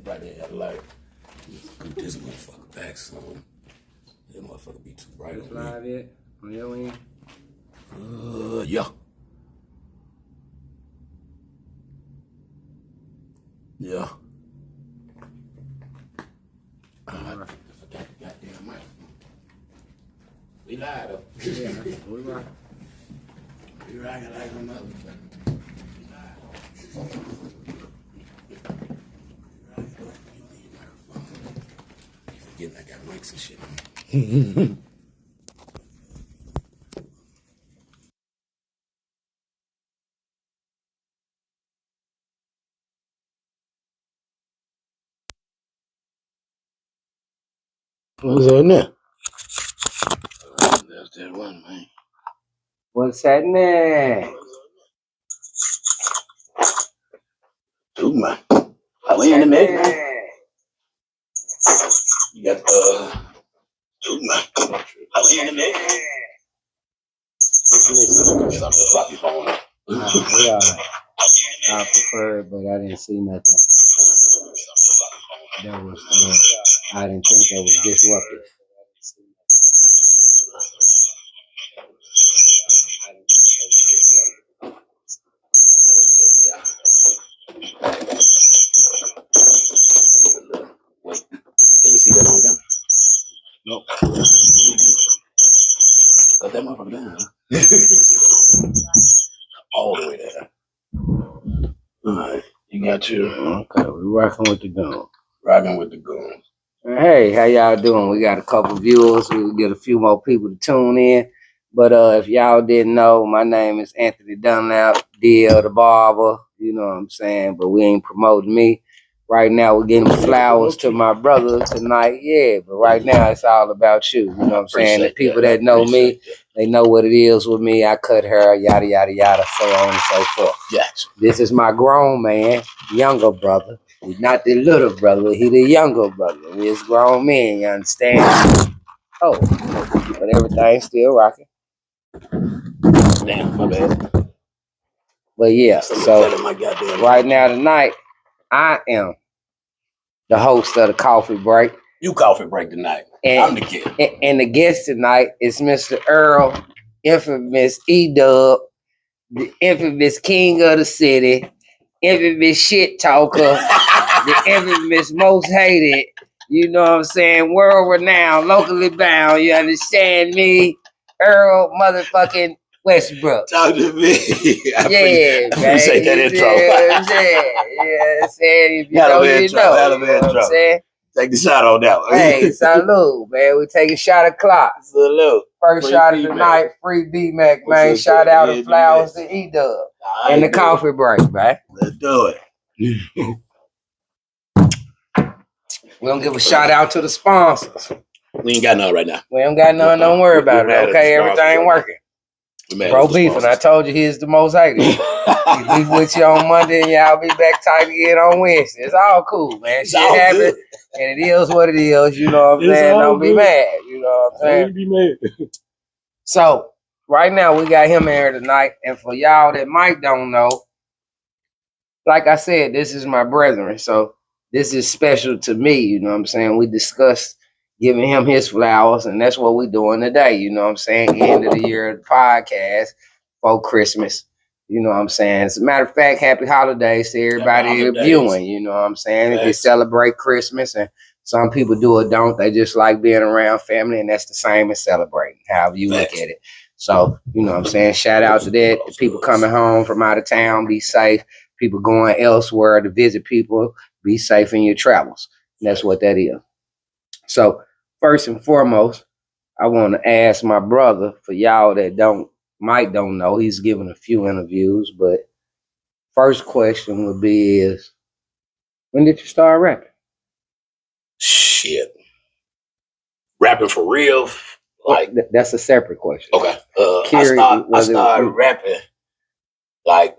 right there, like, scoot this motherfucker back some. That motherfucker be too bright on me. Live it on your end? Yeah. Yeah. I forgot the goddamn microphone. We live though. Yeah, we rock. We rocking like a motherfucker. We live. Forgetting I got mics and shit on. What's that now? That's that one, man. What's happening? Two, man. Are we in the mix, man? You got two, man. Are we in the mix? Something flop your phone up. Yeah, I prefer it, but I didn't see nothing. That was, I didn't think that was disruptive. Wait, can you see that on camera? Nope. Cut that motherfucker down, huh? You can see that on camera. All the way there. Alright, you got you. Okay, we're rocking with the gun. Rocking with the goons. Hey, how y'all doing? We got a couple viewers. We'll get a few more people to tune in. But if y'all didn't know, my name is Anthony Dunlap, DL the Barber. You know what I'm saying? But we ain't promoting me. Right now, we're getting flowers to my brother tonight. Yeah, but right now, it's all about you. You know what I'm saying? The people that know me, they know what it is with me. I cut hair, yada, yada, yada, so on and so forth. Gotcha. This is my grown man, younger brother. He's not the little brother, he the younger brother. We is grown men, you understand? Oh, but everything's still rocking. Damn, my bad. But yeah, so right now tonight, I am the host of the Coffee Break. You coffee break tonight. I'm the kid. And the guest tonight is Mr. Errol, infamous E-Dub, the infamous king of the city, infamous shit talker, the infamous most hated, you know what I'm saying, world renowned, locally bound, you understand me? Errol motherfucking Westbrook. Talk to me. I appreciate that intro. Yeah, saying if you know, you know. You know what I'm saying? Take the shot on that one. Hey, salute, man. We take a shot of clock. Salute. First shot of the night, free B-Mac, man. Shout out to flowers to E-Dub. And the coffee break, man. Let's do it. We're going to give a shout out to the sponsors. We ain't got none right now. We ain't got none. Don't worry about it. Okay, everything working. Bro beefing. I told you he's the most hated. He beef with you on Monday and y'all be back tight again on Wednesday. It's all cool, man. Shit happens and it is what it is. You know what I'm saying? Don't be mad. You know what I'm saying? Don't be mad. So right now we got him here tonight. And for y'all that might don't know, like I said, this is my brethren. So this is special to me. You know what I'm saying? We discussed giving him his flowers, and that's what we're doing today. You know what I'm saying? End of the year podcast for Christmas. You know what I'm saying? As a matter of fact, happy holidays to everybody viewing. You know what I'm saying? If you celebrate Christmas, and some people do or don't, they just like being around family, and that's the same as celebrating, however you look at it. So, you know what I'm saying? Shout out to that. The people coming home from out of town, be safe. People going elsewhere to visit people, be safe in your travels. And that's what that is. So, first and foremost, I want to ask my brother, for y'all that might don't know, he's given a few interviews, but first question would be is, when did you start rapping? Shit. Rapping for real? Like that's a separate question. Okay. I started rapping like,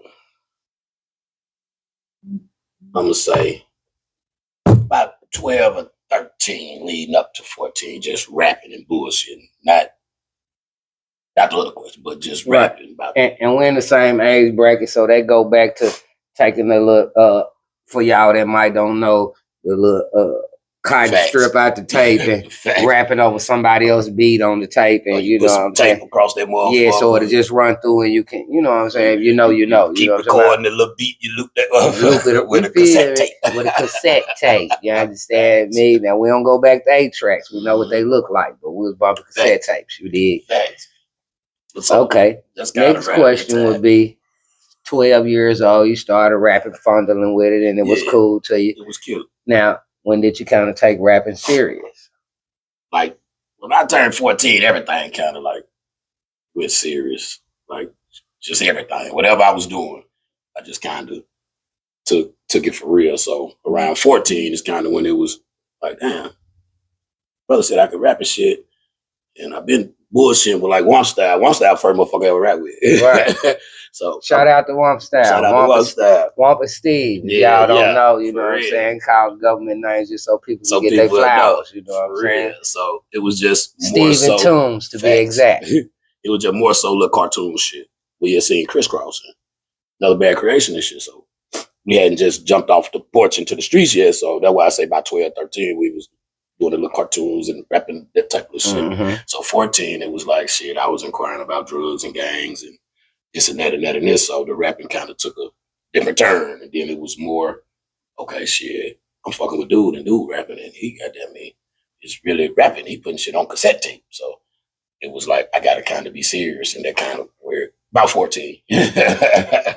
I'm going to say about 12 or 13 leading up to 14, just rapping and bullshitting. Not the other question, but just rapping about it. And we're in the same age bracket, so they go back to taking a look, for y'all that might don't know, the little cotton strip out the tape and rapping over somebody else's beat on the tape, and you know what I'm saying? Across that motherfucker. Yeah, so it'll just run through, and you can, you know what I'm saying? If you know, you know. Keep you know recording the little beat, you loop that with a cassette tape. With a cassette tape. You understand me? Now, we don't go back to 8 tracks. We know what they look like, but we was bumping cassette tapes. You did. Okay. Next question would be 12 years old. You started rapping, fondling with it, and it was cool to you. It was cute. Now, when did you kind of take rapping serious? Like, when I turned 14, everything kind of like went serious. Like, just everything. Whatever I was doing, I just kind of took it for real. So around 14 is kind of when it was like, damn, brother said I could rap and shit. And I've been bullshitting with like Womp Style. Womp Style first motherfucker I ever rap with. Right. So shout out to Womp Style. Shout out to Womp Style. Womp and Steve. Y'all don't know, you know what I'm saying? Call government names just so people can get their flowers. You know what I'm saying? So it was just Steve and Toombs to be exact. It was just more so little cartoon shit. We had seen Crisscross, Another Bad Creation and shit. So we hadn't just jumped off the porch into the streets yet. So that's why I say by 12, 13, we was doing the little cartoons and rapping that type of shit. Mm-hmm. So 14, it was like shit. I was inquiring about drugs and gangs and this and that and that and this. So the rapping kind of took a different turn. And then it was more, okay, shit, I'm fucking with dude and dude rapping. And he, goddamn me, is really rapping. He putting shit on cassette tape. So it was like, I got to kind of be serious. And that kind of where, about 14.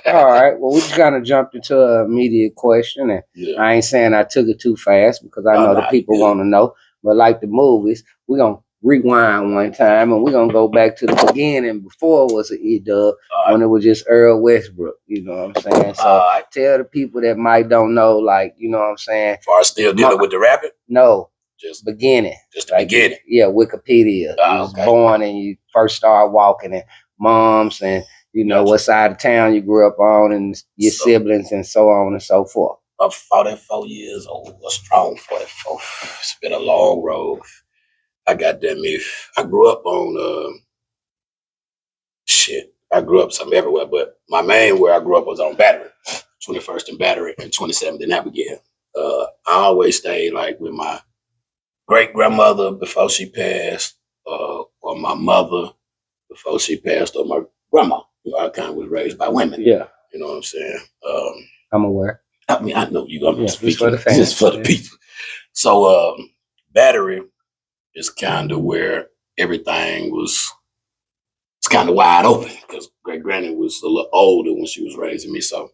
All right. Well, we just kind of jumped into an immediate question. And I ain't saying I took it too fast because I know the people want to know. But like the movies, we're going to rewind one time and we're going to go back to the beginning before it was an E-dub, when it was just Earl Westbrook. You know what I'm saying? So tell the people that might don't know, like, you know what I'm saying? As far as still dealing with the rapping? No. Just beginning. Just the beginning. Yeah, Wikipedia. You was born and you first started walking and moms and, you know, what side of town you grew up on and your siblings and so on and so forth. I'm 44 years old, a strong 44. It's been a long road. I grew up on, I grew up some everywhere, but my main where I grew up was on Battery, 21st and Battery and 27th and Abigail. I always stayed like with my great-grandmother before she passed, or my mother before she passed, or my grandma. You know, I kind of was raised by women. Yeah. You know what I'm saying? I'm aware. I mean, I know you're going to speak for the fans. Just for the people. So Battery is kind of where everything was, it's kind of wide open because great granny was a little older when she was raising me. So,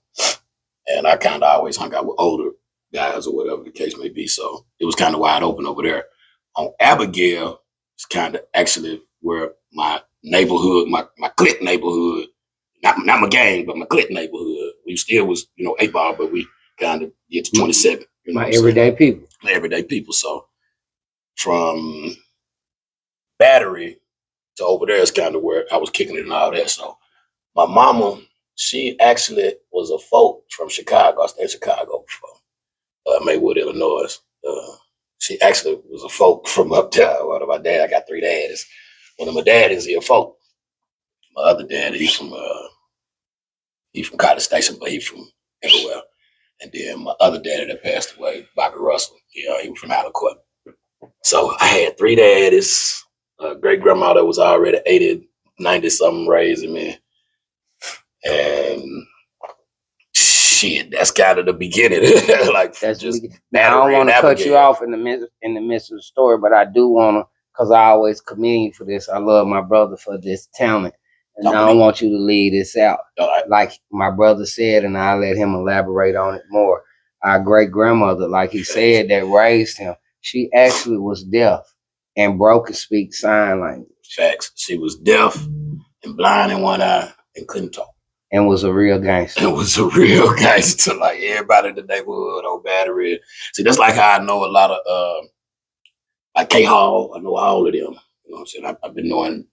and I kind of always hung out with older guys or whatever the case may be. So it was kind of wide open over there. On Abigail, it's kind of actually where my neighborhood, my clique neighborhood, not my gang, but my clique neighborhood. We still was, 8 ball, but we kind of get to 27. You know, my everyday people. Everyday people. So from Battery to over there is kind of where I was kicking it and all that. So my mama, she actually was a folk from Chicago. I stayed in Chicago before, Maywood, Illinois. She actually was a folk from up there. One of my dad, I got 3 dads. One of my daddies, he a folk. My other dad, he from College Station, but he from everywhere. And then my other daddy that passed away, Bobby Russell, he was from Aliquot. So I had 3 daddies, great grandma that was already 80, 90 something raising me. And shit, that's kind of the beginning. Like that's just now I don't want to cut you off in the midst of the story, but I do want to, because I always commend you for this. I love my brother for this talent. And I don't want you to leave this out. Like my brother said, and I'll let him elaborate on it more. Our great grandmother, like he said, that raised him, she actually was deaf and broke and speak sign language. Facts. She was deaf and blind in one eye and couldn't talk. And was a real gangster. It was a real gangster. Like everybody in the neighborhood on Battery. See, that's like how I know a lot of like K Hall. I know all of them. You know what I'm saying? I've been knowing.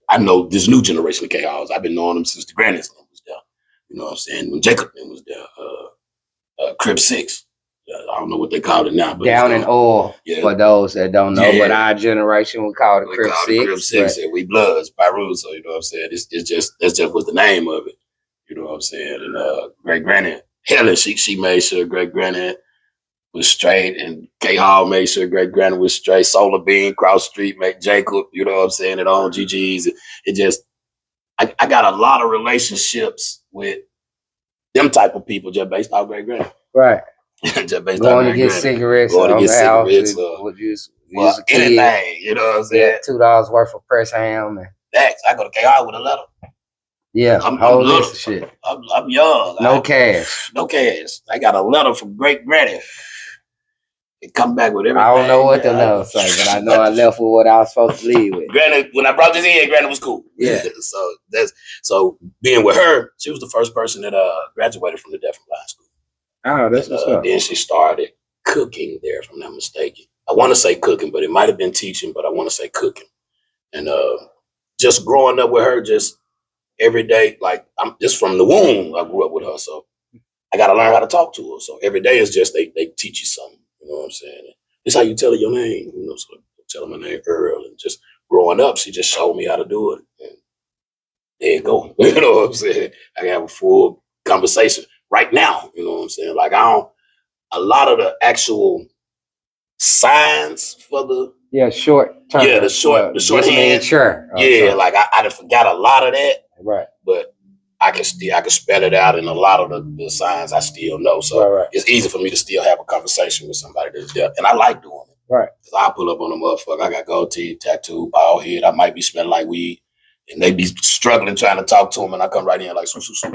I know this new generation of K Halls. I've been knowing them since the Granny's name was there. You know what I'm saying? When Jacob was there, Crib 6. I don't know what they called it now. But Down in Oil, for those that don't know. But our generation, we call it Crib 6. Crib 6, and we Bloods, Pyru. So, you know what I'm saying? That's just what the name of it. You know what I'm saying? And great granny, Helen, she made sure great granny was straight, and K Hall made sure great granny was straight. Solar Bean, cross street, make Jacob, you know what I'm saying, it on GG's. It just, I got a lot of relationships with them type of people just based off great granny. Right. Just based Going off to get cigarettes. Going to get cigarettes. Anything, you know what I'm saying? $2 worth of press ham. And I go to KR with a letter. Yeah, I'm whole little. list of shit. I'm young. No cash. No cash. I got a letter from great granny. It come back with everything. I don't know what the letter say, but I know I left with what I was supposed to leave with. Granny, when I brought this in, Granny was cool. Yeah. So being with her, she was the first person that graduated from the Deaf and Blind School. Oh, that's what's up. Then she started cooking there, if I'm not mistaken. I want to say cooking, but it might have been teaching, but I want to say cooking. And just growing up with her, just every day, like I'm just from the womb, I grew up with her. So I got to learn how to talk to her. So every day is just, they teach you something. You know what I'm saying? It's how you tell her your name. You know, so I tell her my name, Earl. And just growing up, she just showed me how to do it. And there you go. You know what I'm saying? I can have a full conversation right now. You know what I'm saying? Like a lot of the actual signs for the short term. Yeah, the short hand. Sure. Like I forgot a lot of that. Right. But I can spell it out, in a lot of the signs I still know. So It's easy for me to still have a conversation with somebody that's deaf. And I like doing it. Right. Because I pull up on a motherfucker. I got gold teeth, tattoo, bald head. I might be smelling like weed. And they be struggling trying to talk to them. And I come right in like,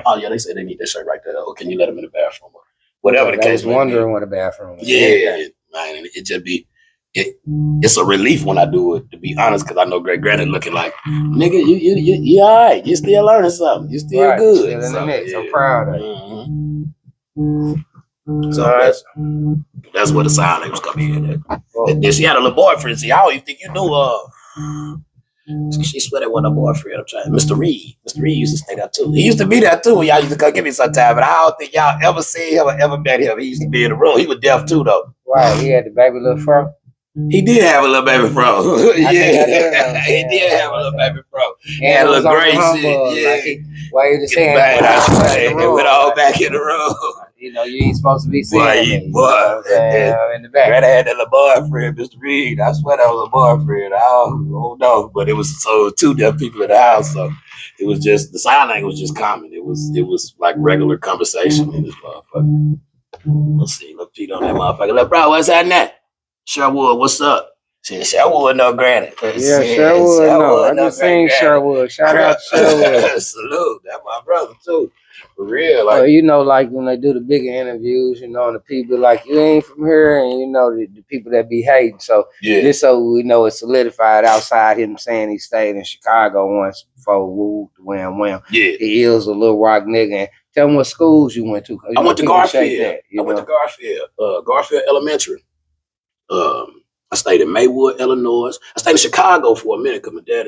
oh yeah, they say they need that shirt right there. Oh, can you let them in the bathroom? Or whatever the case may be. Wondering what a bathroom is. Yeah, man. It just be, it's a relief when I do it, to be honest, because I know great granny looking like, nigga, you all right. You still learning something. You still good. Still in the mix. I'm proud of you. So that's where the sign language come in. And then she had a little boyfriend. See, I don't even think you knew. She swear that wasn't a boyfriend. I'm trying. Mr. Reed. Mr. Reed used to stay there too. He used to be there too. Y'all used to come get me sometime, but I don't think y'all ever seen him or ever met him. He used to be in the room. He was deaf too, though. Right. He had the baby little fro. He did have a little baby fro. He did have a little baby fro. He had a little gray shit. Yeah. Like he waved his hand. It went all back in the room. You know, you ain't supposed to be seeing me. In the back. Greta had that little boyfriend, Mr. Reed. I swear that was a boyfriend. I don't know. But it was two deaf people in the house. So it was just, the sign language was just common. It was like regular conversation in this motherfucker. Let's see. Look, Pete on that motherfucker. Look, bro, what's happening? Sherwood, what's up? She said, Sherwood, no granny. Yeah, Sherwood, no. I just seen Sherwood. Shout out to Sherwood. Salute. That's my brother, too. For real. Like, you know, like when they do the bigger interviews, you know, and the people like, you ain't from here, and you know, the people that be hating. So, just so we know it's solidified outside him saying he stayed in Chicago once before woo to wham. Yeah. He is a little rock nigga. And tell him what schools you went to. I went to Garfield. Garfield Elementary. I stayed in Maywood, Illinois. I stayed in Chicago for a minute because my dad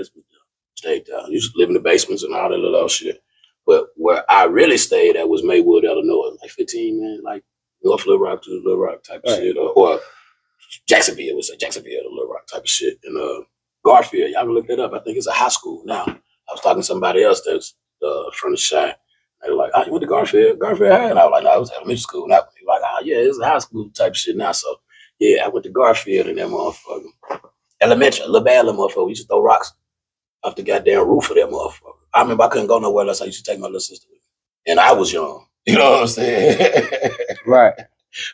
stayed down. I used to live in the basements and all that little shit. But where I really stayed at was Maywood, Illinois, like 15 minutes, like North Little Rock to Little Rock type of shit, or Jacksonville, we say Jacksonville to Little Rock type of shit. And Garfield, y'all can look that up. I think it's a high school now. I was talking to somebody else that's from the Chi. They were like, "Oh, you went to Garfield High?" And I was like, "No, it was elementary school." And I was like, "Oh yeah, it's a high school type of shit now." So yeah, I went to Garfield and that motherfucker. Elementary, a little bad little motherfucker. We used to throw rocks off the goddamn roof of that motherfucker. I remember I couldn't go nowhere else. I used to take my little sister with me. And I was young. You know what I'm saying? Right.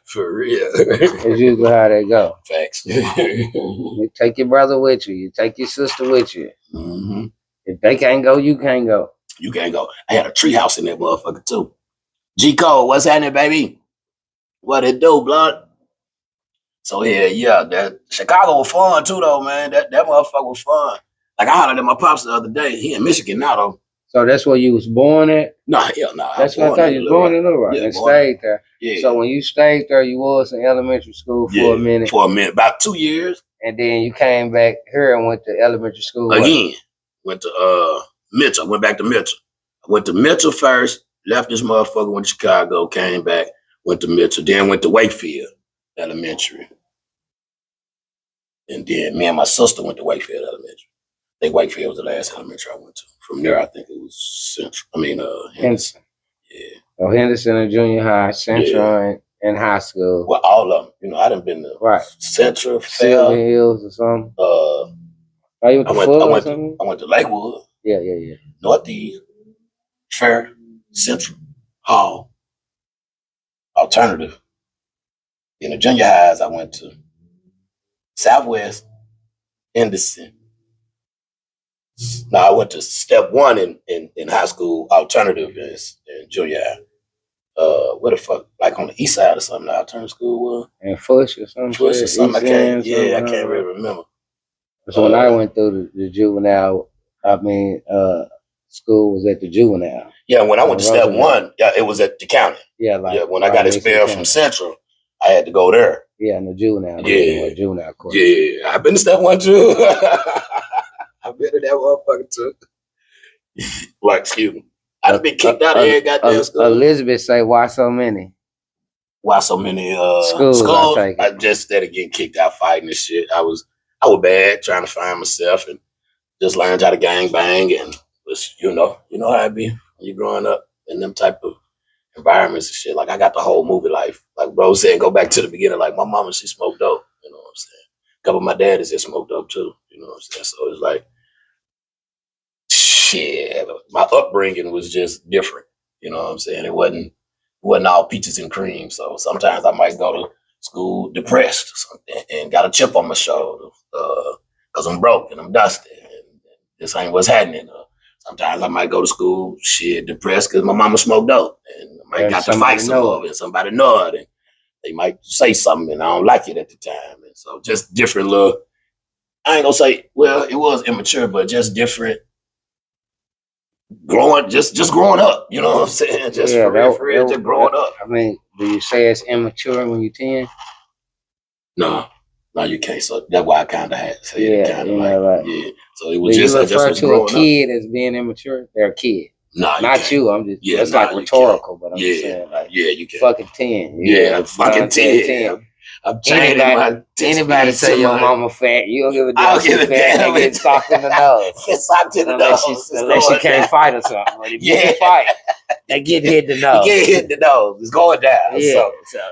For real. That's usually how they go. Facts. You take your brother with you. You take your sister with you. Mm-hmm. If they can't go, you can't go. You can't go. I had a tree house in that motherfucker too. G Code, what's happening, baby? What it do, blood? So yeah, that Chicago was fun too, though, man. That motherfucker was fun. Like I hollered at my pops the other day. He in Michigan now, though. So that's where you was born at? No, hell no. That's what I thought. You was born in Little Rock and stayed there. Yeah. So when you stayed there, you was in elementary school for a minute. For a minute, about 2 years. And then you came back here and went to elementary school. Again, went to Mitchell. I went back to Mitchell. I went to Mitchell first, left this motherfucker, went to Chicago, came back, went to Mitchell, then went to Wakefield Elementary. And then me and my sister went to Wakefield Elementary. I think Wakefield was the last elementary I went to. From there, I think it was Central. Henderson. Yeah. Oh, Henderson and junior high, Central, and in high school? Well, all of them. You know, I done been to Central, Silver Fair, Hills or something. You went to I went to Lakewood. Yeah. Northeast, Fair, Central, Hall, Alternative. In the junior highs, I went to Southwest, Henderson. Now I went to step one in high school, Alternative in junior high. What the fuck? Like on the east side or something, the alternative school was? And Fush or something. Fush or something. I can't really remember. So when I went through the juvenile, school was at the juvenile. Yeah, when I went to step one, it was at the county. Yeah, when I got expelled from Central, I had to go there. Yeah, in the juvenile. Yeah, juvenile court. Yeah, I've been to step one too. I've been to that motherfucker too. Like, excuse me. I've been kicked out of here, goddamn school. Elizabeth say, why so many? Why so many schools? I just instead of getting kicked out fighting and shit, I was bad trying to find myself and just learned how to gang bang and was, you know how it be when you're growing up in them type of environments and shit. Like I got the whole movie life. Like bro said, go back to the beginning. Like my mama, she smoked dope. You know what I'm saying? A couple of my daddies just smoked dope too. You know what I'm saying? So it's like, shit. My upbringing was just different. You know what I'm saying? It wasn't all peaches and cream. So sometimes I might go to school depressed or something and got a chip on my shoulder because I'm broke and I'm dusty and this ain't what's happening. Sometimes I might go to school shit depressed because my mama smoked dope and I might got to fight some more and somebody know it and they might say something and I don't like it at the time. And so just different little, I ain't gonna say, well, it was immature, but just different just growing up, you know what I'm saying? Just for real, just growing up. I mean, do you say it's immature when you're 10? No, you can't. So that's why I kind of had to say it. Yeah. So it was do just, you I just was to growing a kid as being immature? They're a kid. No, not you. I'm just, it's like rhetorical, but I'm just saying, like, you can. Fucking 10. Yeah, fucking 10. I'm changing anybody say your mama fat, you don't give a damn. I'll give a damn. They get socked in the nose. Get socked in the nose. Unless she can't fight or something. But if you can fight, they get hit in the nose. You get hit in the nose. It's going down.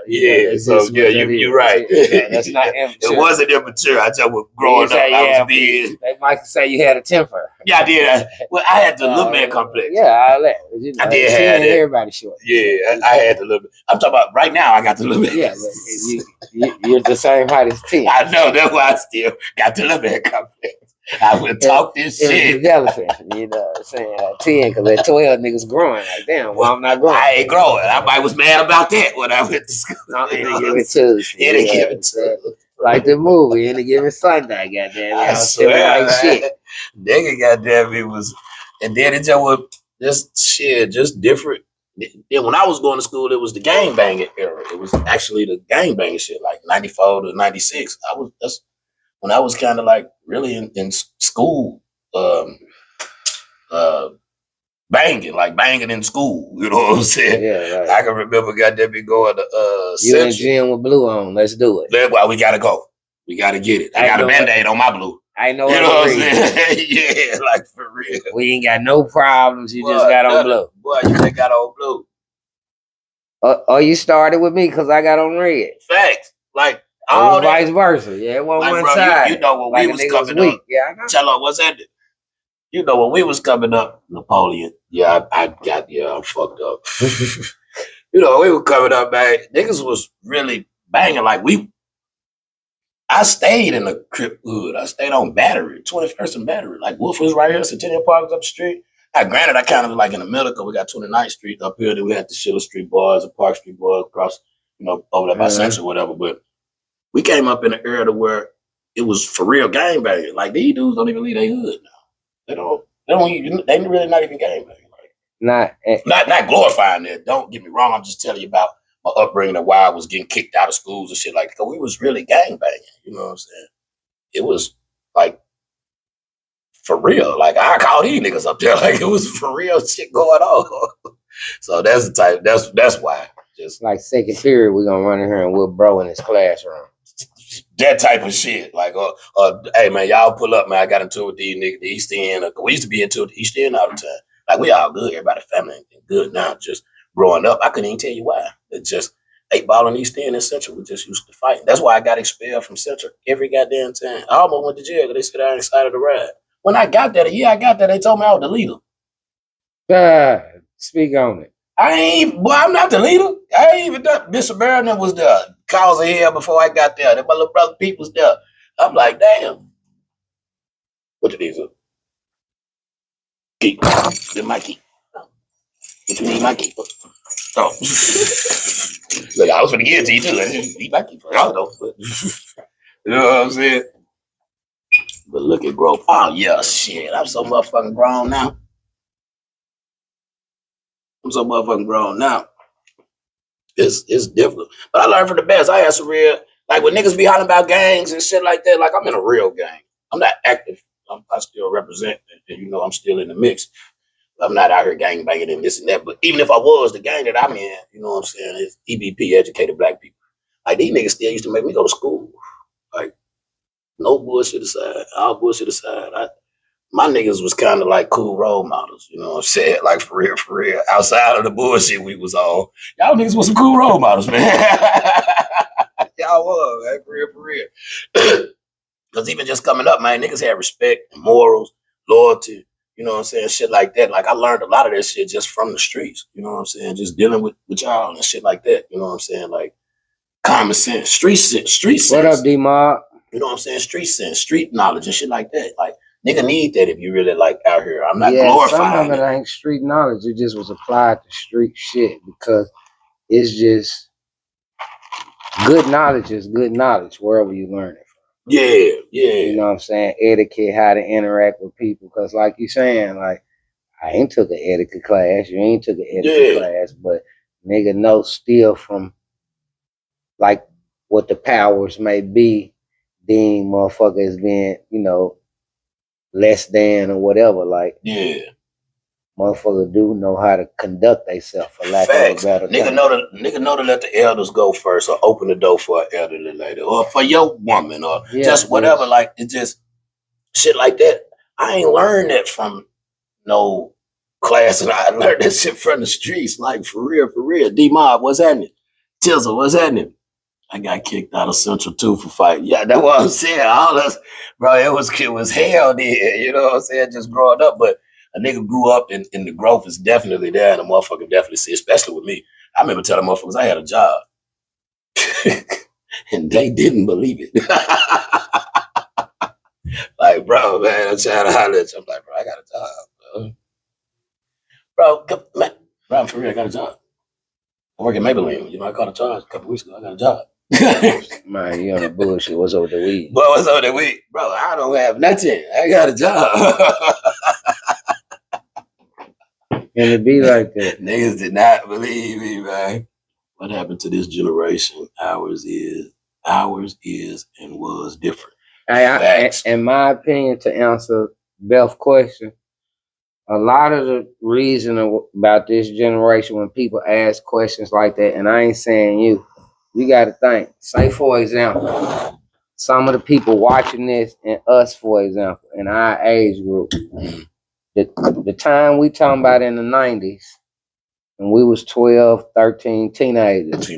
You're right. That's not immature. It wasn't immature. I just was growing up. I was big. They might say you had a temper. Yeah, I did. Well, I had the little man complex. Yeah, I did have it. Everybody short. Yeah, I had the little bit. I'm talking about right now. I got the little bit. Yeah, but you're the same height as 10. I know. That's why I still got the little man complex. I will talk this shit. Developing, you know what I'm saying? At 10, because at 12, niggas growing. Like, damn, well, I'm not growing. I ain't growing. I was mad about that when I went to school. Any given Tuesday. Any given Tuesday. Like the movie, Any Given Sunday, goddamn. I swear, like shit. Nigga, goddamn, it was, and then it just was just different. Then when I was going to school, it was the gang banging era. It was actually the gang banging shit, like 94 to 96. That's when I was kind of like really in school, banging in school. You know what I'm saying? Yeah, right. I can remember goddamn me going to you in gym with blue on. Let's do it. That's why we gotta go. We gotta get it. I got a Band-Aid on my blue. I know. You know what I'm saying? Yeah, like for real. We ain't got no problems. You just got on blue. Boy, you just got on blue. Oh, you started with me because I got on red. Facts. Like all vice versa. Yeah, it wasn't one side. You know when we was coming up. Yeah, I know. Cello, what's that? You know when we was coming up, Napoleon. Yeah, I'm fucked up. You know, we were coming up, man. Niggas was really banging like I stayed in the Crip hood. I stayed on Battery, 21st and Battery. Like Wolf was right here, Centennial Park was up the street. Granted, I kind of like in the middle because we got 29th Street up here. Then we had the Schiller Street boys, the Park Street boys across, over there by Central or whatever. But we came up in an era where it was for real gang banging. Like these dudes don't even leave their hood now. They really not even gang banging. Like, not glorifying it. Don't get me wrong. I'm just telling you about my upbringing and why I was getting kicked out of schools and shit like that. Because we was really gang banging. You know what I'm saying? It was like for real. Like I called these niggas up there. Like it was for real shit going on. So that's the type. That's why. Just like second period, we're gonna run in here and we'll bro in his classroom. That type of shit. Like, hey man, y'all pull up, man. I got into it with these niggas, the East End. We used to be into the East End all the time. Like we all good, everybody family and good now. Just growing up, I couldn't even tell you why. It's just 8 Ball in East End and Central, we just used to fight. That's why I got expelled from Central every goddamn time. I almost went to jail because they said I ain't excited to ride. When I got there, they told me I was the leader. Speak on it. I'm not the leader. I ain't even done. Bishop Barron was there, cause of hell before I got there. Then my little brother Pete was there. I'm like, damn. What did these do? Keep. Then my key. What you need my key for? Oh. Look, I was gonna give it to you too. I didn't need my key for it. I don't know. But, you know what I'm saying? But look at growth. Oh yeah, shit. I'm so motherfucking grown now. It's difficult. But I learned from the best. I had some real, like when niggas be hollering about gangs and shit like that, like I'm in a real gang. I'm not active. I still represent, and you know I'm still in the mix. I'm not out here gang banging and this and that. But even if I was, the gang that I'm in, you know what I'm saying, is EBP, Educated Black People. Like these niggas still used to make me go to school. Like no bullshit aside, all bullshit aside. My niggas was kind of like cool role models, you know what I'm saying? Like for real. Outside of the bullshit we was on, y'all niggas was some cool role models, man. Y'all was, man, for real. Because even just coming up, man, niggas had respect and morals, loyalty, you know what I'm saying? Shit like that. Like I learned a lot of that shit just from the streets, you know what I'm saying? Just dealing with y'all and shit like that, you know what I'm saying? Like common sense, street sense. What up, D-Mob? You know what I'm saying? Street sense, street knowledge and shit like that. Like, nigga need that if you really like out here. I'm not glorifying some of it ain't street knowledge. It just was applied to street shit because it's just good knowledge is good knowledge wherever you learn it from. Yeah. You know what I'm saying? Etiquette, how to interact with people. Because like you saying, like, I ain't took an etiquette class. You ain't took an etiquette class. But nigga know still from, like, what the powers may be, deem motherfuckers being, you know, less than or whatever. Like, motherfuckers do know how to conduct themselves for lack of a better term. Nigga know to let the elders go first or open the door for an elderly lady or for your woman or just whatever. Like, it's just shit like that. I ain't learned that from no class, and I learned that shit from the streets. Like, for real. D-Mob, what's happening? Tizzle, what's happening? I got kicked out of Central 2 for fighting. Yeah, that's what I'm saying. All us, bro, it was hell there. You know what I'm saying? Just growing up. But a nigga grew up and the growth is definitely there. And the motherfucker definitely see, especially with me. I remember telling motherfuckers I had a job. And they didn't believe it. Like, bro, man, I'm trying to holler at you. I'm like, bro, I got a job, bro. Man, bro, for real, I got a job. I work at Maybelline. You know, I caught a charge a couple weeks ago. I got a job. Man, you on the bullshit. What's over the week? Boy, what's over the week? Bro, I don't have nothing. I got a job. And it be like that. Niggas did not believe me, man. What happened to this generation? Ours is and was different. In my opinion, to answer Beth's question, a lot of the reason about this generation when people ask questions like that, and I ain't saying you got to think. Say, for example, some of the people watching this and us, for example, in our age group, the time we talking about in the 90s, when we was 12, 13, teenagers,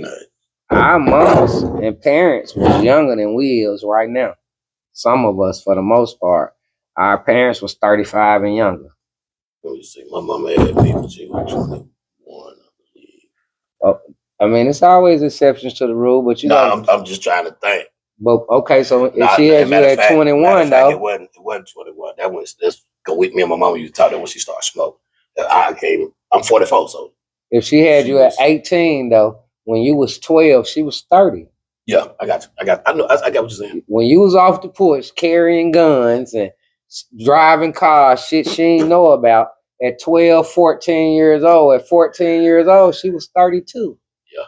our moms and parents was younger than we is right now. Some of us, for the most part, our parents was 35 and younger. Let me see. My mama had me when she was 21, I believe. Oh, I mean, it's always exceptions to the rule, but I'm just trying to think. But okay, so if she had you at 21, though, it wasn't 21. That was this. Cause me and my mama used to talk that when she started smoking. I'm 44, so if she had you at 18, though, when you was 12, she was 30. Yeah, I got you. I got what you're saying. When you was off the porch carrying guns and driving cars, shit she ain't know about, at 12, 14 years old. At 14 years old, she was 32. Yeah.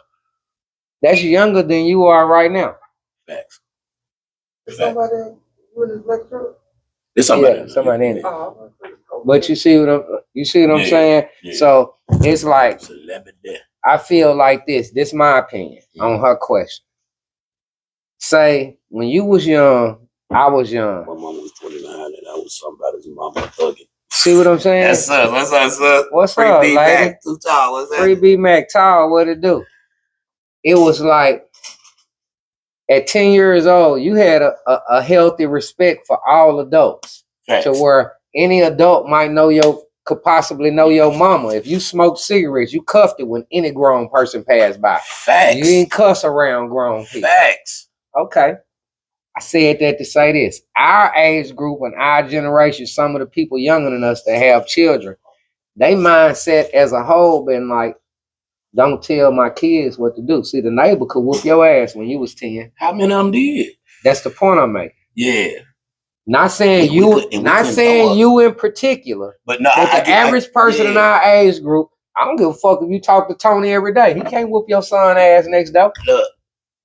That's younger than you are right now. Facts. Somebody with his lecture? There's somebody in it. But you see what I'm saying? Yeah. So it's like, I feel like this is my opinion on her question. Say, when you was young, I was young. My mama was 29 and I was somebody's mama thugging. See what I'm saying? That's up. What's up, son? What's up, lady? Too tall. What's that? Free B Mac tall. What it do? it was like at 10 years old, you had a healthy respect for all adults. Facts. To where any adult could possibly know your mama. If you smoked cigarettes, you cuffed it when any grown person passed by. Facts. You didn't cuss around grown people. Facts. Okay. I said that to say this. Our age group and our generation, some of the people younger than us that have children, they mindset as a whole been like, don't tell my kids what to do. See, the neighbor could whoop your ass when you was 10. How many of them did? That's the point I'm making. Yeah. Not saying you in particular, but no, the average person in our age group, I don't give a fuck if you talk to Tony every day. He can't whoop your son ass next door. Look,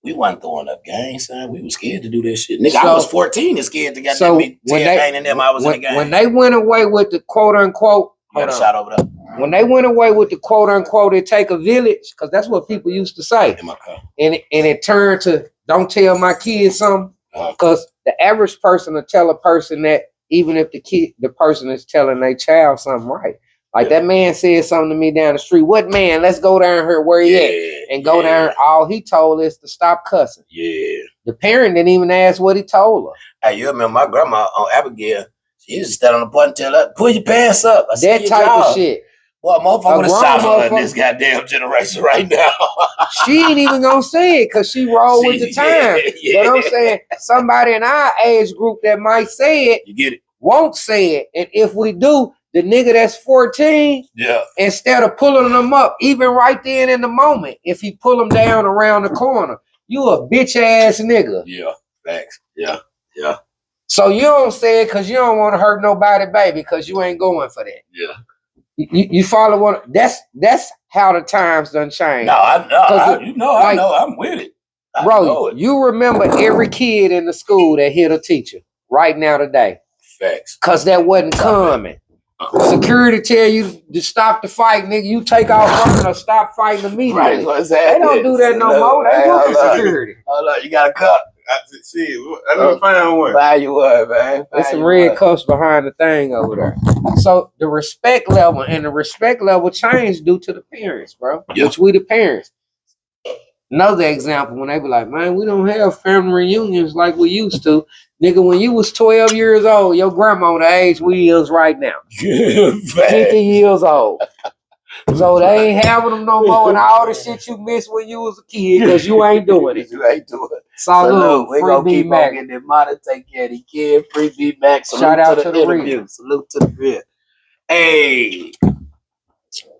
we wasn't throwing up gangs, son. We was scared to do that shit. Nigga, I was 14 and scared to get that me in them. I was in the game. When they went away with the quote unquote, shot over there. When they went away with the quote unquote, it take a village, because that's what people used to say. And it turned to don't tell my kids something. Because the average person will tell a person that even if the person is telling their child something right. Like that man said something to me down the street. What man? Let's go down here where he at. And go down. All he told us to stop cussing. Yeah. The parent didn't even ask what he told her. Hey, you remember my grandma on Abigail? She used to stand on the butt and tell her, pull your pants up. That type of shit. Well, motherfucker would have shot on her in this goddamn generation right now. She ain't even gonna say it because she rolled with the time. But I'm saying somebody in our age group that might say it, you get it, won't say it. And if we do, the nigga that's 14, instead of pulling them up, even right then in the moment, if he pull them down around the corner, you a bitch ass nigga. Yeah, facts. Yeah. So you don't say it because you don't want to hurt nobody, baby, because you ain't going for that. Yeah. You follow what? That's how the times done changed. No, I know. I'm with it. Bro, you remember every kid in the school that hit a teacher right now today. Facts. Because that wasn't common. Security tell you to stop the fight, nigga. You take off running or stop fighting immediately. Right, they don't do that no more. They whooping security. Hold up, you got a cup. I never found one. Buy you one, man. There's some red cuffs behind the thing over there. So the respect level changed due to the parents, bro. Yep. Which we the parents. Another example, when they be like, man, we don't have family reunions like we used to. Nigga, when you was 12 years old, your grandma the age we is right now. 50 years old. So they ain't having them no more, and all the shit you missed when you was a kid because you ain't doing it. You ain't doing it. Salute, we gonna keep on getting that money, take care of the kid, free B Max. Shout out to the real. Salute to the real. Hey.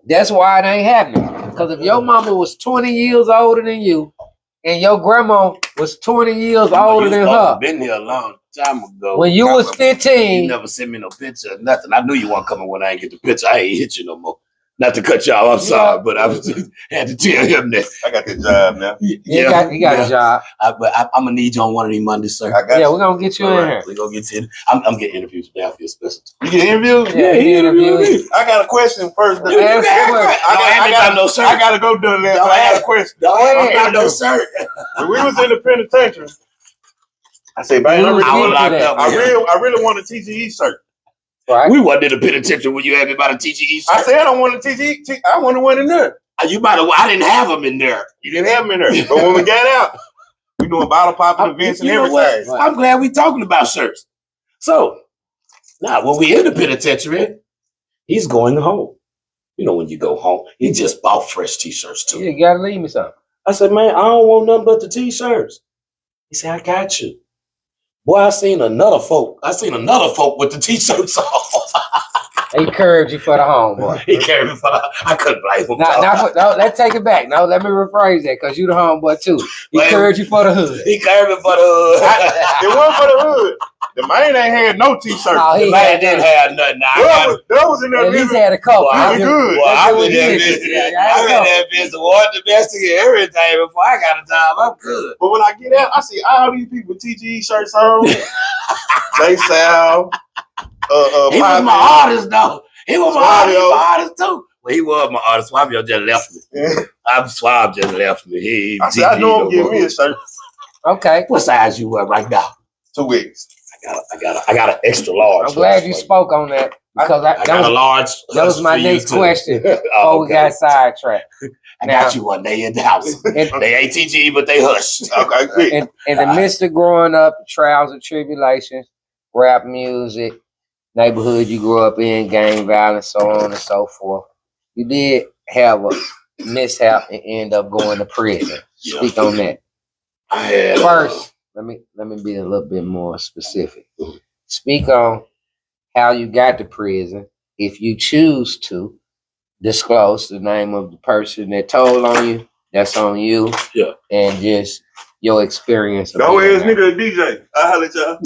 That's why it ain't happening. Because if your mama was 20 years older than you, and your grandma was 20 years older than her. Been here a long time ago. When you was 15. You never sent me no picture, nothing. I knew you weren't coming when I ain't get the picture. I ain't hit you no more. Not to cut y'all, I'm sorry, but I was just had to tell him that. I got the job now. He got a job. But I'm gonna need you on one of these Mondays, sir. We're gonna get you in here. We're gonna get you in. I'm getting interviews now for your specialty. You get interviews? Yeah, he interviewed me. I got a question first. I gotta go do that. I got a question. No, sir. When we was in the penitentiary, I said, man, I really want a TGE shirt. Right. We wasn't in the penitentiary when you had me about a TGE shirt. I said I don't want a TGE. I want one in there. You might have. I didn't have them in there. You didn't have them in there. But when we got out, we doing bottle popping events and everything. Right. I'm glad we talking about shirts. So now when we in the penitentiary, he's going home. You know when you go home, he just bought fresh t-shirts too. Yeah, you gotta leave me something. I said, man, I don't want nothing but the t-shirts. He said, I got you. Boy, I seen another folk with the t-shirts on. He encouraged you for the homeboy. He carried me for the. I couldn't blame him. No, let's take it back. No, let me rephrase that because you the homeboy too. He encouraged you for the hood. He carried me for the hood. It wasn't for the hood. The man ain't had no t-shirt. No, the man didn't have nothing. That was in there. At least had a couple. Well, good. Well, I been that bitch to war domestic and everything before I got a job. I'm good. But when I get out, I see all these people with TGE shirts on. They sell. He was my artist, though. He was my artist, too. Well, he was my artist. Swabio just left me. Swab just left me. I said, I know him give me a shirt. Okay. What size you wear right now? 2X. I got an extra large. I'm glad you spoke on that Because I got a large. That was my next question before we got sidetracked. I got you one day in the house. They ATG, but they hush. Okay, quick. In the midst of growing up, trials and tribulations, rap music, neighborhood you grew up in, gang violence, so on and so forth, you did have a mishap and end up going to prison. Yeah. Speak on that. I had first. Let me be a little bit more specific. Speak on how you got to prison, if you choose to disclose the name of the person that told on you. That's on you. Yeah. And just your experience. Go ahead, nigga, DJ. I'll holler at y'all.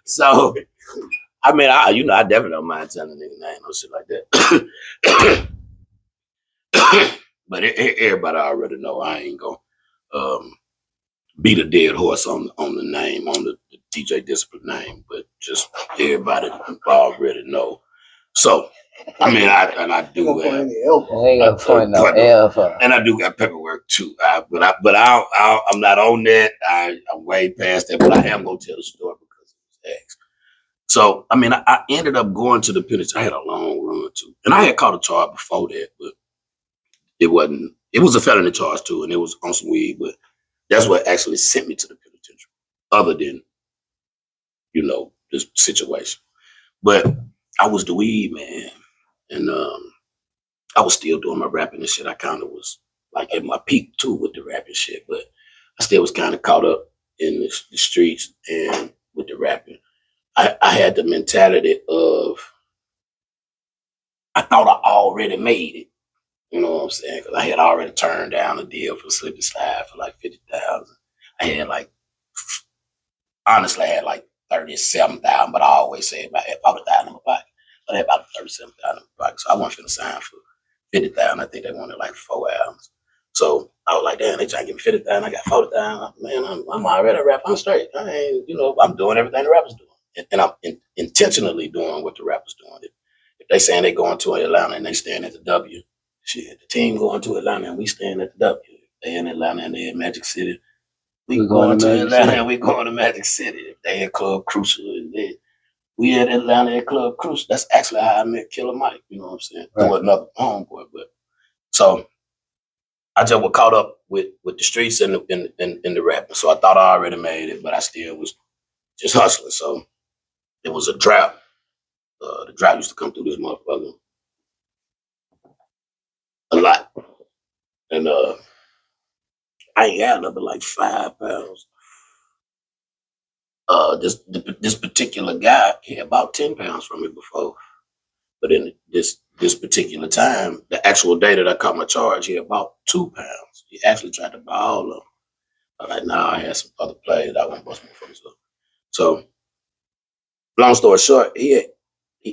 So, I mean, I definitely don't mind telling a nigga name or shit like that. But everybody already know I ain't gonna beat a dead horse on the name, on the DJ Discipline name, but just everybody already know. So, I mean, I do have, and I do got paperwork too. But I'm not on that. I'm way past that. But I am gonna tell the story because it was asked. So, I mean, I ended up going to the penitentiary. I had a long run too, and I had caught a charge before that, but it wasn't. It was a felony charge too, and it was on some weed. But that's what actually sent me to the penitentiary, other than this situation. But I was the weed man. And I was still doing my rapping and shit. I kind of was like at my peak too with the rapping shit, but I still was kind of caught up in the streets and with the rapping. I had the mentality of, I thought I already made it. You know what I'm saying? Because I had already turned down a deal for Slip and Slide for like 50,000. I had honestly, I had like 37,000, but I always say about 40,000 in my pocket. I had about 37,000 in my pocket, so I wasn't finna sign for 50,000. I think they wanted like 4 albums. So I was like, damn, they trying to give me 50,000. I got 40,000. Man, I'm already a rapper. I'm straight. I ain't, I'm doing everything the rappers doing, and I'm intentionally doing what the rappers doing. If they saying they going to Atlanta and they staying at the W, shit, the team going to Atlanta and we staying at the W. They in Atlanta and they in Magic City. We going to Atlanta and we going to Magic City. If they at Club Crucial and we at Atlanta at Club Crucial. That's actually how I met Killer Mike. You know what I'm saying? Right. Through another homeboy. But so I just was caught up with the streets and the rapping. So I thought I already made it, but I still was just hustling. So it was a drought. The drought used to come through this motherfucker a lot. And I ain't had nothing like 5 pounds. This particular guy, he had about 10 pounds from me before. But in this particular time, the actual day that I caught my charge, he had about 2 pounds. He actually tried to buy all of them. I'm like, nah, I had some other plays that I wasn't busting for myself. So, long story short, he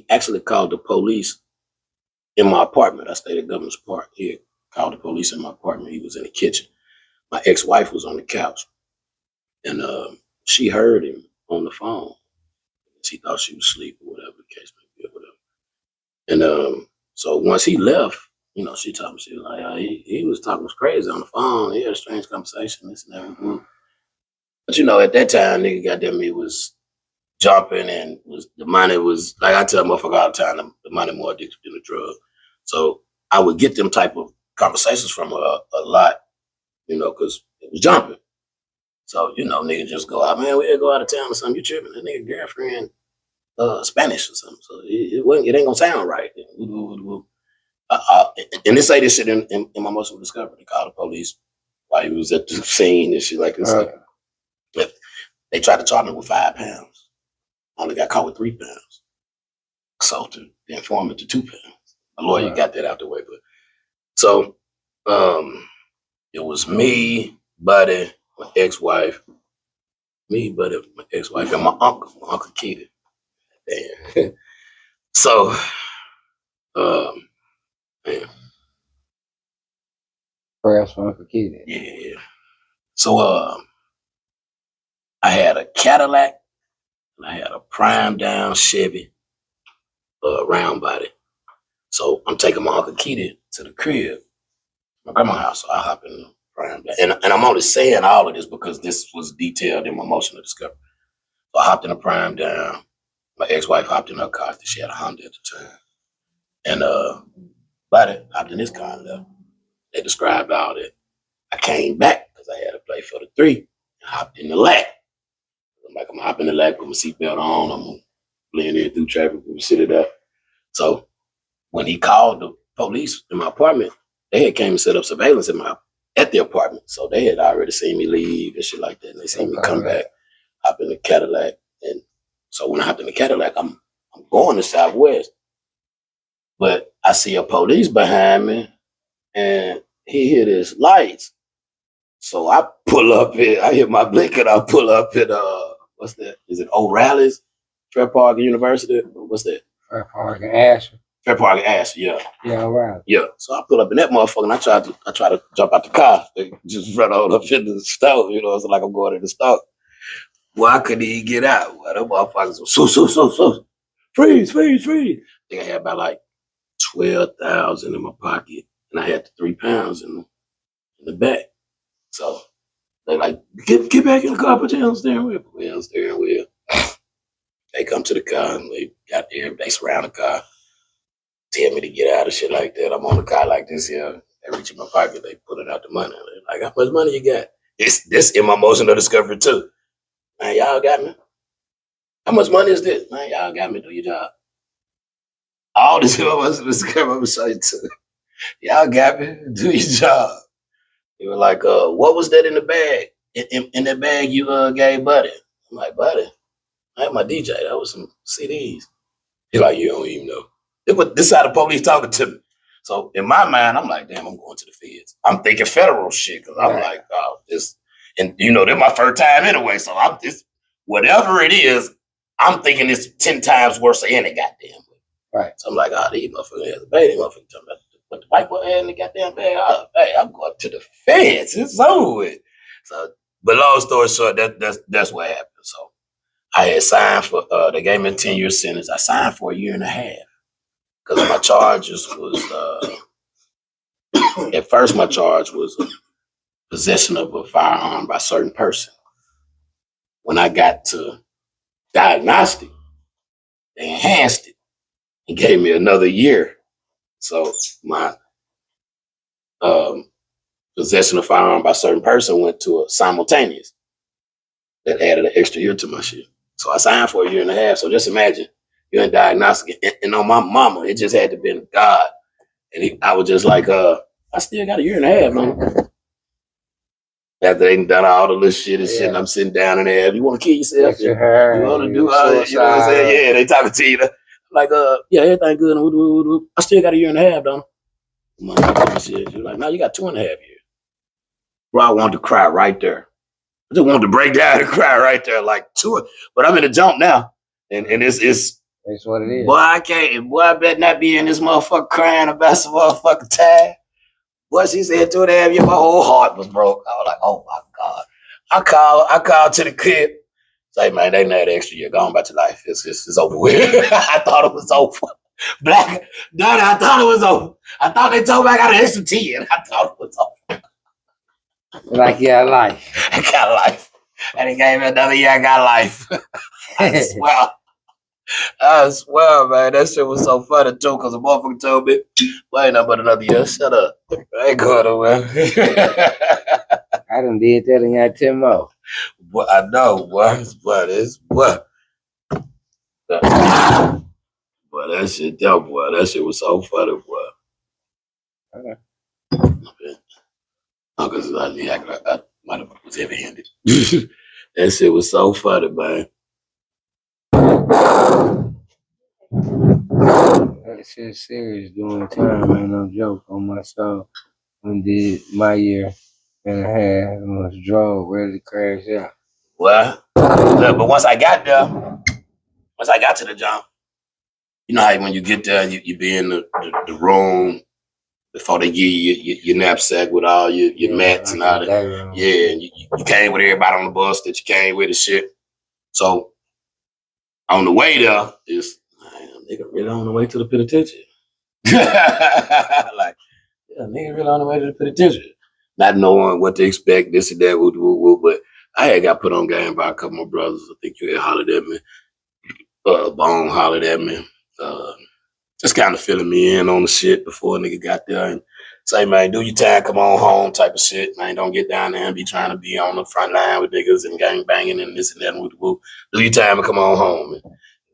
actually called the police in my apartment. I stayed at Governor's Park. He had called the police in my apartment. He was in the kitchen. My ex-wife was on the couch. And she heard him on the phone. She thought she was asleep or whatever the case may be or whatever. And so once he left, she told me, she was like, he was talking crazy on the phone. He had a strange conversation, this and that. But at that time, nigga, goddamn me was jumping and the money was, like I tell motherfucker all the time, the money more addictive than the drug. So I would get them type of conversations from her a lot, because it was jumping. So, nigga just go out, man, we go out of town or something, you tripping, that nigga girlfriend Spanish or something. So it ain't gonna sound right. And they say this shit in my motion discovery. They called the police while he was at the scene and shit like this. But they tried to charge me with 5 pounds. I only got caught with 3 pounds. So to the informant to 2 pounds. My lawyer got that out the way. But so it was me, Buddy, my ex-wife, and my Uncle Keita. Damn. So, man. Prayers for Uncle Keita. Yeah. So, I had a Cadillac and I had a prime down Chevy, round body. So I'm taking my Uncle Keita to the crib, my grandma's house. So I hop in the prime down. And I'm only saying all of this because this was detailed in my motion of discovery. So I hopped in the prime down. My ex-wife hopped in her car. She had a Honda at the time. And buddy hopped in his car and left. They described all that. I came back because I had to play for the 3. I hopped in the lack. I'm like, I'm gonna hop in the lack, put my seatbelt on. I'm gonna blend in through traffic, we sit it up. So when he called the police in my apartment, they had came and set up surveillance at the apartment. So they had already seen me leave and shit like that. And they seen me come back, hop in the Cadillac. And so when I hopped in the Cadillac, I'm going to Southwest. But I see a police behind me and he hit his lights. So I pull up here, I hit my blinker, I pull up at what's that? Is it O'Reilly's? Fair Park University? What's that? Fair Park and Asher. Fair Park and Asher, yeah. Yeah, right. Yeah. So I pull up in that motherfucker and I try to jump out the car. They just run on up in the store, it's like I'm going in the store. Well, I couldn't even get out. Well, them motherfuckers were so. Freeze. I think I had about like 12,000 in my pocket. And I had the 3 pounds in the back. So they like, get back in the car, put your hand on the steering wheel. Put my hand on the steering wheel. They come to the car and they got there, they surround the car, tell me to get out of shit like that. I'm on the car like this here. They reach in my pocket, they pulling out the money. They're like, how much money you got? This in my motion of discovery too. Man, y'all got me. How much money is this? Man, y'all got me, do your job. All this in my motion of discovery, I'm gonna show you too. Y'all got me, do your job. They were like, what was that in the bag? In that bag you gave Buddy? I'm like, Buddy, I had my DJ. That was some CDs. He's like, you don't even know. This is how the police talking to me. So in my mind, I'm like, damn, I'm going to the feds. I'm thinking federal shit because I'm like, oh, this, and they're my first time anyway. So I'm just, whatever it is, I'm thinking it's 10 times worse than any goddamn way. Right. So I'm like, oh, these motherfuckers has a baby. Motherfuckers talking about put the white boy in the goddamn bag. Oh, hey, I'm going to the feds. It's over with. So, but long story short, that's what happened. So I had signed for, they gave me a 10-year sentence. I signed for a year and a half because my charges was, at first my charge was possession of a firearm by a certain person. When I got to diagnostic, they enhanced it and gave me another year. So my possession of firearm by a certain person went to a simultaneous. That added an extra year to my shit. So I signed for a year and a half. So just imagine you're in diagnostic and on my mama, it just had to be God. And I was just like, I still got a year and a half, man. After they done all the little shit and shit, and I'm sitting down in there. You want to kill yourself? You want to do all that? You know what I'm saying? Yeah, they talking to you. Like, yeah, everything good. I still got a year and a half, don't I? You're like, no, you got 2.5 years. Bro, I wanted to cry right there. I just wanted to break down and cry right there, like 2. But I'm in a jump now, and it's what it is. Boy, I can't. Boy, I better not be in this motherfucker crying about some motherfucking time. Boy, she said 2.5 years, my whole heart was broke. I was like, oh my God. I called to the crib. Say, man, they know that extra year. Go on about your life. It's over with. I thought it was over. Black, Daddy, I thought it was over. I thought they told me I got an extra 10. I thought it was over. Like, yeah, life. I got life. And he gave me another year, I got life. I swear, man, that shit was so funny too, because the motherfucker told me, well, ain't nothing but another year. Shut up. I ain't going nowhere. I done did that and got 10 more. Boy, I know, boy. But it's what? Boy, that shit, boy. That shit was so funny, boy. Okay. Because I might have was heavy-handed. That shit was so funny, man. That shit serious during time, man. No joke on my soul. I did my year and a half and was drove, ready to crash out. Well, look, but once I got to the job, you know how when you get there, you be in the room before they give you your knapsack with all your mats and all that. Yeah, and you came with everybody on the bus that you came with and shit. So on the way there, it's nigga really on the way to the penitentiary. Like, yeah, nigga really on the way to the penitentiary. Not knowing what to expect, this and that, but I had got put on game by a couple of my brothers. I think you had hollered at me. Bone hollered at me. Just kind of filling me in on the shit before a nigga got there and say, man, do your time, come on home type of shit. Man, don't get down there and be trying to be on the front line with niggas and gang banging and this and that and woo. Do your time and come on home. And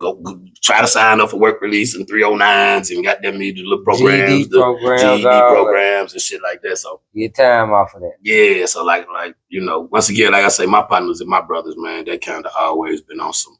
go try to sign up for work release and 309s and got them me do little programs, GED programs and shit like that. So get time off of that. Yeah, so like you know, once again, like I say, my partners and my brothers, man, they kind of always been on some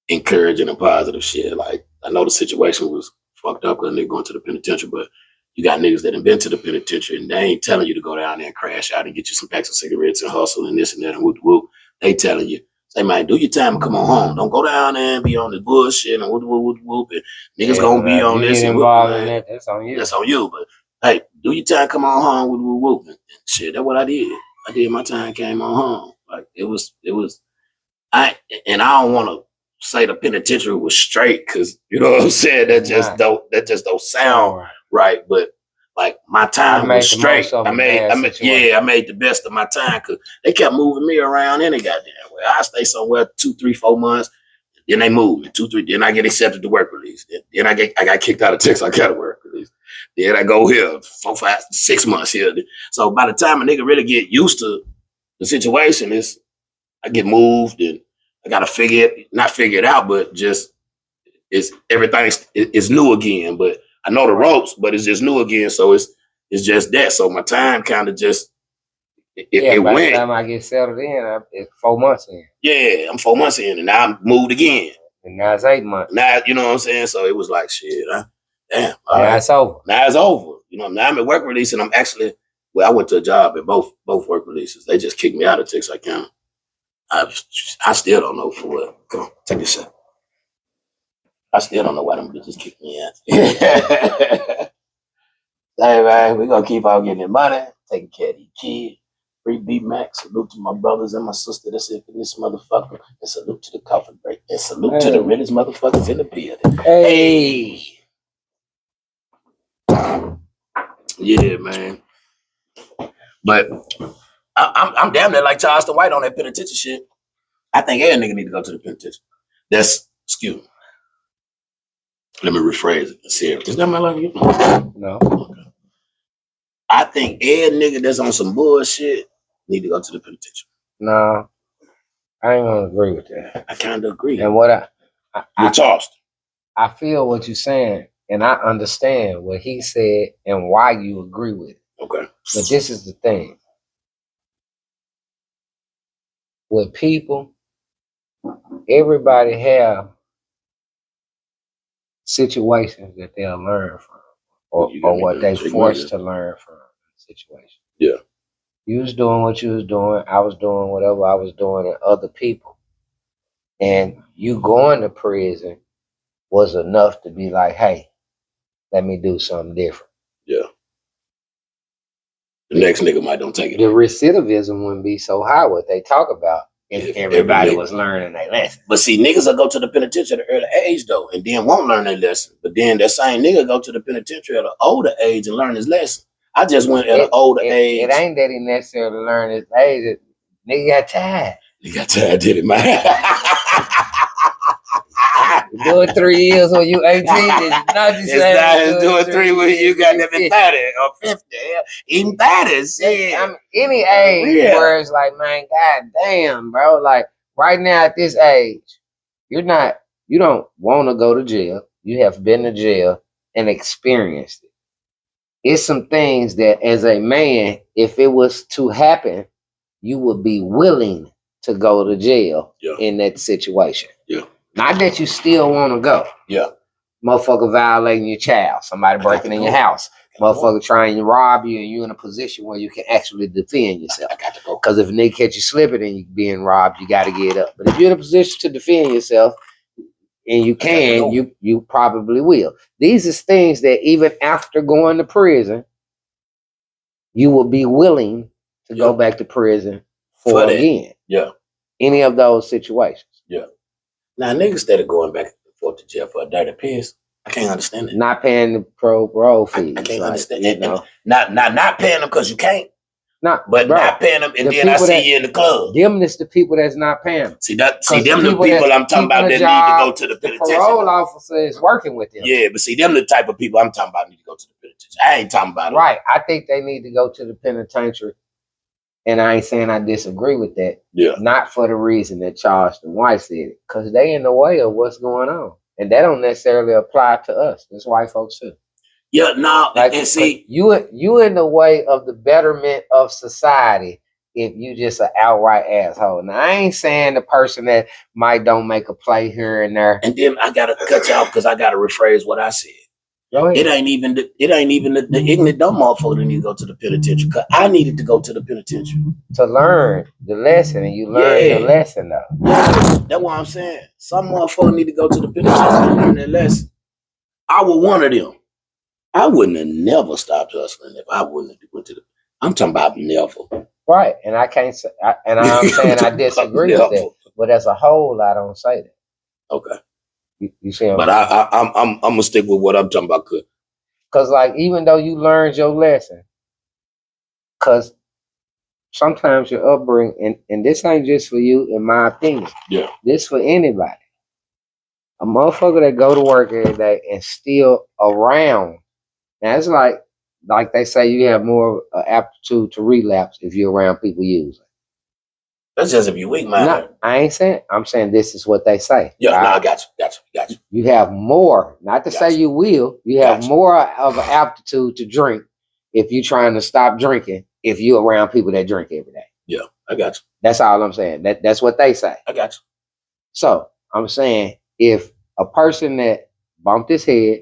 encouraging and positive shit. Like I know the situation was fucked up because they're going to the penitentiary, but you got niggas that have been to the penitentiary and they ain't telling you to go down there and crash out and get you some packs of cigarettes and hustle and this and that and whoop. They telling you, say, man, do your time and come on home. Don't go down there and be on the bullshit and whoop. And niggas gonna be on this and involved in that. That's on you. That's on you. But hey, do your time, come on home, whoop. And shit, that's what I did. I did my time, came on home. Like it was. I don't want to say the penitentiary was straight because you know what I'm saying. That just don't sound right. But like my time was straight. I made the best of my time because they kept moving me around any goddamn way. I stay somewhere 2, 3, 4 months. Then they moved me 2, 3. Then I get accepted to work release. Then I got kicked out of Texas. I got a work release. Then I go here 4, 5, 6 months here. So by the time a nigga really get used to the situation, I get moved and I gotta not figure it out, but just everything is new again. But I know the ropes, but it's just new again. So it's just that. So my time kind of just it by went. The time I get settled in, it's 4 months in. Yeah, I'm 4 months in, and now I'm moved again. And now it's 8 months. Now you know what I'm saying. So it was like shit. Damn. Now it's over. Now it's over. You know, now I'm at work release, and I'm actually. Well, I went to a job at both work releases. They just kicked me out of Texas County. I still don't know for what. Come on, take a shot. I still don't know why them bitches kicked me out. Hey man, we're gonna keep on getting the money, taking care of these kids. Free B-Max, salute to my brothers and my sister that's in this motherfucker. And salute to the coffin break. And salute to the realest motherfuckers in the building. Hey. Yeah, man. But I'm damn near like Charleston White on that penitentiary shit. I think every nigga need to go to the penitentiary. Excuse me. Let me rephrase it. Is that my language? No. Okay. I think every nigga that's on some bullshit need to go to the penitentiary. No. I ain't gonna agree with that. I kind of agree. And what you're Charleston. I feel what you're saying, and I understand what he said and why you agree with it. Okay. But this is the thing. With people, everybody have situations that they'll learn from or what they forced to learn from the situation. Yeah. You was doing what you was doing. I was doing whatever I was doing and other people. And you going to prison was enough to be like, hey, let me do something different. Yeah. The next nigga might don't take it. The recidivism wouldn't be so high what they talk about if everybody was learning their lesson. But see, niggas will go to the penitentiary at an early age though, and then won't learn their lesson. But then that same nigga go to the penitentiary at an older age and learn his lesson. I just went at an older age. It ain't that he necessarily learned his age. Nigga got tired. You got tired, did it, man? Doing 3 years when you 18 is not the same. It's doing 3 when you got them 30 or 50, even 30. Shit. I mean, any age where it's like, man, god damn, bro. Like right now at this age, you don't want to go to jail. You have been to jail and experienced it. It's some things that as a man, if it was to happen, you would be willing to go to jail in that situation. Yeah. Not that you still want to go. Yeah. Motherfucker violating your child. Somebody breaking in your house. Motherfucker trying to rob you and you're in a position where you can actually defend yourself. I got to go. Because if a nigga catch you slipping and you being robbed, you got to get up. But if you're in a position to defend yourself and you can, you probably will. These are things that even after going to prison, you will be willing to go back to prison for again. Yeah. Any of those situations. Yeah. Now, niggas that are going back and forth to jail for a dirty piss, I can't understand it. Not paying the parole fees. I can't understand it. No. Not paying them because you can't, Not paying them, and then I see you in the club. Them is the people that's not paying them. See them the people I'm talking about that need to go to the penitentiary. The parole officer is working with them. Yeah, but see them the type of people I'm talking about need to go to the penitentiary. I ain't talking about them. Right. I think they need to go to the penitentiary. And I ain't saying I disagree with that. Yeah. Not for the reason that Charleston White said it. Because they in the way of what's going on. And that don't necessarily apply to us. That's white folks too. Yeah, no, and see, you in the way of the betterment of society if you just an outright asshole. Now I ain't saying the person that might don't make a play here and there. And then I gotta cut you off because I gotta rephrase what I said. Go ahead. It ain't even the ignorant dumb motherfucker that need to go to the penitentiary. Cause I needed to go to the penitentiary to learn the lesson, and you learn the lesson though. That's what I'm saying. Some motherfucker need to go to the penitentiary and learn that lesson. I was one of them. I wouldn't have never stopped hustling if I wouldn't have went to the. I'm talking about never. Right, and I can't say, I'm saying I disagree with that. But as a whole, I don't say that. Okay. You see, but I'm gonna stick with what I'm talking about. Because like even though you learned your lesson, because sometimes your upbringing, and this ain't just for you, in my opinion. Yeah. This for anybody. A motherfucker that go to work every day and still around. Now it's like they say you have more aptitude to relapse if you're around people using. That's just if you weak, man. No, I ain't saying. I'm saying this is what they say. Yeah, right? No, I got you. You have more, not to say you will. You have more of an aptitude to drink if you're trying to stop drinking. If you're around people that drink every day. Yeah, I got you. That's all I'm saying. That's what they say. I got you. So I'm saying if a person that bumped his head,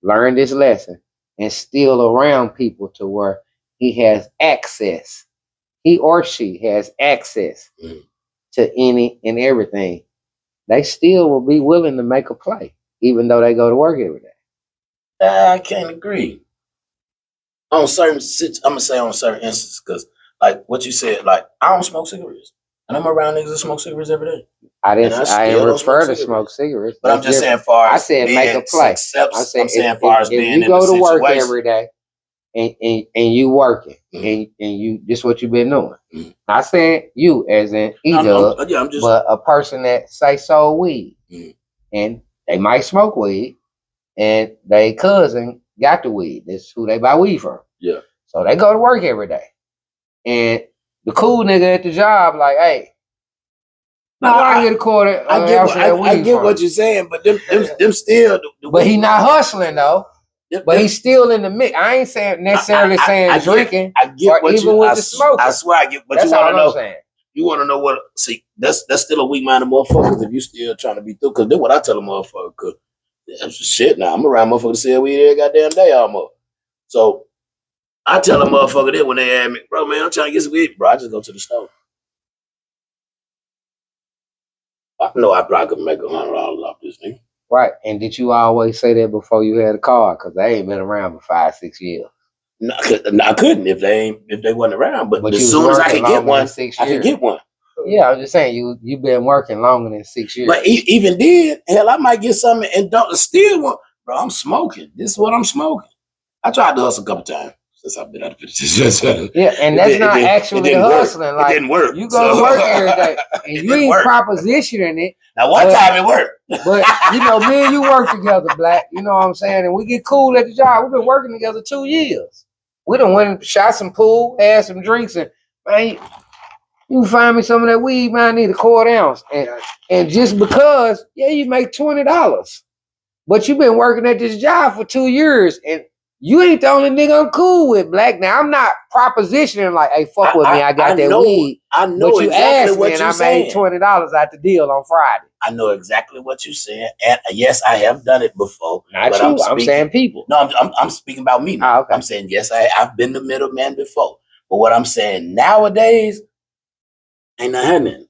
learned this lesson, and still around people to where he has access, he or she has access to any and everything, they still will be willing to make a play, even though they go to work every day. I can't agree. On certain, I'm gonna say on certain instances, because like what you said, like I don't smoke cigarettes, and I'm around niggas that smoke cigarettes every day. I didn't refer to smoke cigarettes. But I'm just saying, far as I said make a play. I'm saying, far as being you go to work every day and you working and you this what you've been doing. Not saying you as in either, but a person that say sold weed and they might smoke weed and they cousin got the weed. That's who they buy weed from. Yeah. So they go to work every day, and the cool nigga at the job like, hey. No, I get a quarter. I get what you're saying, but them still. But he not hustling though. But he's still in the mix. I ain't saying necessarily saying drinking. I get what even with the smoke. I swear I get. But that's you want to know. Saying. You want to know what? See, that's still a weak minded motherfuckers if you still trying to be through. Because then what I tell a motherfucker, cause shit. Now I'm around motherfuckers sell weed every goddamn day almost. So I tell a motherfucker that when they ask me, bro, man, I'm trying to get some weed, bro. I just go to the store. I know I probably could make $100 off this thing. Right. And did you always say that before you had a car? Because they ain't been around for 5-6 years. No, I couldn't if they wasn't around. But as soon as I could get one, I could get one. Yeah, I'm just saying you've been working longer than 6 years. But even then, hell, I might get something and don't still want. Bro, I'm smoking. This is what I'm smoking. I tried to hustle a couple times since I've been out of the Yeah, and that's not actually hustling. Like, it didn't work. You go to work every day, and you ain't propositioning it. Now, one time it worked. But, you know, me and you work together, Black. You know what I'm saying? And we get cool at the job. We've been working together 2 years. We done went and shot some pool, had some drinks, and, man, you find me some of that weed, man, I need a quarter ounce. And just because, yeah, you make $20. But you've been working at this job for 2 years, and you ain't the only nigga I'm cool with, Black. Now, I'm not propositioning like, hey, fuck with me, I got that weed. I know but you exactly asked what me, and you're I saying. made $20 out the deal on Friday. I know exactly what you're saying. And yes, I have done it before. Not but you, I'm saying people. No, I'm speaking about me now. Okay. I'm saying, yes, I've been the middleman before. But what I'm saying nowadays, ain't not happening.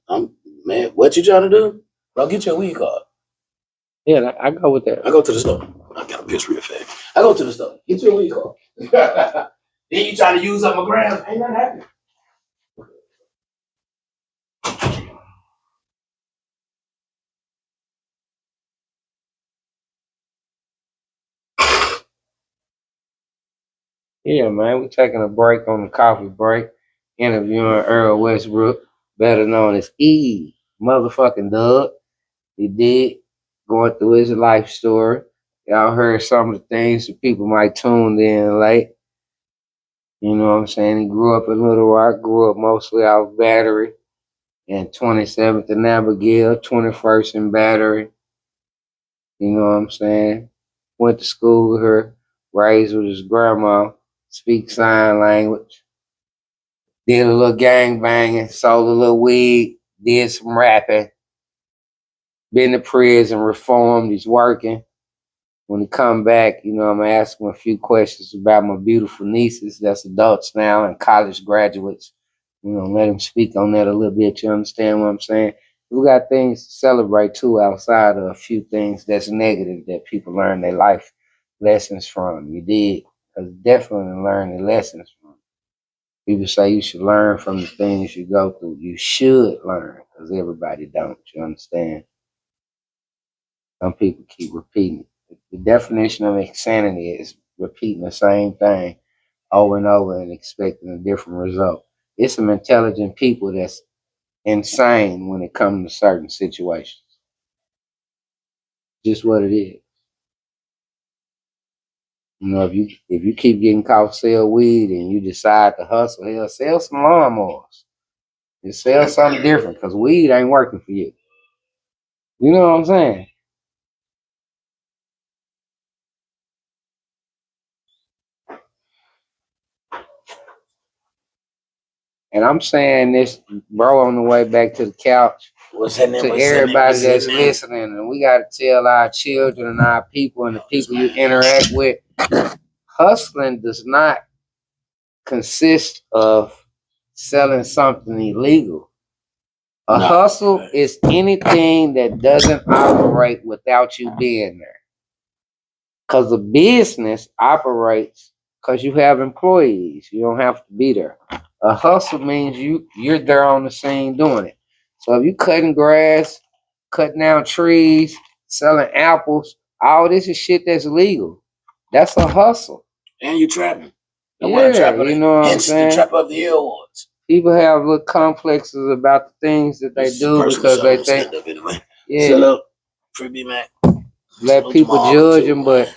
Man, what you trying to do? Bro, get your weed card. Yeah, I go with that. I go to the store. I got a piss real fast. I go to the store. Get your weed card. Then you trying to use up my grams. Ain't nothing happening. Yeah, man, we're taking a break on the coffee break. interviewing Earl Westbrook, better known as E. Motherfucking Doug. He did, going through his life story. Y'all heard some of the things that people might tune in late. You know what I'm saying? He grew up in Little Rock, grew up mostly out Battery, and 27th and Abigail, 21st and Battery. You know what I'm saying? Went to school with her, raised with his grandma, speak sign language. Did a little gang banging, sold a little weed, did some rapping. Been to prison, reformed, he's working. When he come back, I'm gonna ask him a few questions about my beautiful nieces that's adults now and college graduates. Let him speak on that a little bit. You understand what I'm saying? We got things to celebrate too outside of a few things that's negative that people learn their life lessons from. You did. Because definitely learn the lessons from. People say you should learn from the things you go through. You should learn because everybody don't. You understand? Some people keep repeating it. The definition of insanity is repeating the same thing over and over and expecting a different result. It's some intelligent people that's insane when it comes to certain situations. Just what it is. If you keep getting caught sell weed and you decide to hustle, hell, sell some lawnmowers. Just sell something different because weed ain't working for you. You know what I'm saying? And I'm saying this, bro, on the way back to the couch. To everybody that's listening, and we got to tell our children and our people and the people you interact with, hustling does not consist of selling something illegal. A hustle is anything that doesn't operate without you being there. Because the business operates because you have employees. You don't have to be there. A hustle means you're there on the scene doing it. So if you cutting grass, cutting down trees, selling apples, all this is shit that's legal. That's a hustle. And you trapping. Yeah, you know what I'm saying? Trap up the awards. People have little complexes about the things that they do because they think, yeah, man. Let people judge them, but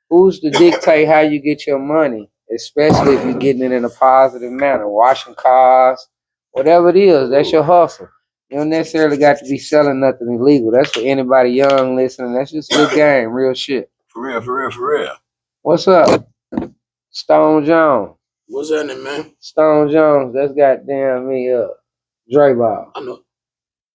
who's to dictate how you get your money? Especially if you're getting it in a positive manner, washing cars, whatever it is, that's your hustle. You don't necessarily got to be selling nothing illegal. That's for anybody young listening. That's just a good game, real shit. For real. What's up? Stone Jones. What's happening, man? Stone Jones, that's goddamn me Dre Ball. I know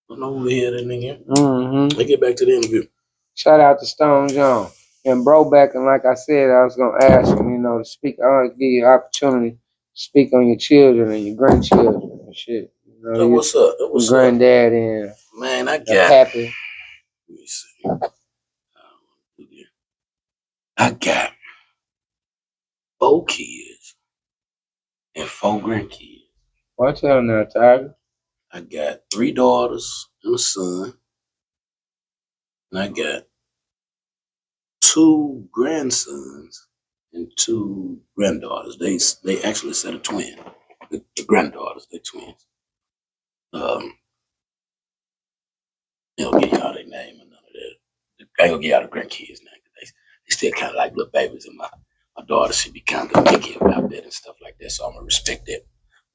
who the hell that nigga. Mm-hmm. Let's get back to the interview. Shout out to Stone Jones. And bro back, and like I said, I was gonna ask him, to speak. I want to give you an opportunity to speak on your children and your grandchildren and shit. What's up? What's granddad and man, I got pappy. Let me see. I got 4 kids and 4 grandkids. What's up now, Tiger? I got 3 daughters and a son. And I got 2 grandsons and 2 granddaughters. They actually said a twin. The granddaughters, they're twins. They don't give y'all their name or none of that. I ain't gonna give y'all the grandkids now. They still kind of like little babies, and my daughter should be kind of picky about that and stuff like that. So I'm gonna respect that.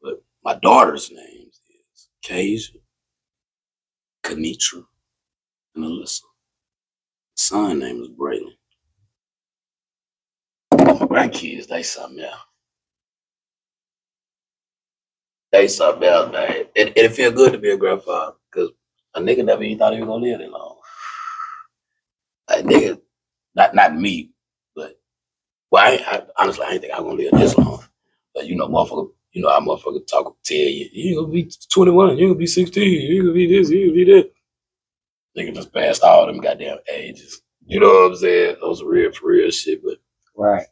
But my daughter's names is Kasia, Kenitra, and Alyssa. The son name is Braylon. My grandkids, they something else. They something else, man. It feel good to be a grandfather because a nigga never even thought he was gonna live that long. Like nigga, not me, but I honestly I ain't think I was gonna live this long. But motherfucker, how motherfucker tell you, you gonna be 21, you gonna be 16, you gonna be this, you gonna be that. Nigga just passed all them goddamn ages. You know what I'm saying? Those real for real shit, but right.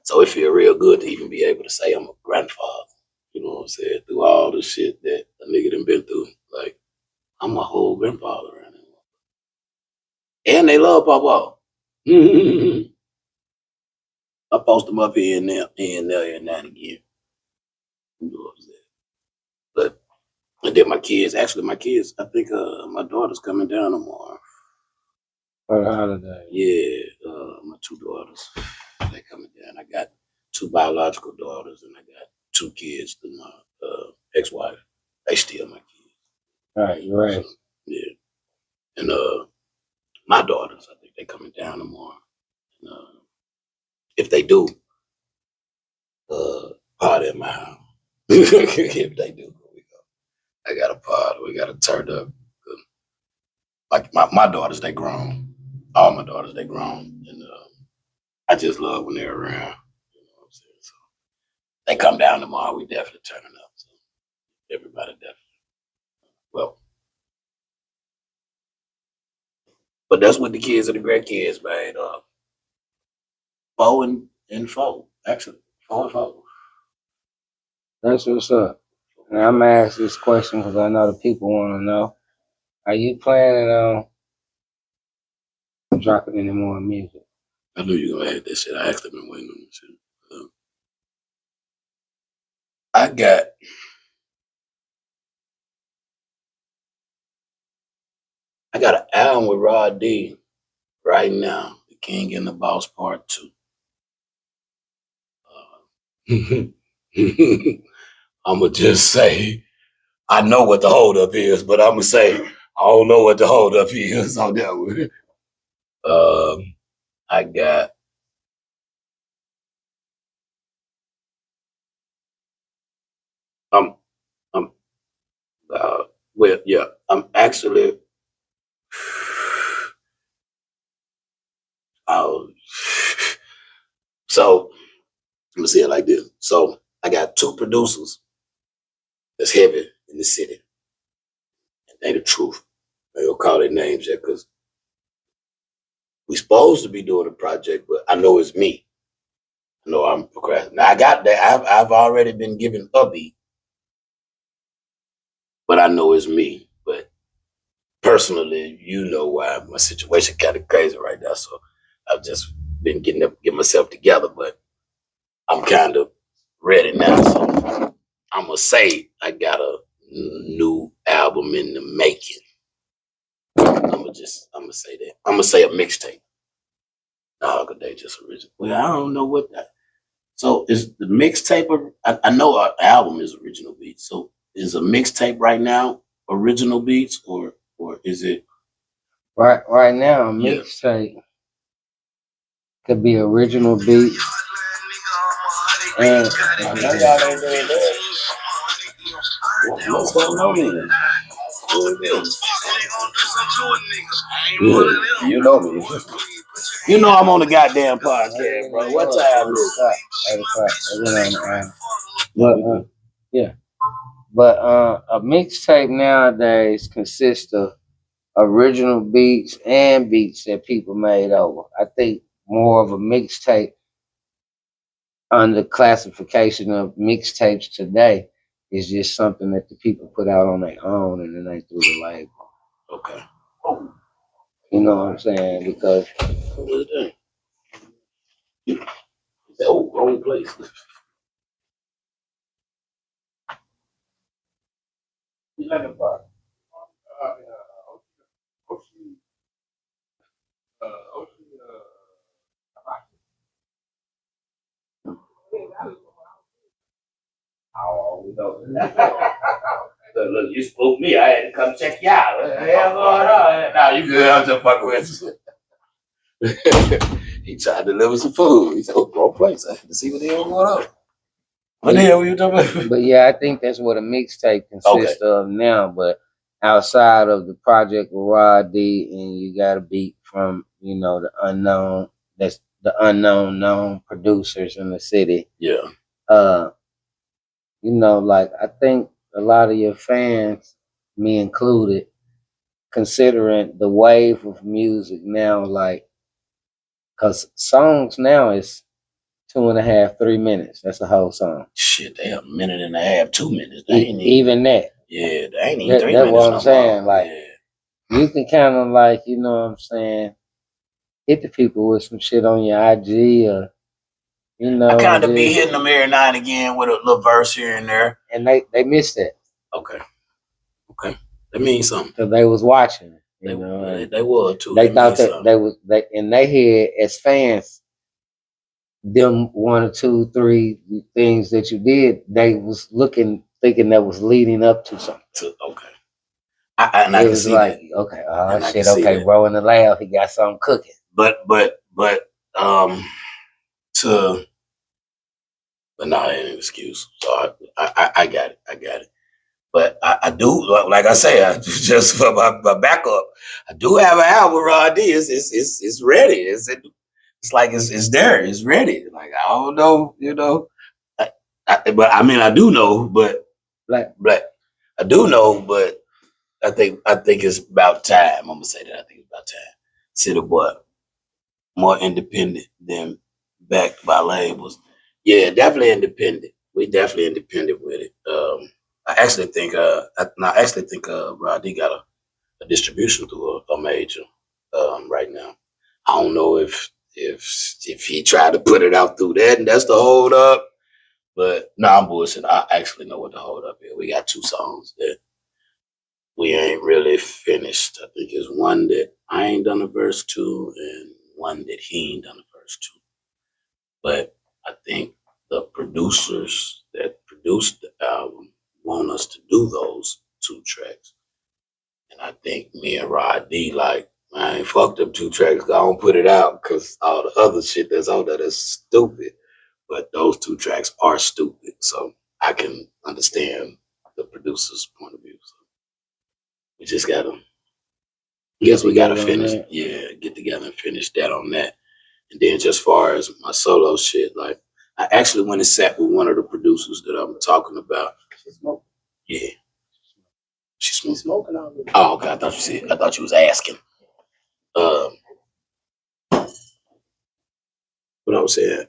So it feel real good to even be able to say I'm a grandfather. You know what I'm saying? Through all the shit that a nigga done been through. Like, I'm a whole grandfather right now. And they love Papa. I post them up here and there and now and again. You know what I'm saying? And then my kids, I think my daughter's coming down tomorrow. For the holiday. Yeah, my 2 daughters, they coming down. I got 2 biological daughters, and I got 2 kids through my ex-wife. They still my kids. Right, right. So, yeah. And my daughters, I think they coming down tomorrow. And, if they do, party at my house. If they do, we go. I got a party. We got to turn up. Like my daughters, they grown. All my daughters, they grown, and I just love when they're around. You know what I'm saying? So they come down tomorrow. We definitely turning up. So everybody definitely. Well, but that's what the kids and the grandkids, man. 4 and 4, actually 4 and 4. That's what's up. And I'm gonna ask this question because I know the people want to know: are you planning on dropping any more music? I knew you were gonna add that shit. I actually been waiting on this shit. I got an album with Rod D right now, The King and the Boss Part 2. I'ma just say I know what the holdup is, but I'ma say I don't know what the holdup is on that one. I got I'm well, yeah, I'm actually so let me say it like this. So I got 2 producers that's heavy in the city. And they the truth. They don't call their names yet because we supposed to be doing a project, but I know it's me. I know I'm procrastinating. Now I got that. I've already been given a beat, but I know it's me. But personally, you know why my situation kind of crazy right now. So I've just been getting myself together, but I'm kind of ready now. So I'm gonna say I got a new album in the making. I'm gonna say that. I'm gonna say a mixtape. No, cause they just original. Well, I don't know what that. So is the mixtape? I know our album is original beats. So is a mixtape right now original beats, or is it? Right now, a mixtape could be original beats. And I know y'all ain't doing that. Let's know me. Yeah, you know me. You know I'm on the goddamn podcast, bro. What time is it? 8 o'clock. But yeah. But a mixtape nowadays consists of original beats and beats that people made over. I think more of a mixtape under classification of mixtapes today is just something that the people put out on their own and then they through the label. Okay. You know what I'm saying? Because wrong place. You like a bar? Look, you spooked me. I had to come check you out. What the hell going on? Nah, you good. I'm just fucking with you. He tried to deliver some food. He said, "Oh, wrong place. I had to see what the hell going on." What the hell were you talking about? But yeah, I think that's what a mixtape consists of now. But outside of the project with Rod D, and you got a beat from the unknown. That's the unknown known producers in the city. Yeah. Like I think a lot of your fans, me included, considering the wave of music now, like, cause songs now is 2.5, 3 minutes. That's a whole song. Shit, they a minute and a half, 2 minutes. They ain't even that. Yeah, they ain't even 3 minutes. That's what I'm saying. Like, yeah. You can kind of like, you know what I'm saying, hit the people with some shit on your IG or, I kind of be hitting them every now and again with a little verse here and there. And they miss that. Okay. Okay, that means something. Because they was watching. They They were too. They thought that they was in their head as fans. Them 1 or 2, 3 things that you did, they was thinking that was leading up to something. Okay. I can see like, that. Okay, oh shit, okay, bro in the lab, he got something cooking. But no, that ain't an excuse. So I got it. But I do, like I say, just for my backup, I do have an album, Raw D. It's ready. It's like it's there. It's ready. Like I don't know, but I mean I do know, but I do know, but I think it's about time. I'm gonna say that. I think it's about time. See the boy more independent than backed by labels. Yeah, definitely independent. We definitely independent with it. I actually think Rod D got a distribution through a major right now. I don't know if he tried to put it out through that and that's the hold up. But no, I'm bullshit. I actually know what the hold up is. We got 2 songs that we ain't really finished. I think it's one that I ain't done a verse to and one that he ain't done a verse to. But I think the producers that produced the album want us to do those 2 tracks. And I think me and Rod D like, man, fuck them 2 tracks. I don't put it out because all the other shit that's out there is stupid. But those 2 tracks are stupid. So I can understand the producer's point of view. So we just gotta, we gotta finish. Yeah, get together and finish that on that. And then just far as my solo shit, like I actually went and sat with one of the producers that I'm talking about. She's smoking. Yeah. She's smoking already. Oh, okay. I thought you was asking. What I was saying.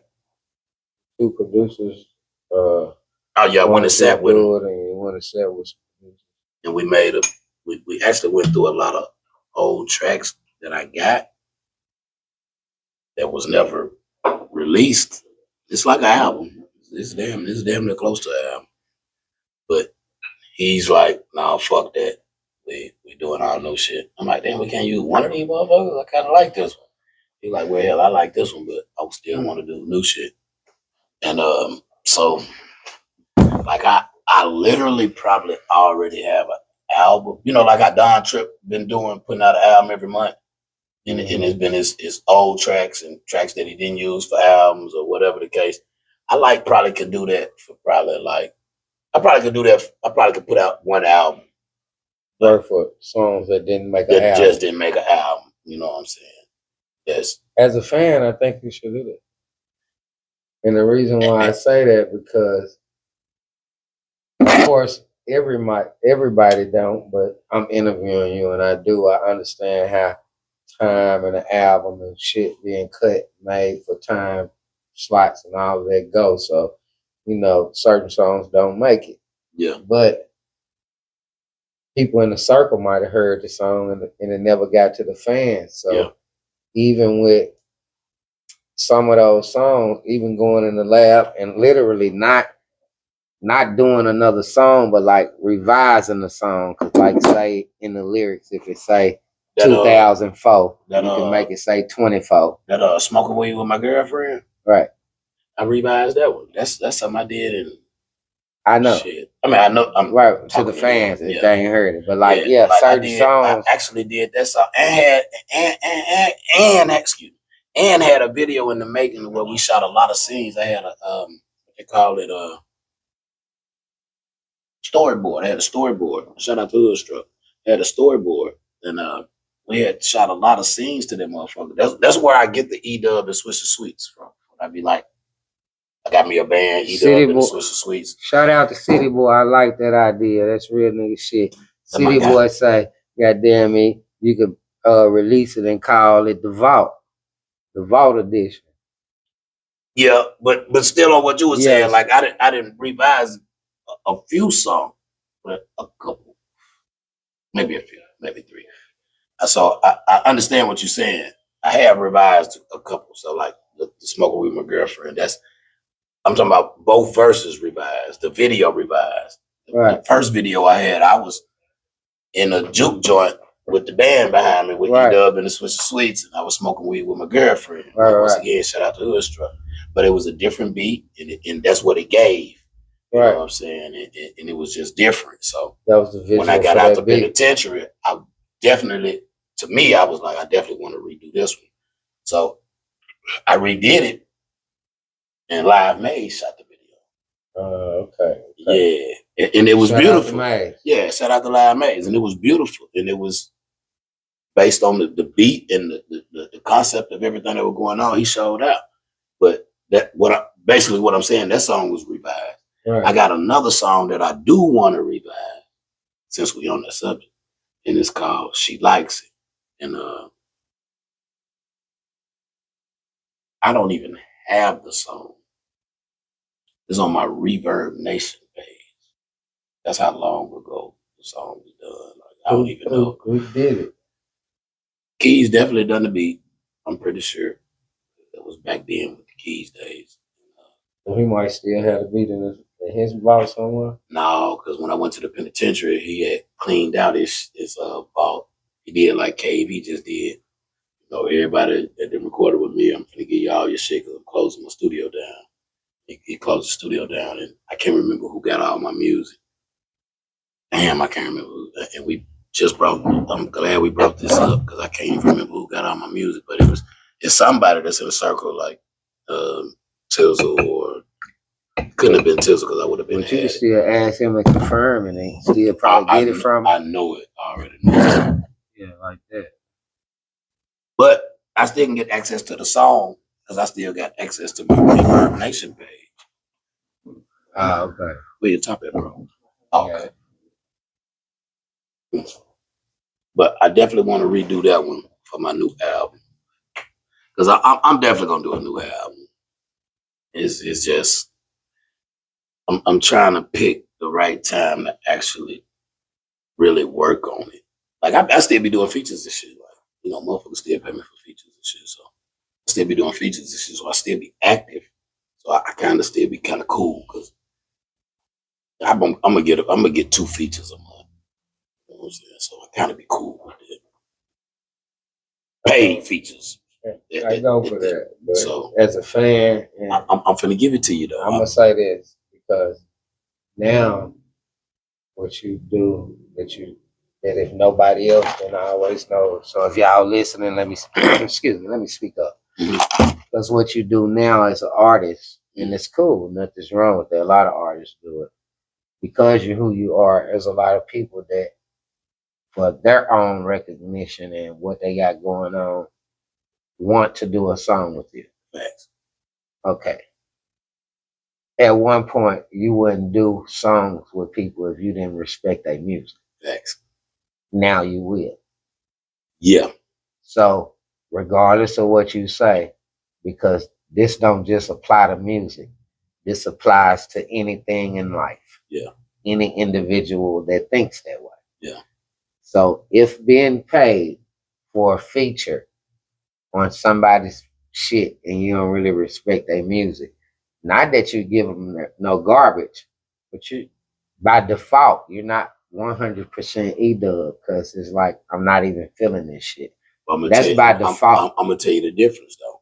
2 producers. Oh yeah, I went and sat with them. And went and sat with producers. And we made we actually went through a lot of old tracks that I got that was never released. It's like an album. It's damn near close to an album. But he's like, nah, fuck that. We doing all new shit. I'm like, damn, we can't use one of these motherfuckers. I kind of like this one. He's like, well, hell, I like this one, but I still want to do new shit. And so like I literally probably already have an album. You know, like how Don Tripp been putting out an album every month. And it's been his old tracks and tracks that he didn't use for albums or whatever the case. I probably could do that for I probably could put out one album. But for songs that didn't make an album. Just didn't make an album. You know what I'm saying? Yes. As a fan, I think you should do that. And the reason why I say that, because of course everybody don't, but I'm interviewing you and I understand how time and an album and shit being made for time slots and all of that go. So, certain songs don't make it. Yeah. But people in the circle might have heard the song and it never got to the fans. So even with some of those songs, even going in the lab and literally not doing another song, but like revising the song. Cause like say in the lyrics, if it say 2004, you can make it say 24. That Smoking Weed with My Girlfriend. Right. I revised that one. That's something I did, and I know. Shit. I mean, I know. I'm right to the fans if they ain't heard it, but like certain songs. I actually did that song and had a video in the making where we shot a lot of scenes. I had they call it a storyboard. I had a storyboard. Shout out to Hoodstruck. I had a storyboard, and we had shot a lot of scenes to that motherfucker. That's where I get the E-Dub and Swisher Sweets from. I'd be like, I got me a band, E-Dub and Swisher Sweets. Shout out to City Boy. I like that idea. That's real nigga shit. City Boy say, goddamn me, you could release it and call it the Vault edition. Yeah, but still on what you were saying, like I didn't revise a few songs, but a couple, maybe a few, maybe 3. So I understand what you're saying. I have revised a couple. So like the Smoking With My Girlfriend, I'm talking about both verses revised, the video revised. Right. The first video I had, I was in a juke joint with the band behind me with E-Dub and the Switch of Sweets, and I was smoking weed with my girlfriend. Once again, shout out to Hoodstruck. But it was a different beat, and that's what it gave. You know what I'm saying? And it was just different. So that was the visual when I got out the penitentiary, I definitely, to me, I was like, I definitely want to redo this one. So I redid it, and Live Maze shot the video. Okay. Yeah, and it was beautiful. Yeah, shout out to Live Maze, and it was beautiful, and it was based on the beat and the concept of everything that was going on. He showed out, but basically what I'm saying, that song was revised. Right. I got another song that I do want to revive since we on that subject, and it's called "She Likes It," and I don't even have the song. It's on my Reverb Nation page. That's how long ago the song was done. Like, I don't even know who did it. Keys definitely done the beat. I'm pretty sure that was back then with the Keys days. Well, he might still have the beat in his vault somewhere. No, because when I went to the penitentiary, he had cleaned out his vault. He did like Cave. He just did. You know, everybody that did recorded with me, I'm gonna give you all your shit because I'm closing my studio down. He closed the studio down, and I can't remember who got all my music. Damn, I can't remember. And we just broke. I'm glad we broke this up because I can't even remember who got all my music. But it's somebody that's in a circle like Tizzle, or couldn't have been Tizzle because I would have been. But you can still ask him and confirm, and they still probably get it from him. I know it already. Know. Yeah, like that. But I still can get access to the song because I still got access to my Reverb Nation page. Okay. Where you top it, bro? Okay. Yeah. But I definitely want to redo that one for my new album because I'm definitely gonna do a new album. It's just I'm trying to pick the right time to actually really work on it. Like I still be doing features and shit. Like, you know, motherfuckers still pay me for features and shit. So I still be doing features and shit. So I still be active. So I kind of still be kind of cool because I'm gonna get 2 features a month. You know what I'm saying? So I kind of be cool with it. Paid features. I go for that. But so as a fan, I'm finna give it to you though. I'm gonna say this because now what you do that if nobody else then I always know. So if y'all listening, let me excuse me, let me speak up. Because what you do now as an artist, and it's cool, nothing's wrong with that. A lot of artists do it. Because you're who you are, there's a lot of people that for their own recognition and what they got going on want to do a song with you. Thanks. Okay. At one point, you wouldn't do songs with people if you didn't respect their music. Thanks. Now you will. Yeah. So, regardless of what you say, because this don't just apply to music, this applies to anything in life. Yeah. Any individual that thinks that way. Yeah. So, if being paid for a feature on somebody's shit and you don't really respect their music, not that you give them no garbage, but you, by default, you're not 100% E-Dub because it's like, I'm not even feeling this shit. That's by default. I'm going to tell you the difference, though.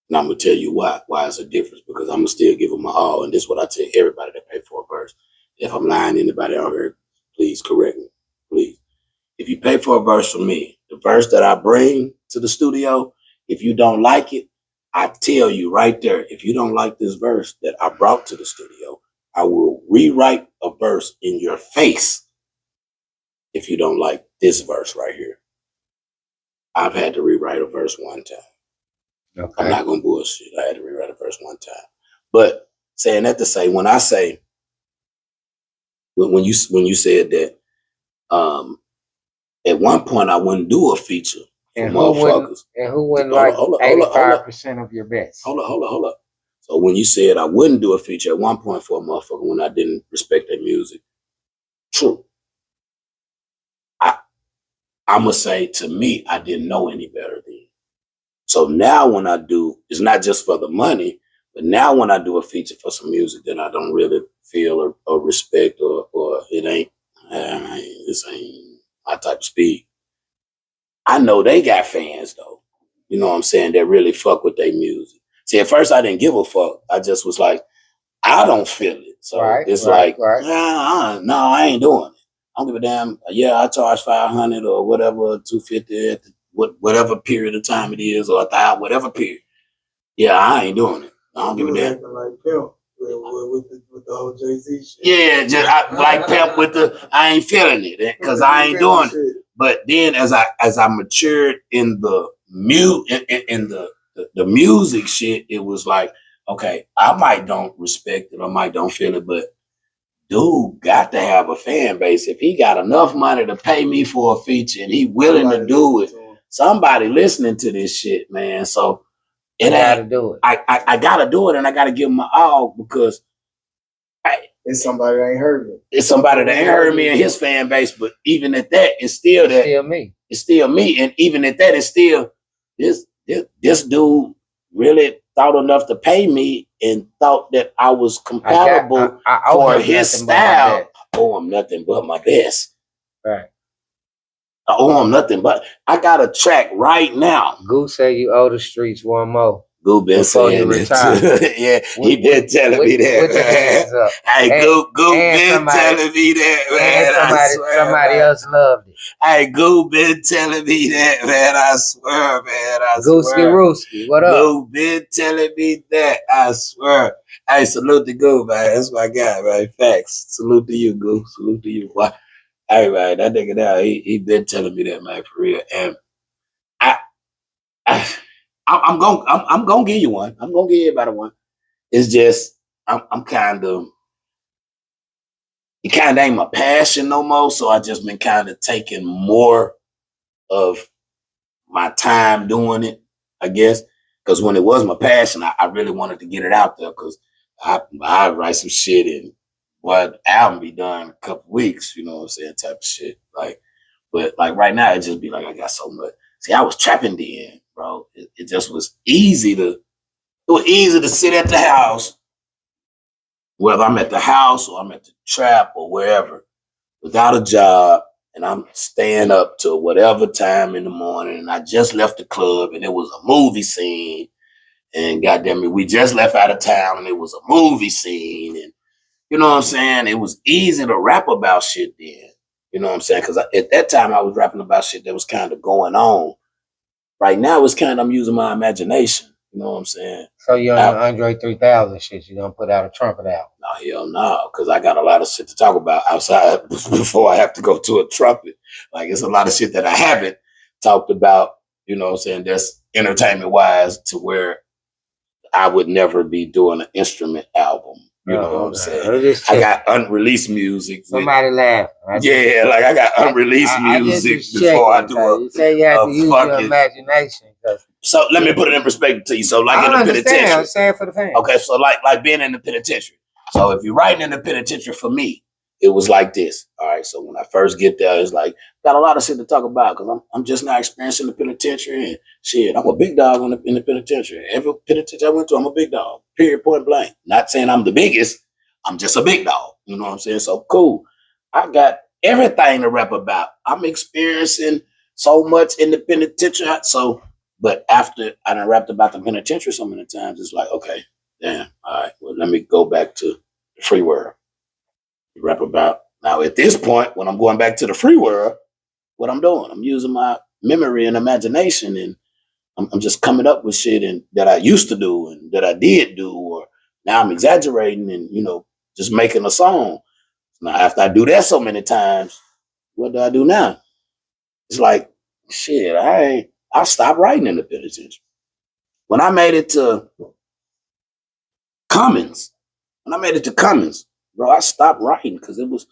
And I'm going to tell you why it's a difference, because I'm going to still give them my all. And this is what I tell everybody that pay for a verse. If I'm lying to anybody out here, please correct me. Please. If you pay for a verse from me, the verse that I bring to the studio, if you don't like it, I tell you right there, if you don't like this verse that I brought to the studio, I will rewrite a verse in your face if you don't like this verse right here. I've had to rewrite a verse one time. Okay. I'm not going to bullshit. I had to rewrite a verse one time. But saying that to say, when I say, when you said that, at one point I wouldn't do a feature. And who wouldn't like 85% of your best? Hold up. So when you said I wouldn't do a feature at one point for a motherfucker when I didn't respect their music, true. I'm going to say, to me, I didn't know any better then. So now when I do, it's not just for the money, but now when I do a feature for some music that I don't really feel or respect or it ain't, my type of speed. I know they got fans though. You know what I'm saying? That really fuck with their music. See, at first I didn't give a fuck. I just was like, I don't feel it. So it's like, nah, no, I ain't doing it. I don't give a damn. Yeah, I charge $500 or whatever, $250 at whatever period of time it is, or $1,000, whatever period. Yeah, I ain't doing it. I don't give a damn. Like Pimp with the whole Jay-Z shit. Yeah, like Pimp with the. I ain't feeling it because I ain't doing it. But then as I matured in the the music shit, it was like, okay, I might don't respect it, I might don't feel it, but dude got to have a fan base. If he got enough money to pay me for a feature and he willing to do it, somebody listening to this shit, man. So it gotta do it. I gotta do it, and I gotta give him my all because it's somebody that ain't heard me. It's somebody that ain't heard me in his fan base, but even at that, it's still me. It's still me, and even at that, it's still this dude really thought enough to pay me and thought that I was compatible for his style. I owe him nothing but my best. Right. I owe him nothing but I got a track right now. Goose say you owe the streets one more. Goo been saying it. Yeah, he been telling me that. Put your hands up. Hey, Goo been telling me that, man. Somebody else loved it. Hey, Goo been telling me that, man. I swear, man. Gooski Rooski, what up? Goo been telling me that. I swear. Hey, salute to Goo, man. That's my guy, man. Facts. Salute to you, Goo. Salute to you. Why? Hey, man, that nigga now, he been telling me that, man, for real. And I'm gonna give you one. I'm gonna give everybody one. It's just I'm kind of, it kind of ain't my passion no more. So I just been kind of taking more of my time doing it, I guess. Because when it was my passion, I really wanted to get it out there. Because I write some shit and what album be done in a couple weeks. You know what I'm saying? Type of shit. But right now it just be like I got so much. See, I was trapping then, bro. It just was easy to sit at the house, whether I'm at the house or I'm at the trap or wherever, without a job, and I'm staying up till whatever time in the morning, and I just left the club and it was a movie scene, and goddamn it, we just left out of town and it was a movie scene, and you know what I'm saying? It was easy to rap about shit then. You know what I'm saying? Because at that time I was rapping about shit that was kind of going on. Right now it's kind of, I'm using my imagination. You know what I'm saying? So you're on the Andre 3000 shit. You gonna put out a trumpet album? No, hell no, because I got a lot of shit to talk about outside before I have to go to a trumpet. Like it's a lot of shit that I haven't talked about. You know what I'm saying? That's entertainment wise to where I would never be doing an instrument album. You know what I'm saying? I got unreleased music. Somebody laugh. Yeah, like I got unreleased music before I do you say you have to use your imagination. So let me put it in perspective to you. So like in the penitentiary. I'm saying for the fans. Okay, so like being in the penitentiary. So if you're writing in the penitentiary for me, it was like this. All right, so when I first get there, it's like got a lot of shit to talk about because I'm just now experiencing the penitentiary and shit. I'm a big dog in the penitentiary. Every penitentiary I went to, I'm a big dog. Period, point blank. Not saying I'm the biggest. I'm just a big dog. You know what I'm saying? So cool. I got everything to rap about. I'm experiencing so much in the penitentiary. So, but after I done rapped about the penitentiary so many times, it's like, okay, damn. All right, well, let me go back to the free world. Rap about now at this point when I'm going back to the free world, what I'm doing, I'm using my memory and imagination, and I'm just coming up with shit and that I used to do and that I did do, or now I'm exaggerating and just making a song. Now after I do that so many times, what do I do now? It's like shit. I stopped writing in the penitentiary. When I made it to Cummins, bro, I stopped writing because it was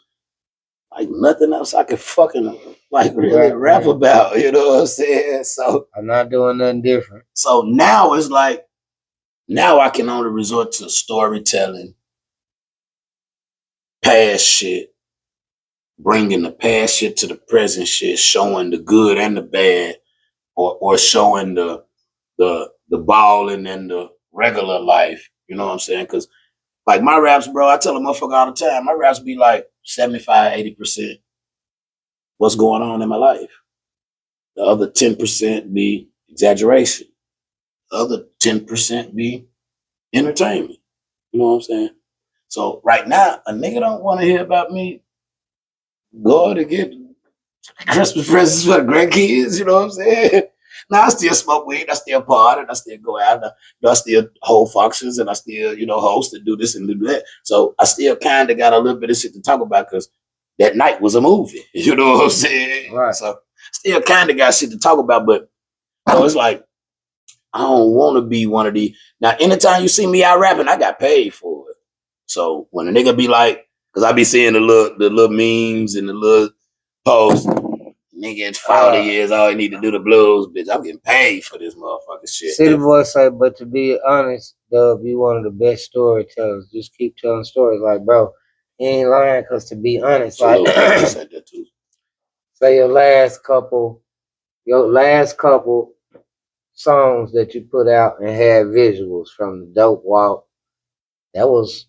like nothing else I could fucking really rap about. You know what I'm saying? So I'm not doing nothing different. So now it's like, now I can only resort to storytelling, past shit, bringing the past shit to the present shit, showing the good and the bad, or showing the balling and the regular life. You know what I'm saying? Because like my raps, bro, I tell a motherfucker all the time, my raps be like 75, 80%. what's going on in my life. The other 10% be exaggeration. The other 10% be entertainment. You know what I'm saying? So right now, a nigga don't want to hear about me going to get Christmas presents for the grandkids. You know what I'm saying? Now I still smoke weed, I still party, and I still go out, I still hold functions, and I still, host and do this and do that. So I still kind of got a little bit of shit to talk about because that night was a movie. You know what I'm saying? Right. So still kind of got shit to talk about, but so it's like I don't want to be one of the. Now, anytime you see me out rapping, I got paid for it. So when a nigga be like, because I be seeing the little memes and the little posts. Nigga, it's 40 years old. You need to do the blues, bitch. I'm getting paid for this motherfucking shit. City Boy say, but to be honest, Dub, you one of the best storytellers. Just keep telling stories. Like, bro, you ain't lying. Because to be honest, like, said that too. Say your last couple songs that you put out and had visuals from the Dope Walk, that was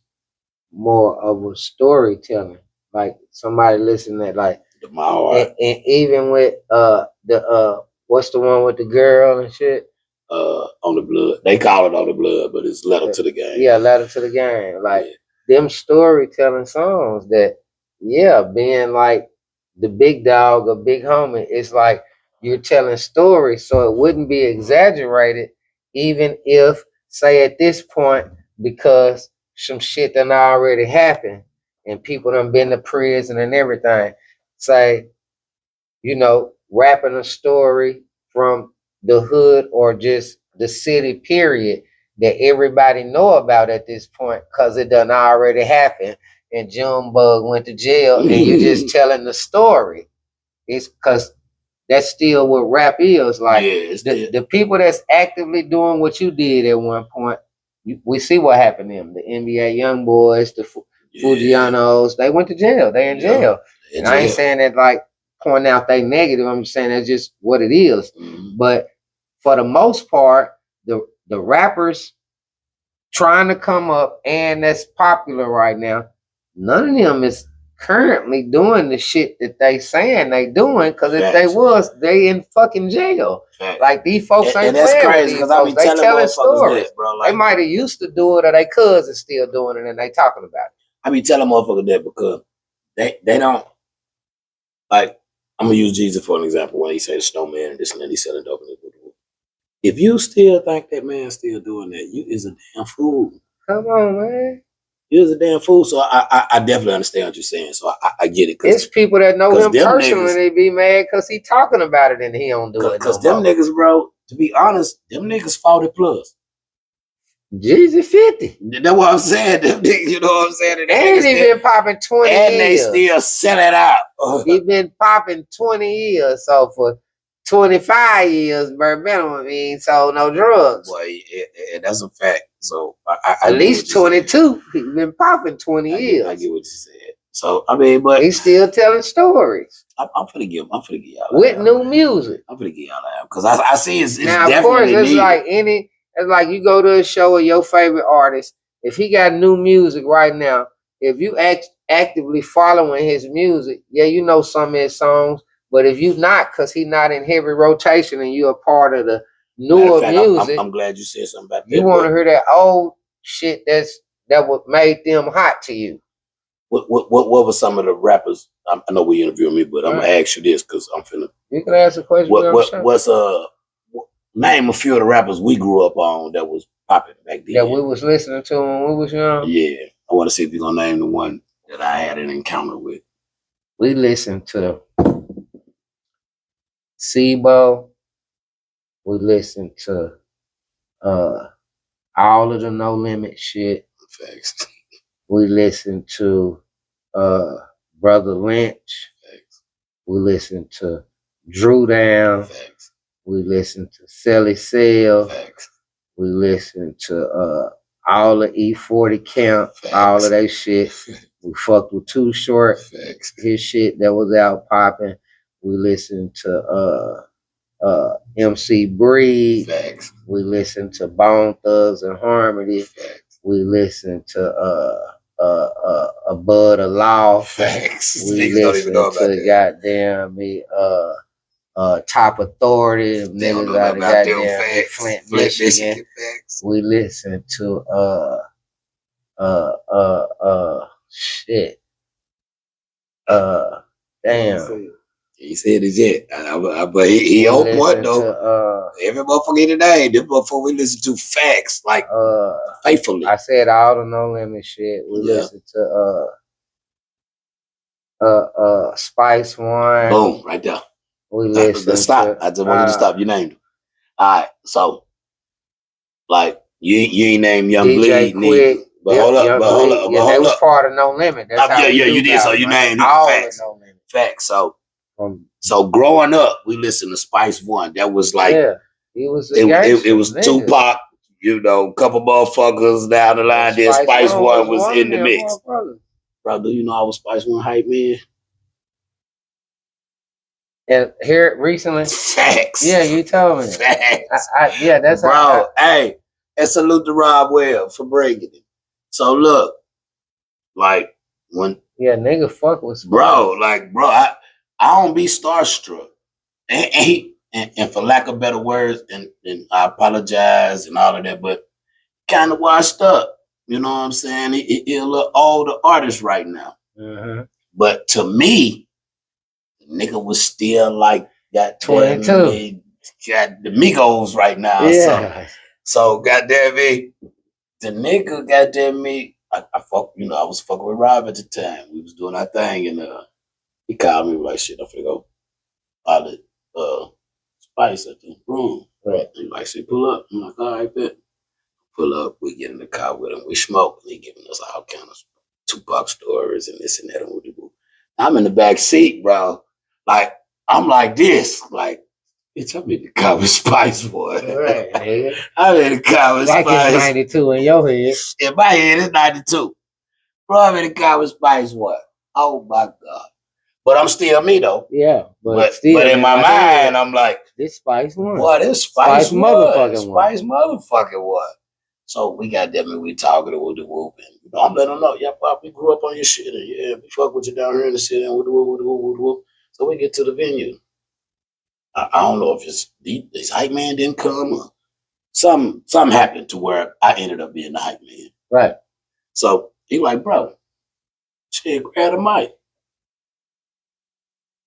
more of a storytelling. Like somebody listening that, like, and even with what's the one with the girl and shit? On the Blood. They call it On the Blood, but it's Letter to the Game. Yeah, Letter to the Game. Like them storytelling songs that, being like the big dog or big homie, it's like you're telling stories, so it wouldn't be exaggerated, even if, say, at this point, because some shit done already happened and people done been to prison and everything, say, rapping a story from the hood or just the city, period, that everybody know about at this point because it done already happened and Junebug went to jail and you just telling the story. It's because that's still what rap is. Like the people that's actively doing what you did at one point, we see what happened to them. The NBA young boys, the Fujianos, they went to jail. They in jail. And I ain't saying that like pointing out they negative. I'm just saying that's just what it is. But for the most part, the rappers trying to come up and that's popular right now, none of them is currently doing the shit that they saying they doing, because if they was, they in fucking jail. Like these folks ain't that's playing crazy with these folks. They telling stories. That, bro. Like, they might have used to do it or they cousins still doing it and they talking about it. I be telling motherfuckers that because they don't, like, I'm gonna use Jesus for an example when he said the snowman and this and that, he selling dope in the wood. If you still think that man's still doing that, you is a damn fool. Come on, man. You is a damn fool. So I definitely understand what you're saying. So I get it. It's people that know him personally, they be mad because he talking about it and he don't do it. Because them niggas, bro, to be honest, them niggas 40 plus. Jeezy 50. That's what I'm saying. Them niggas, you know what I'm saying? And he been popping 20 years. And they still sell it out. He been popping 20 years. So for 25 years, bare minimum, he ain't sold no drugs. Boy, that's a fact. So at least 22. He been popping 20 years. I get what you said. So I mean, but he's still telling stories. I'm finna give y'all with new music. I'm finna give y'all that because I see it's now. Of course, it's needed. It's like you go to a show of your favorite artist. If he got new music right now, if you actively following his music, you know some of his songs. But if you not, because he not in heavy rotation and you're a part of the newer music, I'm glad you said something about that. You want to hear that old shit that what made them hot to you. What were some of the rappers? I know we interviewing me, but I'm gonna ask you this because I'm finna. You can ask a question. What's name a few of the rappers we grew up on that was popping back then? That we was listening to when we was young. Yeah, I want to see if you're gonna name the one that I had an encounter with. We listened to Sebo. We listened to all of the No Limit shit. Thanks. We listened to Brother Lynch. Thanks. We listened to Drew Down. Thanks. We listened to Sally Sale. Thanks. We listened to all the E40 Camp, all of that shit. We fucked with Too Short. Thanks. His shit that was out popping. We listened to MC Breed. Thanks. We listened to Bone Thugs and Harmony. Thanks. We listened to a Above the Law. Facts. We Niggas don't even know listen about to that. goddamn me Top Authority, They don't niggas know out of about them goddamn facts. Flint, Flint, Michigan. facts. We listen to shit. Damn. He said it yet. But he on point though. Every motherfucker today, this motherfucker we listen to facts like faithfully. I said all the No Limit shit. We listen to Spice One. Boom, right there. We listen Let's stop. to, I just wanted to stop. You named him. All right, so like you ain't named Young DJ Bleed, Quick. But hold up, they was part of No Limit. That's how you did. So you named him. All Facts. No Limit. Facts. So growing up, we listened to Spice One. That was like he was it was Tupac, you know, a couple motherfuckers down the line. Then Spice One was in the mix. Bro, do you know I was Spice One hype man? And here recently. Facts. Yeah, you told me. Facts. That's bro. how Hey, and salute to Rob Webb for breaking it. So look, like when nigga fuck with Spice. Bro, I don't be starstruck. And for lack of better words, and I apologize and all of that, but kind of washed up. You know what I'm saying? He a little older artist right now. Mm-hmm. But to me, the nigga was still like that 22. Got the Migos right now. Yeah. So goddamn me, the nigga goddamn me. I was fucking with Rob at the time. We was doing our thing, and he called me like, "Shit, I'm finna go pilot Spice at the room." Right. He like, "Say, pull up." I'm like, "All right, bet." Pull up. We get in the car with him. We smoke. And he giving us all kind of Tupac stories and this and that. And I'm in the back seat, bro. Like I'm like this, like. Bitch, I'm in the car with Spice, boy. Right, nigga. I'm in the car with Spice. Like it's 92 in your head. In my head, it's 92. Bro, I'm in the car with Spice, boy. Oh, my God. But I'm still me, though. Yeah. But in my mind, I'm like, this Spice One. Boy, this Spice motherfucking one. Spice motherfucking one. So we got them and we talking and we'll do whoop. And I'm letting them know, yeah, Pop, we grew up on your shit. And yeah, we fuck with you down here in the city and we'll do whoop. So we get to the venue. I don't know if it's this hype man didn't come or something happened to where I ended up being the hype man. Right. So he like, bro, shit, grab the mic.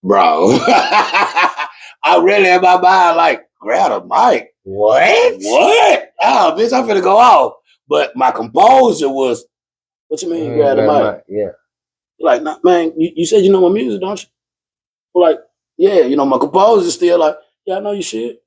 Bro. I really in my mind like, grab a mic. What? Oh, bitch, I'm finna go off. But my composure was, what you mean grab the mic? Yeah. Like, nah, man, you said you know my music, don't you? Like, yeah, you know, my composer's still like, yeah, I know your shit.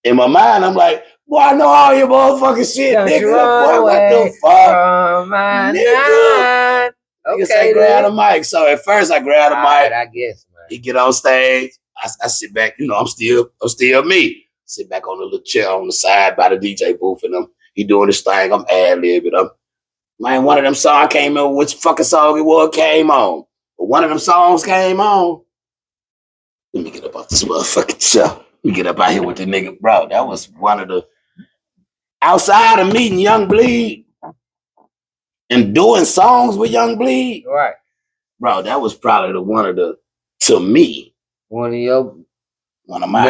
In my mind, I'm like, boy, I know all your motherfucking shit, nigga. Boy, what the fuck? Nigga. Okay, say grab the mic. So at first I grab the mic. I guess, man. He get on stage. I sit back, you know, I'm still me. Sit back on the little chair on the side by the DJ booth and he doing his thing. I'm ad-libbing. Man, one of them songs, I can't remember which fucking song it was came on. But one of them songs came on. Let me get up off this motherfucking show. Let me get up out here with the nigga, bro. That was one of the outside of meeting Young Bleed and doing songs with Young Bleed. Right. Bro, that was probably one of my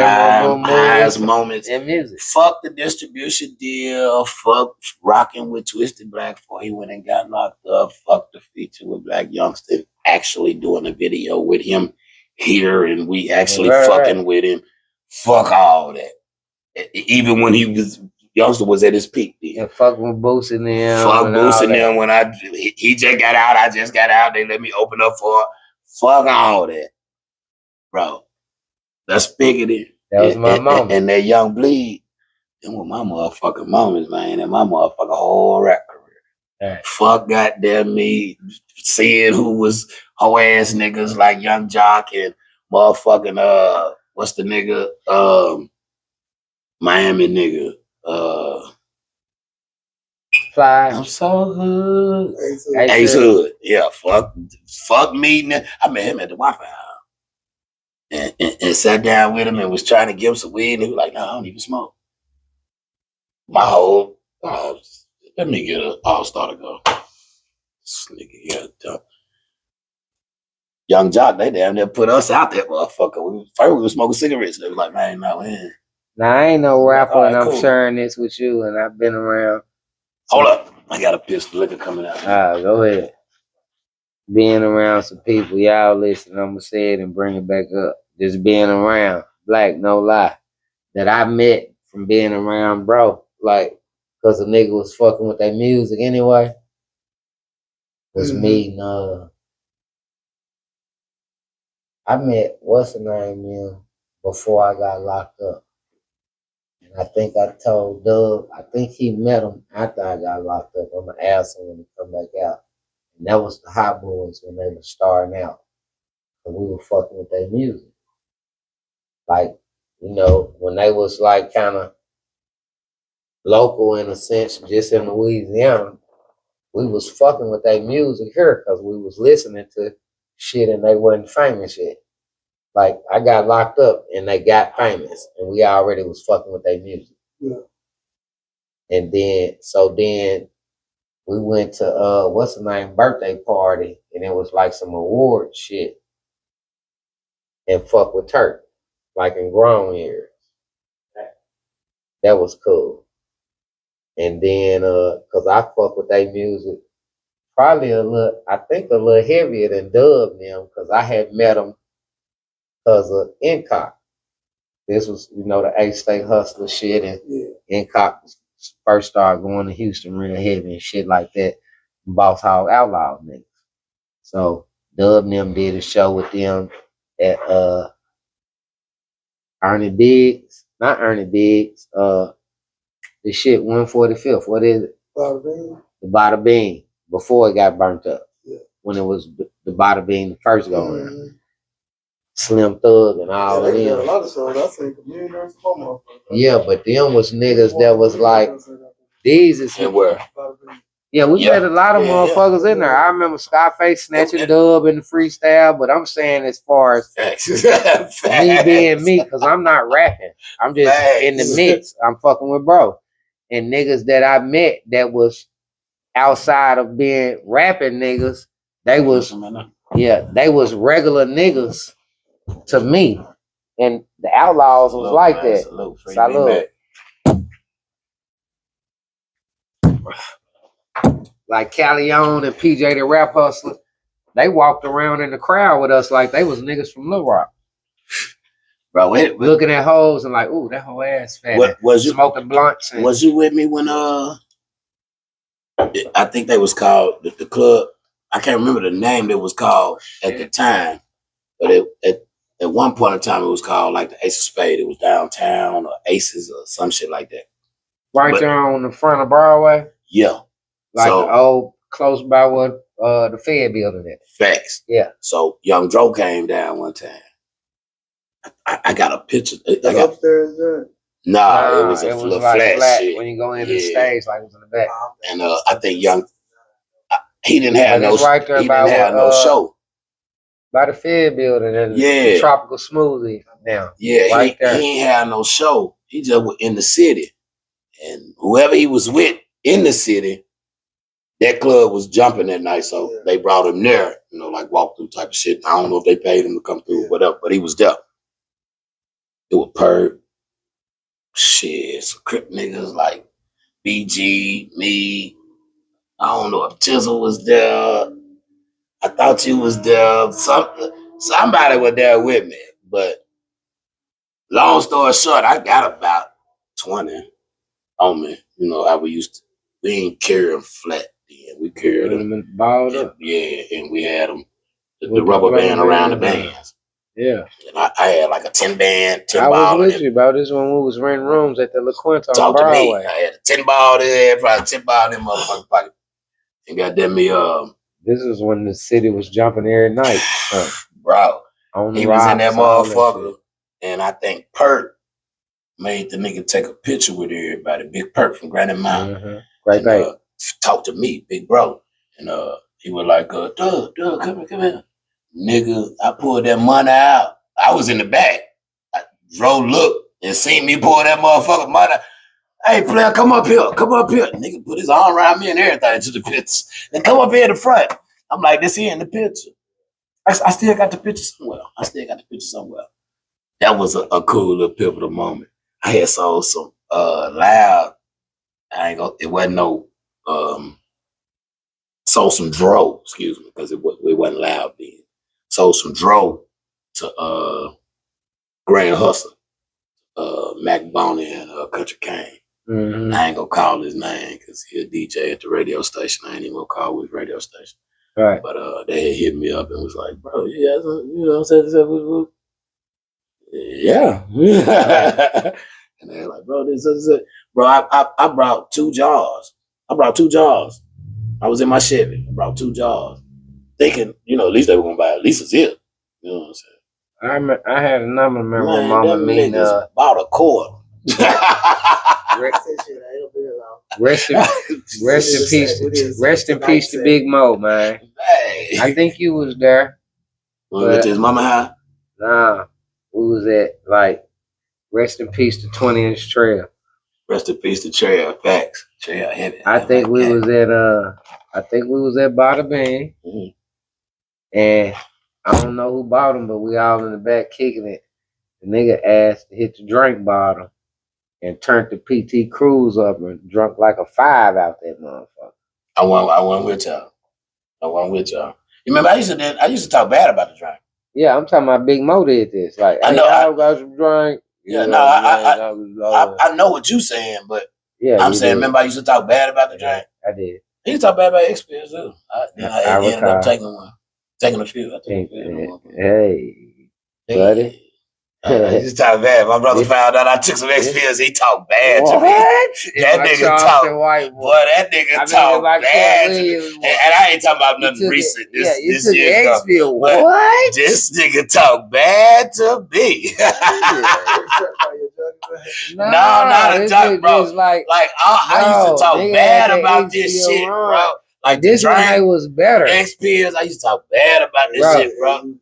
highest moments in music. Fuck the distribution deal. Fuck rocking with Twisted Black before he went and got locked up. Fuck the feature with Black Youngster. Actually doing a video with him here and we actually fucking with him. Fuck all that. Even when Youngster was at his peak. Yeah, fuck with boosting them. Fuck boosting them when he just got out. I just got out. They let me open up for fuck all that. Bro, that's bigger than that was my moment. And that Young Bleed, them were my motherfucking moments, man. And my motherfucking whole rap career. Right. Fuck goddamn me seeing who was hoe ass niggas like Young Jock and motherfucking what's the nigga? Miami nigga. Fly. I'm so hood. Ace Hood. Yeah, fuck me. I met him at the Wi-Fi house. And sat down with him and was trying to give him some weed. And he was like, no, I don't even smoke. My whole, let me get an all-star to go. This nigga here, Young Jock, they damn near put us out there, motherfucker. First we were smoking cigarettes. They was like, man, no, man. Now I ain't no rapper, All right, and I'm cool. sharing this with you, and I've been around. Hold up, I got a pistol liquor coming out. Go ahead. Being around some people, y'all listen. I'm gonna say it and bring it back up. Just being around, Black, no lie, that I met from being around, bro. Like, cause a nigga was fucking with their music anyway. Was me, I met what's the name, man, before I got locked up. And I think I told Doug, I think he met him after I got locked up. I'm gonna ask him when he come back out. And that was the Hot Boys when they were starting out. And we were fucking with their music. Like, you know, when they was like kind of local in a sense, just in Louisiana, we was fucking with their music here because we was listening to shit and they wasn't famous yet. Like, I got locked up and they got famous and we already was fucking with their music. Yeah. And then we went to what's the name, birthday party, and it was like some award shit and fuck with Turk, like in grown years. That was cool. And then cause I fuck with their music probably a little heavier than Dub them, cause I had met them because of Incock. This was, you know, the A-State Hustler shit, and Incock first started going to Houston real heavy and shit like that. Boss Hog Outlaw niggas. So Dub and them did a show with them at Ernie Biggs, not Ernie Biggs, the shit 145th. What is it? Bada Bing. The Bada Bing, before it got burnt up. Yeah. When it was the Bada Bing the first go around. Slim Thug and all of them. A lot of shows. I think Millionaires Homo. Yeah, but them was niggas that was like, these is And where? yeah, we met a lot of motherfuckers in there. I remember Scarface snatching Dub in the freestyle, but I'm saying as far as me being me, because I'm not rapping. I'm just in the mix. I'm fucking with bro. And niggas that I met that was outside of being rapping niggas, they was regular niggas to me. And the Outlaws was like that. Salute. Like Callion and PJ the Rap Hustler, they walked around in the crowd with us like they was niggas from Little Rock. Bro, looking at hoes and like, ooh, that whole ass fat. Was you smoking blunts? And, was you with me when I think they was called the club? I can't remember the name that was called at the time, but at one point in time it was called like the Ace of Spades. It was downtown or Aces or some shit like that. Right there on the front of Broadway. Yeah. Like the old, close by what the Fed building is. Facts. Yeah. So Young Dro came down one time. I got a picture. Upstairs there? Nah, it was a flat shit. When you go into the stage, like it was in the back. And I think he didn't have no right there no show. By the Fed building and the Tropical Smoothie now. Yeah, right there. He ain't had no show. He just was in the city. And whoever he was with in the city, that club was jumping that night, so they brought him there, you know, like walkthrough type of shit. I don't know if they paid him to come through or whatever, but he was there. It was Perk, shit, some Crip niggas like BG, me. I don't know if Tizzle was there. I thought you was there. Somebody was there with me, but long story short, I got about 20 on me. You know how we ain't carry them flat. Yeah, we carried them balled up. Yeah, and we had them the rubber band around the bands. Yeah, and I had like a 10 band. 10 I ball was with you about this when we was renting rooms at the La Quinta on Broadway. I had a 10 ball there, probably 10 ball in my motherfucking pocket. And goddamn me, this is when the city was jumping every night, bro. He was in that motherfucker, and I think Perk made the nigga take a picture with everybody. Big Perk from Granite Mountain. Great night. Talk to me, big bro. And he was like, Doug, come here. Nigga, I pulled that money out. I was in the back. Dro looked and seen me pull that motherfucker money. Hey, player, come up here. Come up here. Nigga put his arm around me and everything to the picture. Then come up here in the front. I'm like, this here in the picture. I still got the picture somewhere. That was a cool little pivotal moment. I had sold some loud. It wasn't no sold some dro, excuse me, because it wasn't loud then. Sold some dro to Grand Hustle, Mac Boney and Country Kane. Mm-hmm. I ain't gonna call his name because he's a DJ at the radio station. I ain't even gonna call his radio station. Right. But they hit me up and was like, bro, you guys, you know what I'm saying? Yeah. And they're like, bro, this is it. Bro, I brought 2 jars. I was in my Chevy. I brought 2 jars. Thinking, at least they were gonna buy at least a zip. You know what I'm saying? I had another memorable moment. Me bought a quarter. Rest in peace to Big Mo, man. Hey. I think you was there. We went to his mama house? Nah, we was at rest in peace to 20-inch Trail. Rest in peace to Trail. Facts. Trail heavy. I think we was at Bada Bing. Mm-hmm. And I don't know who bought them, but we all in the back kicking it. The nigga asked to hit the drink bottle and turned the PT Cruise up and drunk like a 5 out that motherfucker. I went with y'all. You remember I used to talk bad about the drink. Yeah, I'm talking about Big Mo did this. Like, I know I got some drink. Yeah, I know what you saying, but yeah, I'm saying, remember I used to talk bad about the drink? I did. He used to talk bad about experience too. I ended up taking a few. Hey, buddy. He's talking bad. My brother found out I took some experience. He talked bad to me. That nigga talked. Boy, that nigga talked bad to me. And I ain't talking about nothing recent. This year ago. What? This nigga talked bad to me. No, not a joke, bro. I used to talk bad about this shit, bro. Like this one was better. Experience, I used to talk bad about this shit, bro.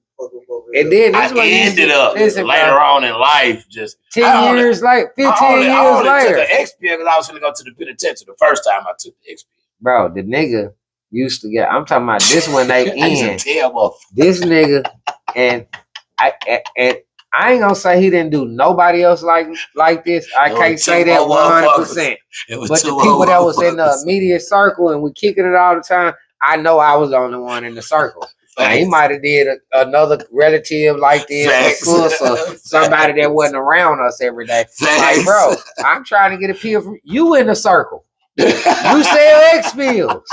And then I ended up later on in life, just 10 years later, 15 years later. I only took an experience because I was going to go to the penitentiary the first time I took the experience. Bro, the nigga used to get. I'm talking about this when they in. This nigga and I ain't gonna say he didn't do nobody else like this. I can't say that 100%. But the people that was in the immediate circle and we kicking it all the time, I know I was the only one in the circle. Now, he might have did another relative like this, or somebody that wasn't around us every day. Like, bro, I'm trying to get a pill from you in the circle. You sell X pills.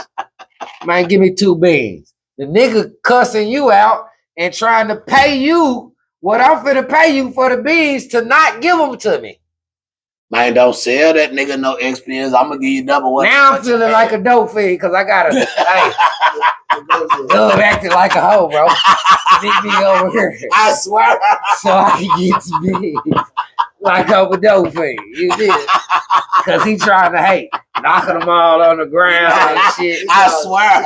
Man, give me 2 beans. The nigga cussing you out and trying to pay you what I'm finna pay you for the beans to not give them to me. Man, don't sell that nigga no experience. I'm gonna give you double what. Now I'm feeling like a dope fiend because I got Dub acting like a hoe, bro. Meet me over here. I swear. So I can get to me like I'm a dope fiend. You did. Because he trying to hate. Knocking them all on the ground and shit. I swear.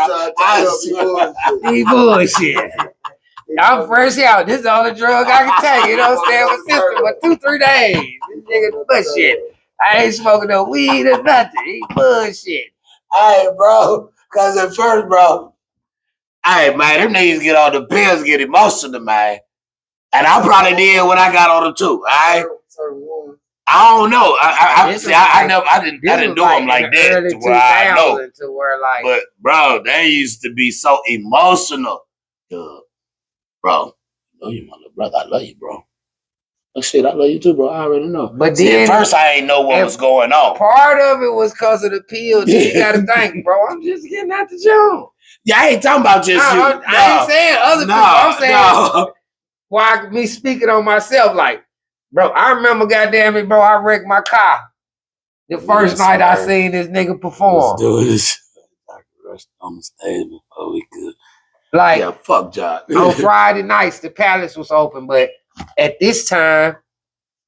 He bullshit. I'm fresh out. This is the only drug I can take. You know what I'm saying? With sister for 2-3 days. This nigga bullshit. I ain't smoking no weed or nothing. He bullshit. Hey, bro. Because at first, bro. Hey, man, them niggas get on the pills, get emotional, man. And I probably did when I got on them too. I don't know. I didn't do them like that to where I know. But bro, they used to be so emotional. Bro, I love you, my little brother. I love you, bro. Oh shit, I love you too, bro. I already know. But then, at first, I ain't know what was going on. Part of it was because of the pills. You gotta think, bro. I'm just getting out the joint. Yeah, I ain't talking about just you. I ain't saying other people. I'm saying why me speaking on myself. Like, bro, I remember, goddamn it, bro. I wrecked my car the first night I seen this nigga perform. Let's do this. Rest on the stage before we could. Like, yeah, fuck John. On Friday nights, the Palace was open, but at this time,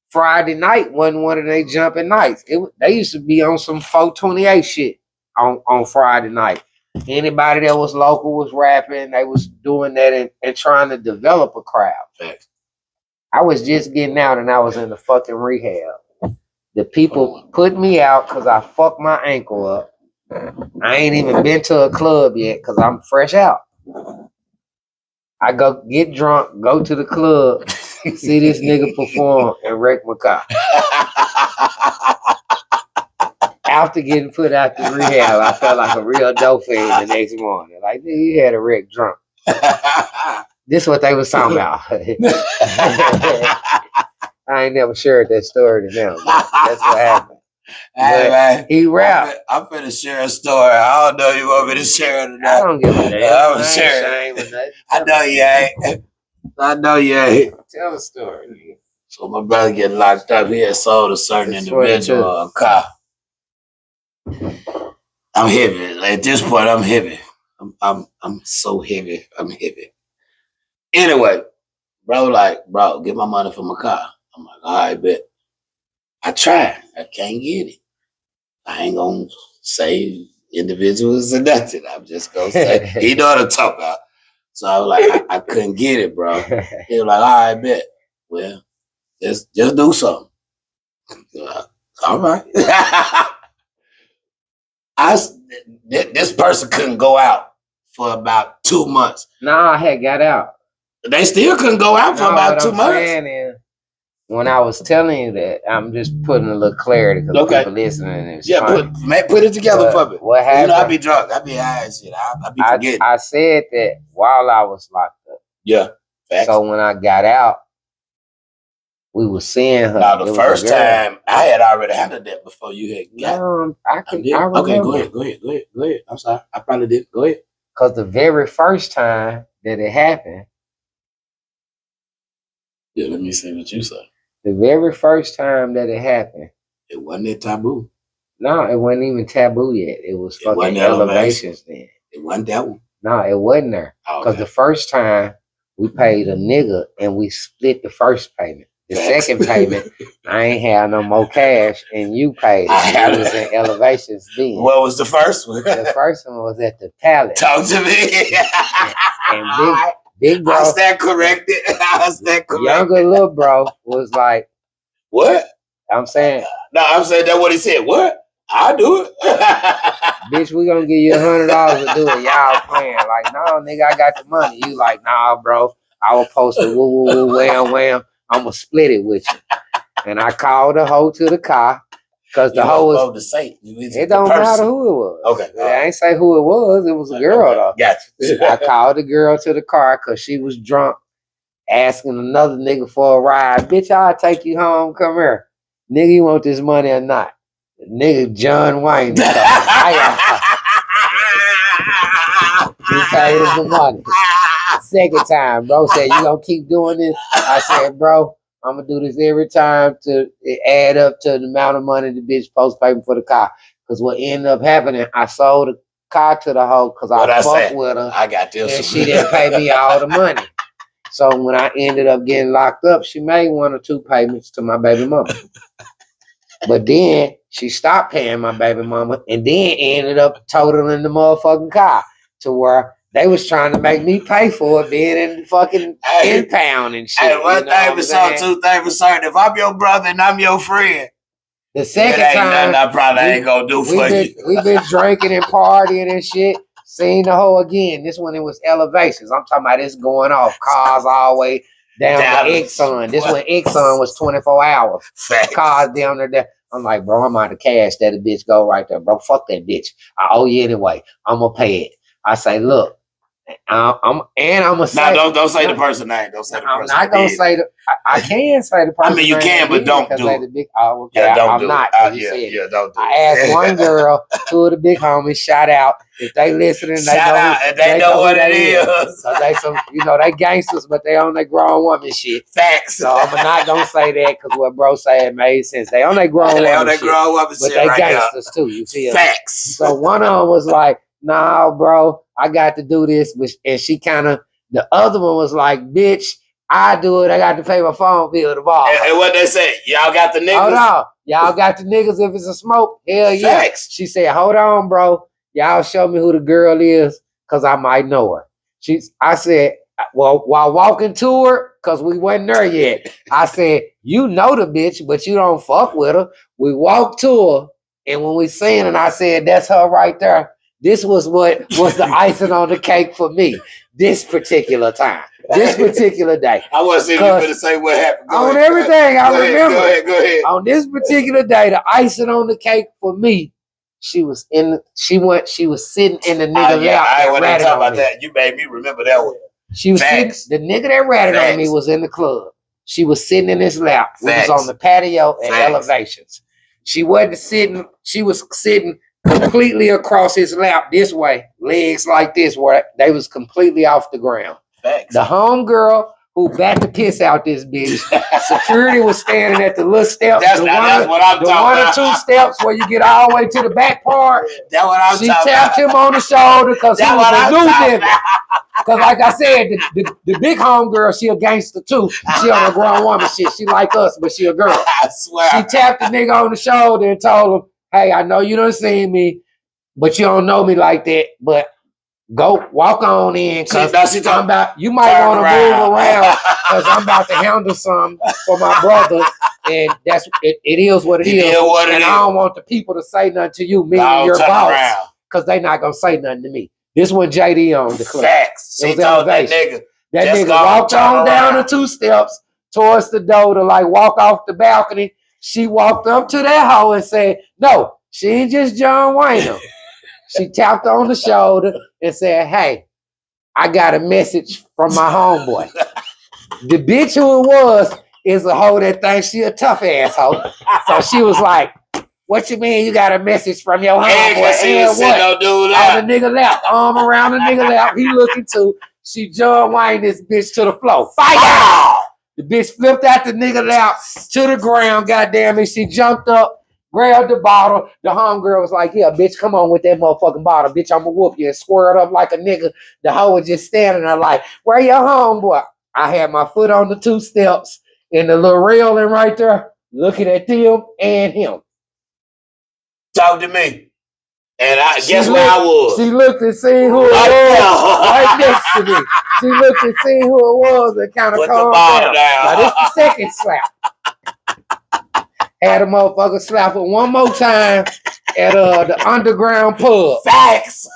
Friday night wasn't one of their jumping nights. They used to be on some 428 shit on Friday night. Anybody that was local was rapping. They was doing that and trying to develop a crowd. Thanks. I was just getting out and I was in the fucking rehab. The people put me out because I fucked my ankle up. I ain't even been to a club yet because I'm fresh out. I go get drunk, go to the club, see this nigga perform, and wreck my car. After getting put out the rehab, I felt like a real dope fiend the next morning. Like, nigga, you had a wreck drunk. This is what they was talking about. I ain't never shared that story to them. That's what happened. Hey, man. He rapped. I'm finna share a story. I don't know if you want me to share it or not. I don't give a damn. I'm sharing. I know you ain't. I know you ain't. Tell the story, nigga. So my brother get locked up. He had sold a certain individual a car. I'm heavy. At this point, I'm heavy. I'm so heavy. I'm heavy. Anyway, bro, get my money for my car. I'm like, all right, bet. I tried. I can't get it. I ain't gonna say individuals or nothing. I'm just gonna say he know what I'm talking about. So I was like, I couldn't get it, bro. He was like, all right, bet. Well, just do something. All right. This person couldn't go out for about 2 months. Nah, I had got out. They still couldn't go out for about 2 months. When I was telling you that, I'm just putting a little clarity because people listening. Put it together for me. What happened? You know, I be drunk. I be high and shit. I be forgetting. I said that while I was locked up. Yeah. Facts. So when I got out, we were seeing her. Now the first time I had already handled that before you had got. No, I remember. Okay, go ahead. I'm sorry. I probably did. Go ahead. Because the very first time that it happened. Yeah, let me see what you say. The very first time that it happened. It wasn't that taboo. No, it wasn't even taboo yet. It was fucking elevations then. It wasn't that one. No, it wasn't there. Because the first time we paid a nigga and we split the first payment. The second payment, I ain't have no more cash and you paid it. I was in elevations then. What was the first one? The first one was at the Palace. Talk to me. and big bro. How's that corrected? Younger little bro was like, what? I'm saying. No, I'm saying that what he said. What? I'll do it. Bitch, we gonna give you $100 to do it. Y'all playing. Like, no, nigga, I got the money. You like, nah, bro. I will post it. Woo, woo, woo, wham, wham. I'm gonna split it with you. And I called the hoe to the car. Because the hoe was. It don't matter who it was. Okay. I ain't say who it was. It was a girl, though. Gotcha. I called the girl to the car because she was drunk, asking another nigga for a ride. Bitch, I'll take you home. Come here. Nigga, you want this money or not? Nigga, John Wayne. You paid him the money. Second time, bro said, you gonna keep doing this? I said, bro, I'm gonna do this every time to add up to the amount of money the bitch supposed to pay me for the car. Because what ended up happening, I sold the car to the hoe because I fucked with her. I got this. And she didn't pay me all the money. So when I ended up getting locked up, she made 1 or 2 payments to my baby mama. But then she stopped paying my baby mama and then ended up totaling the motherfucking car to where they was trying to make me pay for it being in fucking impound and shit. Hey, one thing for certain, 2 things for certain. If I'm your brother and I'm your friend, the second time I probably ain't gonna do for you. We've been drinking and partying and shit. Seen the hoe again. This one, it was elevations. I'm talking about this going off. Cars all the way down to Exxon. This one, Exxon was 24 hours. Facts. Cars down there. I'm like, bro, I'm out of cash. That bitch go right there, bro. Fuck that bitch. I owe you anyway. I'm gonna pay it. I say, look, I'm gonna say. No, don't say the person name. Don't say the person. I'm not gonna say the. I can say the person. I mean, you can, but don't do it. Oh, okay. Yeah, don't I'm do not. it. Don't do it. I asked one girl, 2 of the big homies, shout out. If they listening, they know what it is. So they they gangsters, but they on their grown woman shit. Facts. So I'm not gonna say that because what bro said made sense. They on their grown woman shit. But they gangsters too. You feel? Facts. So one of them was like, nah, bro, I got to do this. And she the other one was like, bitch, I do it. I got to pay my phone bill tomorrow. And what they say, y'all got the niggas? Hold on. Y'all got the niggas if it's a smoke? Hell yeah. Facts. She said, hold on, bro. Y'all show me who the girl is because I might know her. I said, well, while walking to her, because we wasn't there yet, I said, you know the bitch, but you don't fuck with her. We walked to her, and when we seen her, I said, that's her right there. This was what was the icing on the cake for me this particular time, this particular day. I want to see if you're going to say what happened. On everything, I remember. Go ahead. On this particular day, the icing on the cake for me, she was sitting in the nigga lap. I want to talk about that. You made me remember that one. She was sitting, the nigga that ratted on me was in the club. She was sitting in his lap. We was on the patio at Elevations. She wasn't sitting, she was sitting completely across his lap this way, legs like this, where they was completely off the ground. Facts. The homegirl who backed the piss out this bitch, security was standing at the little steps. That's what I'm talking about. The 1 or 2 steps where you get all the way to the back part. That's what I'm talking about. She tapped him on the shoulder because he was a new nigga. Because like I said, the big homegirl, she a gangster too. She on a grown woman shit. She like us, but she a girl. I swear. She tapped the nigga on the shoulder and told him, hey, I know you done seen me, but you don't know me like that. But go walk on in, because you might want to move around because I'm about to handle something for my brother. And that's it is what it is. And I don't want the people to say nothing to you, me and your boss, because they not gonna say nothing to me. This one JD on the club. Facts. She told that nigga. That nigga walked on down the 2 steps towards the door to like walk off the balcony. She walked up to that hoe and said, no, she ain't just John Wayne. She tapped her on the shoulder and said, hey, I got a message from my homeboy. The bitch who it was is a hoe that thinks she a tough asshole. So she was like, what you mean you got a message from your homeboy? And what? On the nigga lap, arm around the nigga lap. He looking too. She John Wayne this bitch to the floor. Fire! The bitch flipped out the nigga lap to the ground. Goddamn it. She jumped up, grabbed the bottle. The homegirl was like, yeah, bitch, come on with that motherfucking bottle. Bitch, I'ma whoop you. And squared up like a nigga. The hoe was just standing there like, where your homeboy? I had my foot on the 2 steps and the little railing right there, looking at them and him. Talk to me. And guess where I was? She looked and seen who it was right next to me. She looked and seen who it was and kind of calmed down. Now this the second slap. Had a motherfucker slap her one more time at the underground pub. Facts.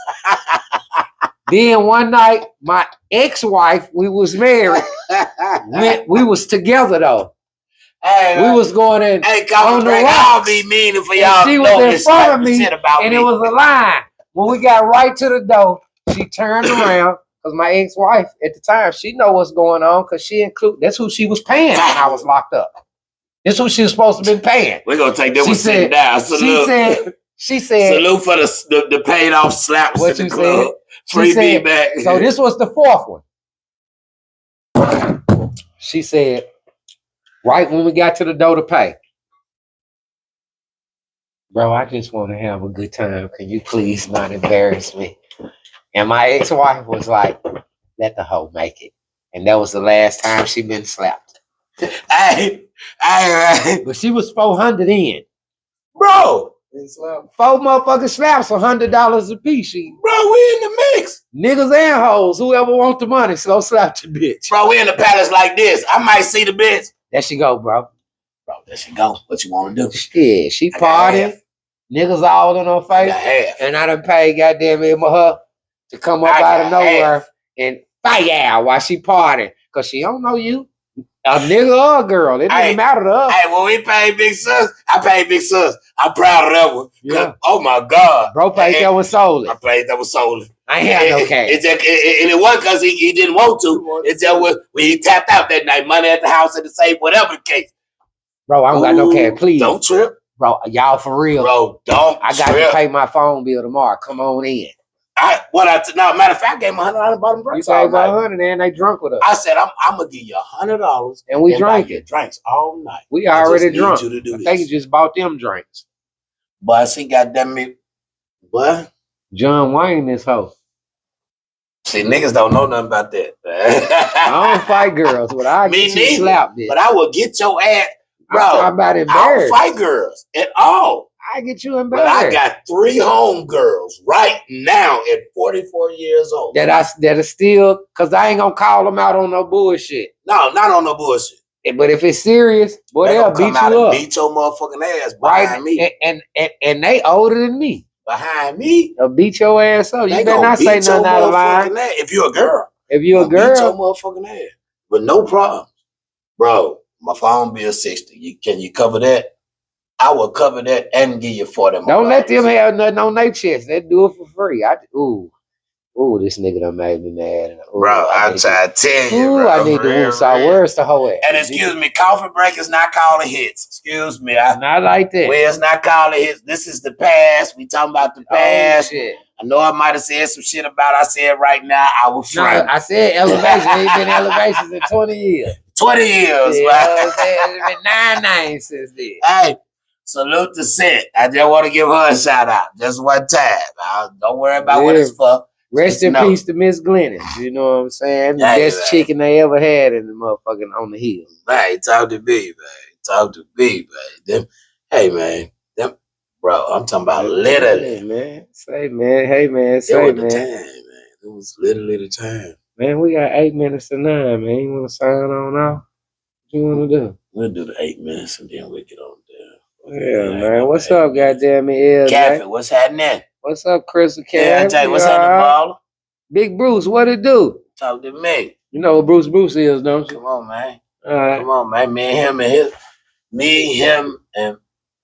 Then one night, my ex-wife, we was married. we was together though. Hey, we was going in on the rocks. I'll be meaning for y'all. She was in front of me, and it was a line. When we got right to the door, she turned around because my ex-wife at the time, she know what's going on because that's who she was paying when I was locked up. That's who she was supposed to be paying. We're gonna take that one sitting down. She said salute for the paid off slaps what in the club. Free feedback. So this was the 4th one. She said, right when we got to the door to pay, bro, I just want to have a good time. Can you please not embarrass me? And my ex-wife was like, let the hoe make it. And that was the last time she been slapped. Hey. But she was 400 in. Bro. 4 motherfucking slaps, $100 a piece. Bro, we in the mix. Niggas and hoes, whoever want the money, so slap the bitch. Bro, we in the palace like this. I might see the bitch. There she go, bro. Bro, there she go. What you want to do? Yeah, she partying. Niggas all in her face. And I done paid goddamn it for her to come up out of nowhere and fire while she partying. Because she don't know you. A nigga or a girl. It didn't matter to us. Hey, when we paid Big Sus, I paid Big Sus. I'm proud of that one. Yeah. Oh my God. Bro paid that was solely. I paid that was solely. I ain't had no cash. And it wasn't because he didn't want to. It's just when he tapped out that night, money at the house, at the safe, whatever the case. Bro, I don't got no cash. Please. Don't trip. Bro, y'all for real. Bro, don't I got to pay my phone bill tomorrow. Come on in. Matter of fact, I gave him $100 bottom drinks. You paid $100 and they drunk with us. I said, I'm going to give you $100. And we drank it. Drinks all night. We already drunk. They just bought them drinks. But I see, goddamn me. What? John Wayne, this hoe. See, niggas don't know nothing about that. I don't fight girls, but I get you slapped. But I will get your ass. Bro, I'm about embarrassed. I don't fight girls at all. I get you in bed. But I got 3 homegirls right now at 44 years old. That are still, because I ain't gonna call them out on no bullshit. No, not on no bullshit. But if it's serious, boy, they'll beat you up. Beat your motherfucking ass behind me. And they older than me. Behind me? They'll beat your ass up. You better not say nothing out of line. If you're a girl. If you're a girl. Beat your motherfucking ass. But no problem. Bro, my phone bill 60. Can you cover that? I will cover that and give you 40 more. Don't let them have nothing on their chest. They do it for free. Ooh, this nigga done made me mad. Bro, I'm trying to tell you, bro. I need to whoop. Where's the hoe at? And excuse me, coffee break is not calling hits. Excuse me. Not like that. Well, it's not calling hits. This is the past. We talking about the past. Oh, shit. I know I might have said some shit about I said right now. I was front. No, I said elevation. Ain't been elevations in 20 years. 20 years, yeah, right? It's been 9 since then. Hey, salute to Seth. I just want to give her a shout out. Just one time. Don't worry about what it's for. Rest in peace to Miss Glennon. You know what I'm saying? The best chicken they ever had in the motherfucking on the hill. Hey, talk to me, man. Talk to me, man. Hey, man. Bro, I'm talking about literally. Hey, man. Say, man. Hey, man. Say, it was man. The time, man. It was literally the time. Man, we got 8 minutes to 9, man. You want to sign on off? What you want to do? We'll do the 8 minutes and then we'll get on there. Yeah, man. What's up, goddamn it? Kathy, what's happening? What's up, Crystal Cat? Yeah, what's happening, baller? Big Bruce, what it do? Talk to me. You know what Bruce is, don't you? Come on, man. All right. Come on, man.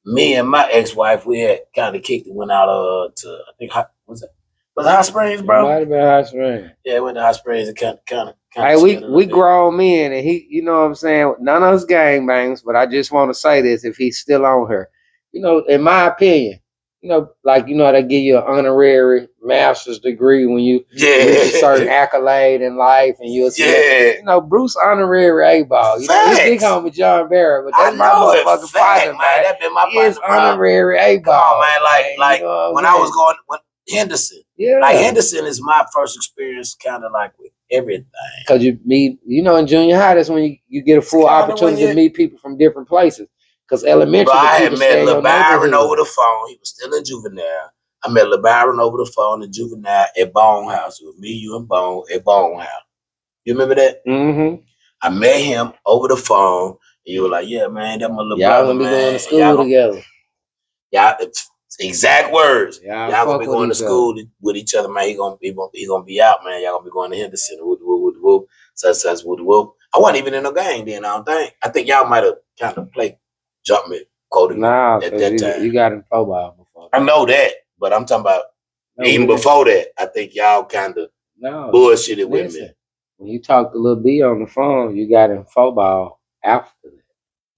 Me and my ex-wife, we had kind of kicked it, went out to, I think, was it Hot Springs, bro? Might have been Hot Springs. Yeah, went to Hot Springs and kind of. Hey, we grown men, and he, you know what I'm saying? None of us gangbangs, but I just want to say this: if he's still on her, you know, in my opinion, you know, like they give you an honorary master's degree when you reach a certain accolade in life, and you'll say, you know, Bruce honorary A-ball. You know, his big homie John Barrett, but that's my motherfucking partner, man. That been my partner. He is honorary A-ball. Come on, man. Like when I was going Henderson. Yeah. Like Henderson is my first experience, kind of like with everything. Because you meet, you know, in junior high, that's when you get a full opportunity to meet people from different places. Because elementary, I had met LeBaron over the phone. He was still in juvenile. I met LeBaron over the phone in juvenile at Bone House. It was me, you, and Bone at Bone House. You remember that? Mm-hmm. I met him over the phone. And you were like, yeah, man, that's my little brother, gonna be going to school together. Y'all, exact words. Y'all gonna be going to school with each other, man. He gonna be out, man. Y'all gonna be going to Henderson. Whoop. Such, whoop. I wasn't even in no gang then, I don't think. I think y'all might have kind of played jump me, quoted me at that time. You got in football before. I know that, but I'm talking about even before that. I think y'all kind of bullshitted with me. When you talked to Lil B on the phone, you got in football after that.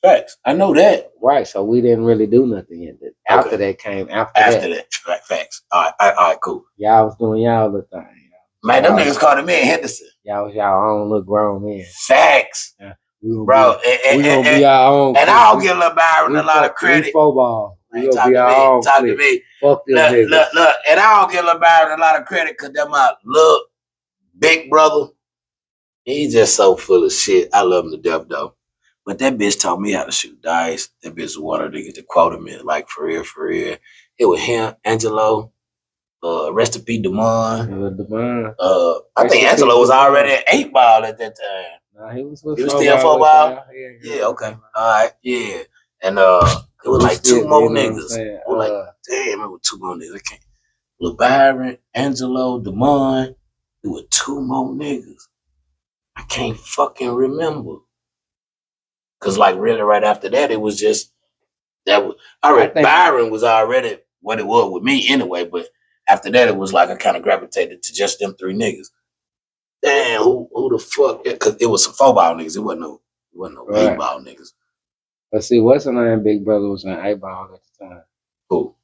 Facts. I know that. Right, so we didn't really do nothing yet. After that came after that. Facts. All right, cool. Y'all was doing y'all little thing. Man, them niggas called me in Henderson. Y'all was y'all own little grown men. Facts. Yeah. Bro, we gonna be our own. And I'll give LeBaron a lot of credit. Football. We gonna be our own. Talk to me. Fuck them niggas. Look, and I'll give LeBaron a lot of credit because they're my little big brother. He's just so full of shit. I love him to death, though. But that bitch taught me how to shoot dice. That bitch was one of the niggas to quote him in, like, for real. It was him, Angelo, rest in peace, Demond. I think Angelo was already at 8 ball at that time. Nah, he was still 4 ball? Yeah, okay. All right, yeah. And it was like 2 more niggas. It was like, damn, it was 2 more niggas. I can't. LeBaron, Angelo, Demond. It was 2 more niggas. I can't fucking remember. Cause like really right after that, it was just that was already Byron was already what it was with me anyway. But after that, it was like I kind of gravitated to just them 3 niggas. Damn, who the fuck? Cause it was some 4-ball niggas. It wasn't no 8-ball niggas. But see, what's the name? Big brother was an 8-ball at the time. Who?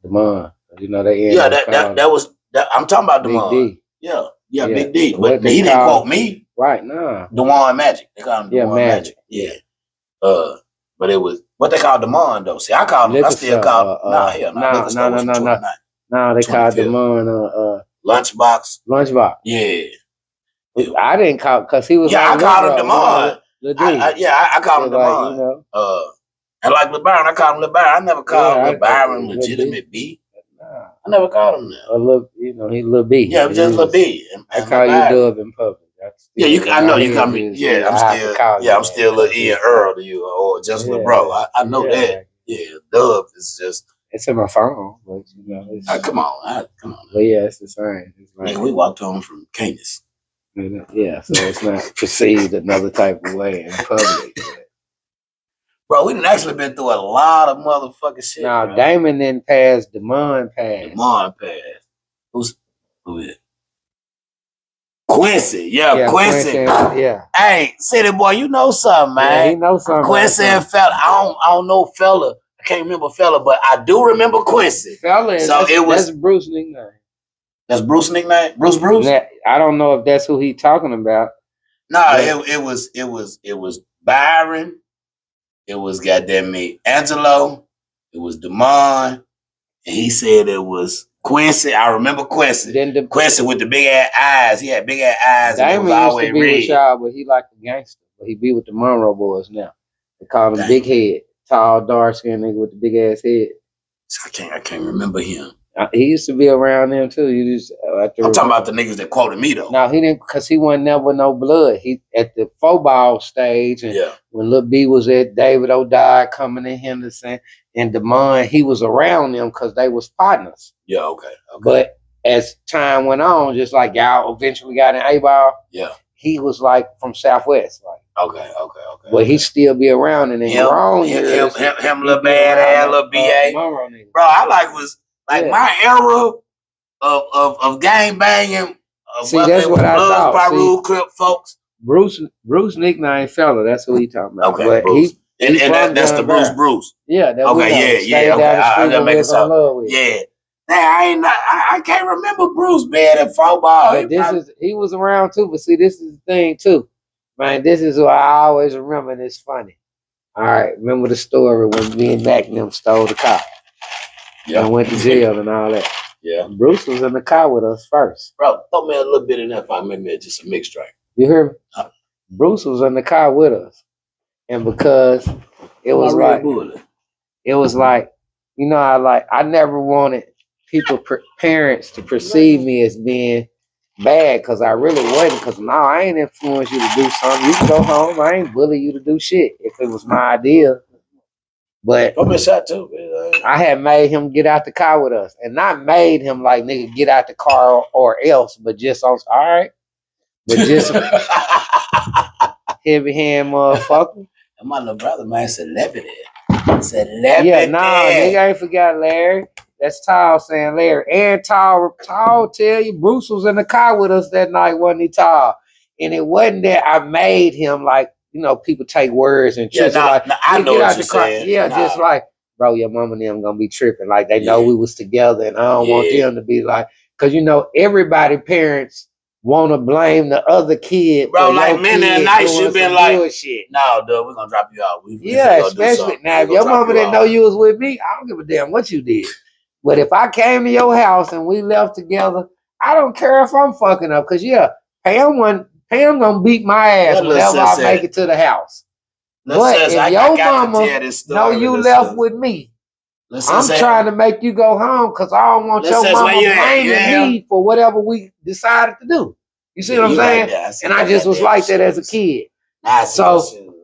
Demond. You know they. Yeah, that was. I'm talking about Demond. Yeah, Big D. But he didn't quote me. Right, nah. Dewan Magic. They call him Dewan Magic. Yeah. But it was what they call Demond though. See, I call him. I still call. No. They called Demond. Lunchbox. Yeah. I didn't call because he was. Yeah, I called him Demond. I called him Demond. And like LeBaron, I call him LeBaron. I never called LeBaron legitimate B. Nah. I never called him that. A little, he's Lil B. Yeah, it was just Lil B. I call you Dub in public. Yeah, I know you call me. Yeah, I'm still Lil E and Earl to you, or just Lil Bro. I know that. Yeah, Dub is just. It's in my phone, but come on. But yeah, it's the same. It's like, we walked home from Canis. Yeah, so it's not perceived another type of way in public. Bro, we done actually been through a lot of motherfucking shit. Now, Damon then passed, Demond passed. Who is it? Quincy. Yeah, Quincy. Yeah. Hey, City Boy, you know something, man. Yeah, he knows something. Quincy and Fella. I don't know Fella. I can't remember Fella, but I do remember Quincy. Fella, so that's Bruce's nickname. That's Bruce's nickname? Bruce? I don't know if that's who he talking about. No, it was Byron. It was goddamn me Angelo. It was Demond. And he said it was Quincy. I remember Quincy. Quincy with the big ass eyes. He had big ass eyes. Damon used to be with y'all, but he like a gangster. But he be with the Monroe boys now. They call him Big Head. Tall, dark skinned nigga with the big ass head. I can't remember him. He used to be around them too. I'm talking about the niggas that quoted me though. No, he didn't, because he wasn't never no blood. He at the football stage, and when Lil B was at David O'Donnell coming in Henderson and Demond, he was around them because they was partners. Yeah, okay. But as time went on, just like y'all eventually got in A-ball, he was like from Southwest, like. Okay. But he still be around and in wrong years. Him little bad ass, little BA. Bro, I was my era of gang banging. See, that's what I thought. Crip folks. Bruce nickname Fella. That's who he talking about. Okay, but Bruce. And that's the Bruce. Yeah. Okay. I gotta make it so. Yeah. Now I can't remember Bruce being in football. He was around too. But see, this is the thing too. Man, this is what I always remember, and it's funny. All right, remember the story when me and Mac and them stole the car? Yeah. And went to jail and all that. Yeah. Bruce was in the car with us first. Bro, throw me a little bit in there if I make me just a mixed drink. You hear me? Bruce was in the car with us. And because it was like, you know, I never wanted parents to perceive me as being bad, because I really wasn't. Because now I ain't influenced you to do something. You can go home. I ain't bully you to do shit if it was my idea. But I had made him get out the car with us, and not made him like, nigga, get out the car or else, but just on, all right, but just heavy hand motherfucker. And my little brother, man, celebrity. Yeah, nigga, I ain't forgot Larry. That's Tall saying Larry. And Tall tell you, Bruce was in the car with us that night, wasn't he, Tall? And it wasn't that I made him like, you know, people take words and I know what you're saying. Yeah, just like, bro, your mama and them gonna be tripping. Like, they know we was together, and I don't want them to be like, because, you know, everybody, parents, want to blame the other kid. Bro, like many a night you been like, no, dude, we're going to drop you out. Especially now, if your mama didn't know you was with me, I don't give a damn what you did. But if I came to your house and we left together, I don't care if I'm fucking up. Because, Pam going to beat my ass whenever I make it to the house. But if your mama know you left with me, I'm trying to make you go home because I don't want your mama blaming me for whatever we decided to do. You see what I'm saying? And I just was like that as a kid. So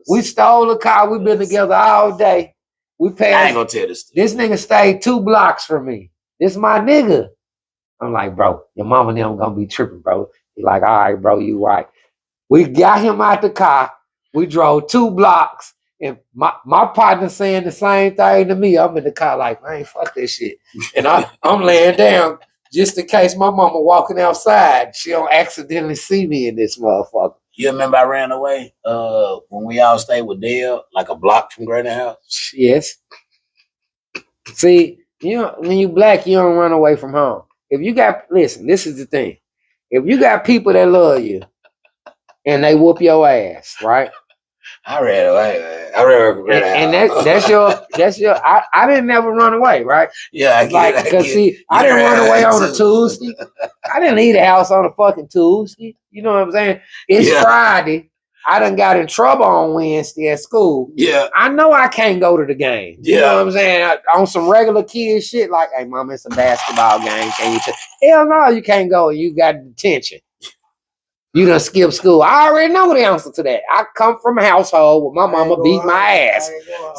we stole a car. We've been together all day. We passed. I ain't gonna tell this. This nigga stayed 2 blocks from me. This my nigga. I'm like, bro, your mama and them gonna be tripping, bro. He like, all right, bro, you right. We got him out the car. We drove 2 blocks. And my partner saying the same thing to me. I'm in the car like, man, fuck this shit. And I'm laying down just in case my mama walking outside, she don't accidentally see me in this motherfucker. You remember I ran away when we all stayed with Dale, like a block from Granny House? Yes. See, when you black, you don't run away from home. If you got, listen, this is the thing. If you got people that love you and they whoop your ass, right? I ran away, man. I ran away from Granny House. And that's your. I didn't never run away, right? Yeah, I didn't run away on a Tuesday. I didn't leave the house on a fucking Tuesday. You know what I'm saying? It's Friday. I done got in trouble on Wednesday at school. Yeah. I know I can't go to the game. You know what I'm saying? On some regular kid shit, like, hey, mom, it's a basketball game. Can you hell no, you can't go. You got detention. You done skip school. I already know the answer to that. I come from a household where my mama beat my ass.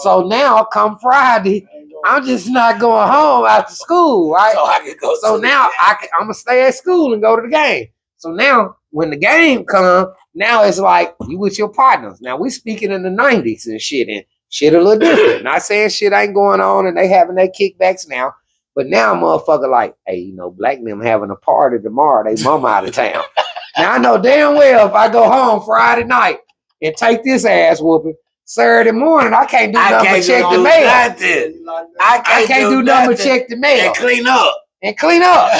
So now, come Friday, I'm just not going home after school, right? So I can go. So now I'm gonna stay at school and go to the game. So now, when the game comes, now it's like you with your partners. Now we speaking in the 90s and shit a little different. Not saying shit ain't going on and they having their kickbacks now, but now motherfucker like, hey, you know, black them having a party tomorrow. They mama out of town. Now I know damn well if I go home Friday night and take this ass whooping, Saturday morning I can't do nothing but check the mail. I can't do nothing but check the mail and clean up.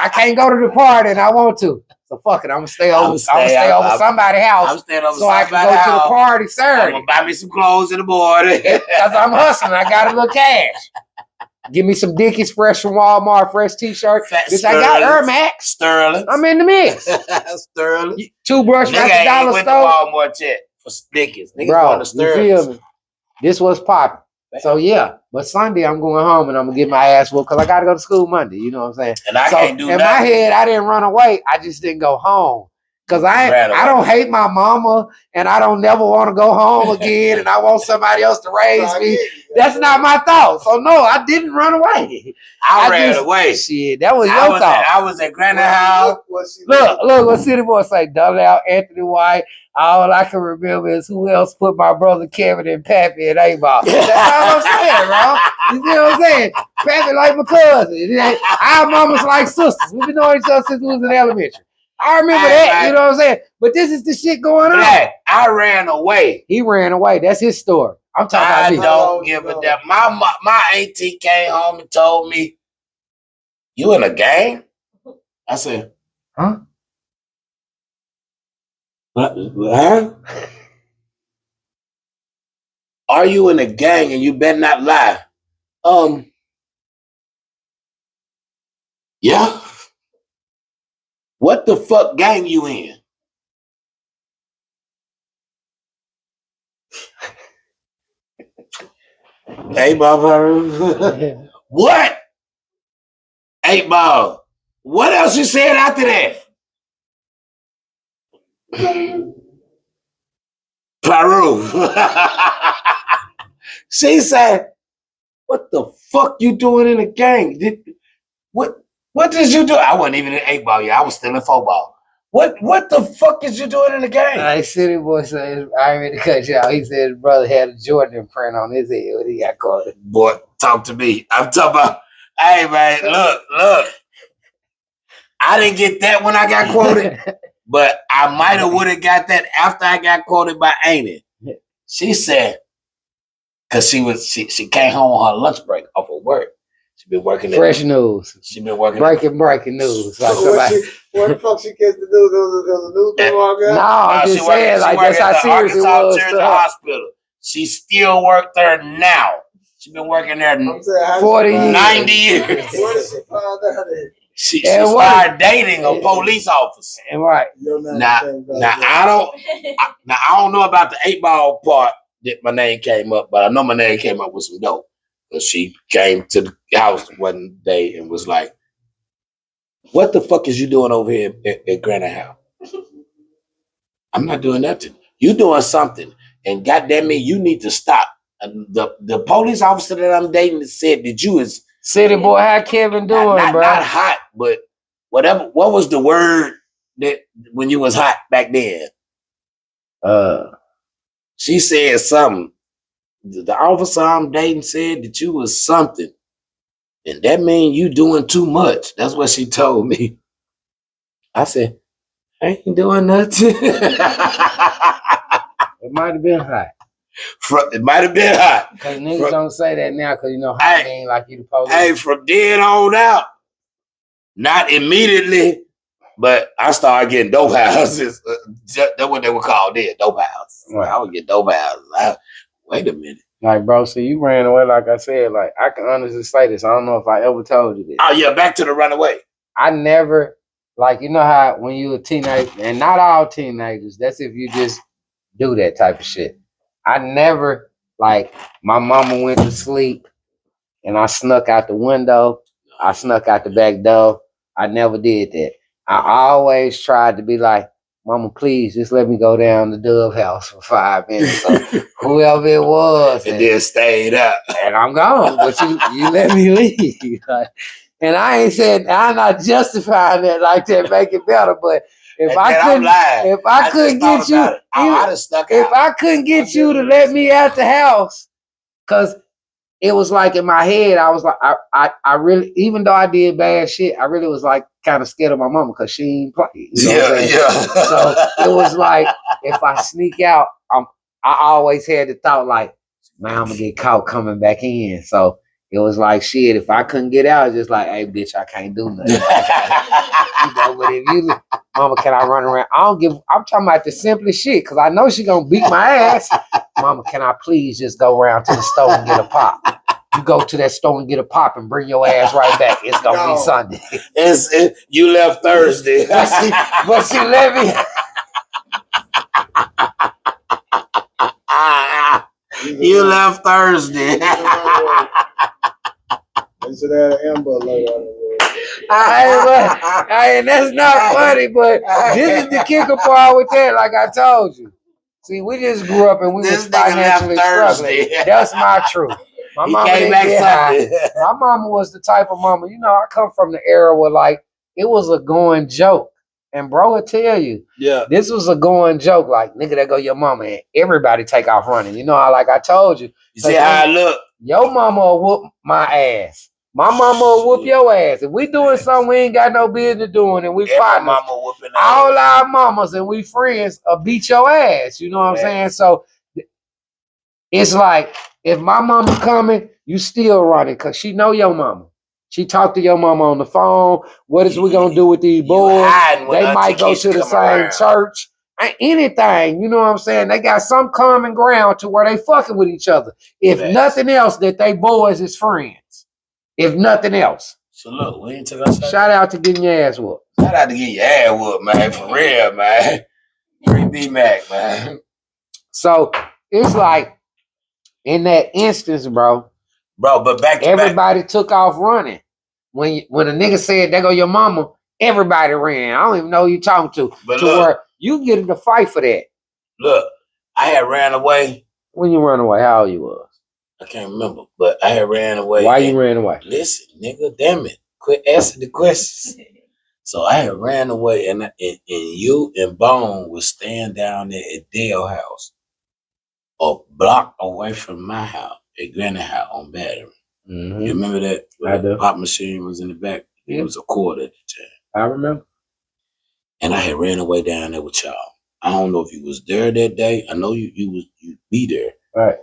I can't go to the party and I want to. So fuck it, I'm gonna stay over somebody's house. I'm staying over so I can go to the party Saturday. I'm gonna buy me some clothes in the morning. Because I'm hustling. I got a little cash. Give me some Dickies fresh from Walmart, fresh t-shirt. Bitch, I got Air Max. Sterling. I'm in the mix. Sterling. Toothbrush at the dollar store. Walmart check for Dickies. Bro, you feel me? This was popping. So yeah, but Sunday I'm going home and I'm gonna get my ass whooped because I gotta go to school Monday. You know what I'm saying? And I can't do that. In my head, I didn't run away. I just didn't go home. Cause I don't hate my mama and I don't never want to go home again and I want somebody else to raise me. That's not my thought. So no, I didn't run away. I ran away. Shit, that was your thought. I was at Granite House. Look, what City Boy say? Double out Anthony White. All I can remember is who else put my brother Kevin and Pappy in A-ball. That's all I'm saying, bro. You see what I'm saying? Pappy like my cousin. Our mamas like sisters. We've been knowing each other since we was in elementary. I remember that, you know what I'm saying? But this is the shit going on. I ran away. He ran away. That's his story. I'm talking about don't give a damn. My auntie came home and told me, you in a gang? I said, huh? Huh? Are you in a gang and you better not lie? Yeah. What the fuck gang you in? Hey, Ball. What? 8 Ball. What else you said after that? Peru. She said, what the fuck you doing in a gang? What did you do? I wasn't even in 8 Ball yet. I was still in 4 Ball. What the fuck is you doing in the game? City Boy said, I already cut you out. He said his brother had a Jordan print on his head when he got caught. Boy, talk to me. I'm talking about, hey man, look. I didn't get that when I got quoted, but I might have would have got that after I got quoted by Amy. She said, because she came home on her lunch break off of work. She been working fresh news. She been working breaking news. Like what the fuck she gets to do? There was a newspaper on there? No, I'm just saying, like that's how serious it was. To the hospital. She still worked there now. She been working there 40 years. 90 years. Where did she find that? She started dating a police officer. And right. Now I don't know about the 8 Ball part that my name came up, but I know my name came up with some dope. She came to the house one day and was like, what the fuck is you doing over here at Granite House? I'm not doing nothing. You doing something. And goddamn it, you need to stop. The police officer that I'm dating said that you is... City Boy, how Kevin doing, bro? Not hot, but whatever. What was the word that when you was hot back then? She said something. The officer I'm dating said that you was something. And that means you doing too much. That's what she told me. I said, I ain't doing nothing. It might have been hot. It might have been hot. Because niggas don't say that now because you know hot ain't like you the police. Hey, from then on out, not immediately, but I started getting dope houses. That's what they were called then, dope houses. Right. I would get dope houses. Wait a minute. Like, bro, so you ran away, like I said, like, I can honestly say this. I don't know if I ever told you this. Oh, yeah, back to the runaway. I never, like, you know how when you a teenager, and not all teenagers, that's if you just do that type of shit. I never, like, my mama went to sleep and I snuck out the window. I snuck out the back door. I never did that. I always tried to be like, Mama, please just let me go down the Dove house for 5 minutes. So whoever it was. And then stayed up. And I'm gone. But you let me leave. Like, and I ain't said, I'm not justifying that like that, make it better. But if I couldn't get you to let me out the house, because it was like in my head, I was like, I really, even though I did bad shit, I really was like kind of scared of my mama because she ain't play. You know what I'm saying? Yeah. So it was like, if I sneak out, I always had the thought like, man, I'm gonna get caught coming back in. So it was like, shit, if I couldn't get out, it's just like, hey, bitch, I can't do nothing. You know, but if you, Mama, can I run around? I'm talking about the simplest shit because I know she gonna beat my ass. Mama, can I please just go around to the store and get a pop? You go to that store and get a pop and bring your ass right back. It's gonna be Sunday. You left Thursday. but she let me. You left Thursday. They should have an Amber Alert on it. And that's not funny, but this is the kicker part with that, like I told you. See, we just grew up and we was financially struggling. That's my truth. My mama didn't get high. My mama was the type of mama, you know, I come from the era where like it was a going joke. And bro would tell you, yeah, this was a going joke. Like, nigga, there go your mama, and everybody take off running. You know, like I told you. You see how I look? Your mama will whoop my ass. My mama will whoop your ass. If we doing something we ain't got no business doing, and we partners, mama whooping all our mamas and we friends beat your ass. You know what I'm saying? So it's like, if my mama coming, you still running because she know your mama. She talked to your mama on the phone. What is we gonna do with these boys? They might go to the same church. Anything, you know what I'm saying? They got some common ground to where they fucking with each other. If nothing else, that they boys is friends. If nothing else. So look, we ain't took our shout out to getting your ass whooped. Shout out to getting your ass whooped, man. For real, man. Free B-Mac, man. So it's like, in that instance, bro, but everybody took off running. When a nigga said, there go your mama, everybody ran. I don't even know who you talking to. But to look, where you get in the fight for that. Look, I had ran away. When you ran away, how old you was? I can't remember, but I had ran away. Why you ran away? Listen, nigga, damn it. Quit asking the questions. So I had ran away, and you and Bone was staying down there at Dale house, a block away from my house, at Granny house on Battery. Mm-hmm. You remember that? I do. Pop machine was in the back. Yeah. It was a quarter at the time. I remember. And I had ran away down there with y'all. I don't know if you was there that day. I know you be there. Right.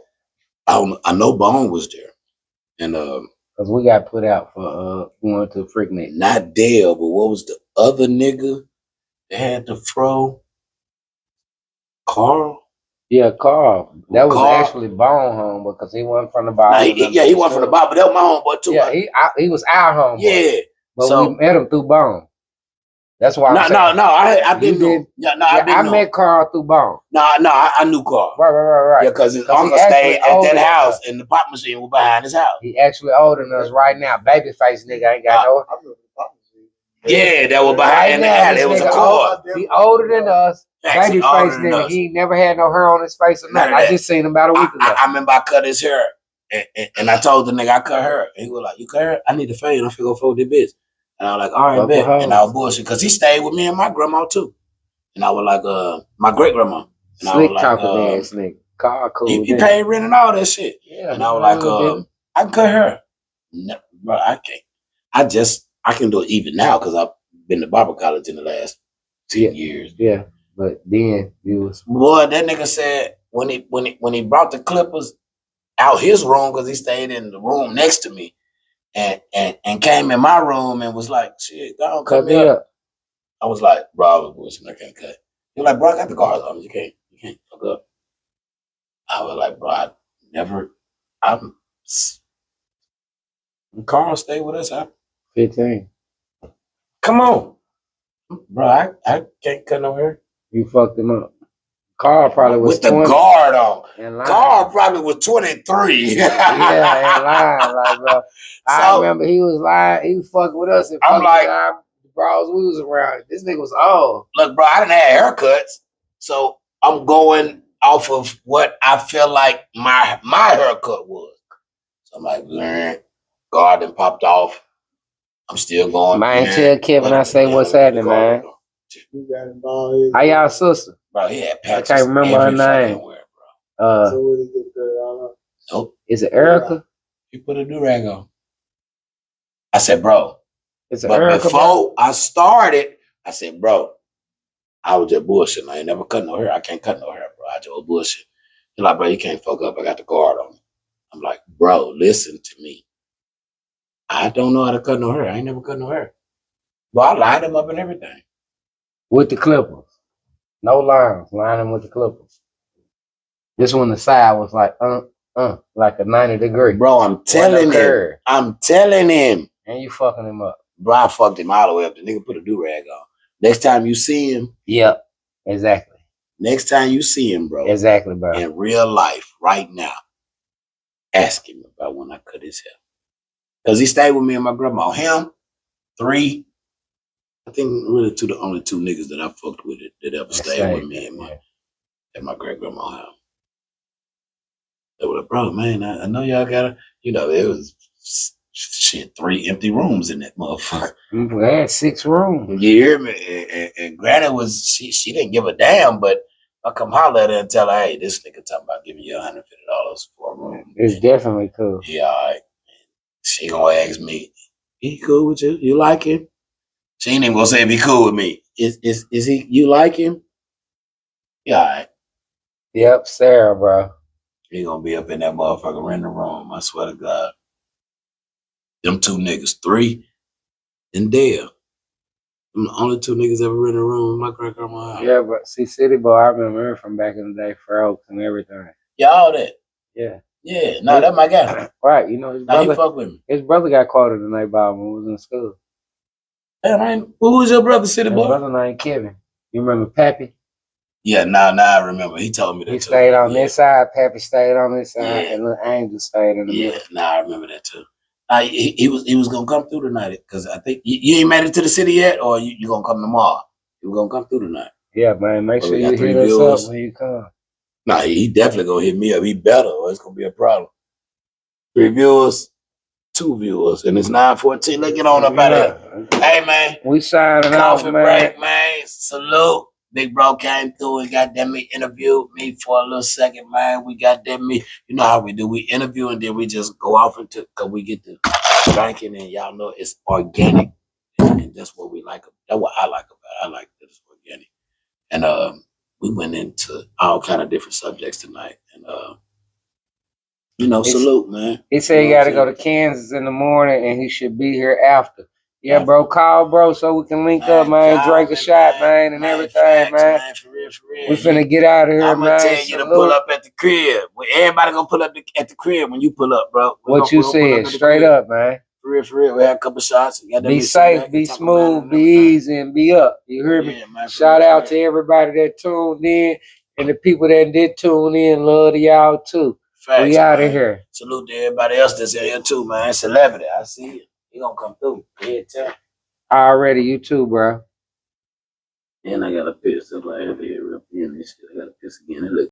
I know Bone was there. And because we got put out for going to Freaknik. Not Dale, but what was the other nigga that had the fro? Carl? Yeah, Carl. That was actually Bone home because he wasn't from the bar. He wasn't from the bar, but that was my homeboy too. Yeah, he was our homeboy. Yeah. But we met him through Bone. That's why I've been I met Carl through Bone. I knew Carl. Right. Yeah, because his uncle stayed at that house and the pop machine was behind his house. He actually older than us right now. Babyface nigga ain't got no. Yeah, that was behind the alley. It was a car. He older than us. Babyface nigga. He ain't never had no hair on his face or nothing. I just seen him about a week ago. I remember I cut his hair. And I told the nigga I cut her. And he was like, you cut her? I need to fade. I'm finna go fold this bitch. And I was like, all right, bet. And I was bullshit. Because he stayed with me and my grandma too. And I was like, my great grandma. Slick talking ass nigga. Car cool. He paid rent and all that shit. Yeah. And I was like, I can cut her. No, bro, I can't. I can do it even now because I've been to barber college in the last 10 years. Yeah. But then you was. Boy, that nigga said when he brought the clippers out his room, because he stayed in the room next to me, and came in my room and was like, shit, don't cut me up. I was like, bro, I can't cut. He was like, bro, I got the guards on. You can't fuck up. I was like, bro, Carl stayed with us. 15. Come on. Bro, I can't cut no hair. You fucked him up. Carl probably was with the 20. guard on. In line. Carl probably was 23. Yeah, in line, like bro. I remember he was lying. He was fucking with us. And I'm like, the bros we was around. This nigga was old. Look, bro, I didn't have haircuts, so I'm going off of what I feel like my haircut was. So I'm like, man, guard done popped off. I'm still going. Man, tell Kevin I say what's happening, man. You got involved. How y'all sister? Bro, he had patches. I can't remember her name. Bro. So what is it, girl? Nope. Is it Erica? He put a do-rag on. I said, bro. Is it Erica? Before I started, I said, bro, I was just bullshitting. I ain't never cut no hair. I can't cut no hair, bro. I just was bullshit. He's like, bro, you can't fuck up. I got the guard on me. I'm like, bro, listen to me. I don't know how to cut no hair. I ain't never cut no hair. But I lined him up and everything. With the clippers. No lines. Line him with the clippers. This one, the side was like a 90 degree. Bro, I'm telling him. I'm telling him. And you fucking him up. Bro, I fucked him all the way up. The nigga put a do-rag on. Next time you see him. Yep. Exactly. Next time you see him, bro. Exactly, bro. In real life, right now, ask him about when I cut his hair. Because he stayed with me and my grandma. Him, 3. I think really the only 2 niggas that I fucked with it that ever stayed with me and my great grandma house. They were like, bro, man, I know y'all gotta, there was 3 empty rooms in that motherfucker. We had 6 rooms. You hear me? And Granny was, she didn't give a damn, but I come holler at her and tell her, hey, this nigga talking about giving you $150 for a room. It's definitely cool. Yeah, all right. She gonna ask me, he cool with you? You like him? She ain't even gonna say if he cool with me. Is he, you like him? Yeah, all right. Yep, Sarah, bro. He gonna be up in that motherfucker in the room, I swear to God. Them 2 niggas, 3 and Dale. Them the only 2 niggas ever in the room with my great grandma. Yeah, but see, City Boy, I remember him from back in the day, Frogs and everything. Yeah, all that. Yeah. Yeah, no, that's my guy. Right, his brother. He fuck with me. His brother got quoted tonight by him when he was in school. Damn, who was your brother, City Boy? His brother named Kevin. You remember Pappy? Yeah, I remember. He told me that. He stayed on this side, Pappy stayed on this side, and little Angel stayed in the middle. Yeah, I remember that too. He was gonna come through tonight because I think you ain't made it to the city yet, or you gonna come tomorrow. You gonna come through tonight. Yeah, man. Make sure you hit us up when you come. Nah, he definitely gonna hit me up. He better, or it's gonna be a problem. 3 viewers, 2 viewers, and it's 9:14. Let's get on up out of here. Hey man, we signing off, man. Break, man. Salute. Big bro came through and goddamn me interviewed me for a little second, man. We goddamn me, you know how we do. We interview and then we just go off into, cause we get to drinking and y'all know it's organic, and that's what we like. That's what I like about it. I like that it's organic. And we went into all kind of different subjects tonight, and salute, man. He said he got to go to Kansas in the morning, and he should be here after. Yeah, bro, call bro so we can link up, man, drink a shot, man, and everything, man. For real. We finna get out of here, I'm man. I'm gonna tell you to pull up at the crib. Everybody gonna pull up at the crib when you pull up, bro. What you said, straight up, man. For real. We had a couple shots. Be safe, be smooth, be easy, and be up. You hear me? Shout out to everybody that tuned in, and the people that did tune in. Love to y'all, too. We out of here. Salute to everybody else that's in here, too, man. Celebrity, I see you. He gonna come through. Yeah, tell. Already, you too, bro. And I got a piss. I'm like, I got to piss again. It look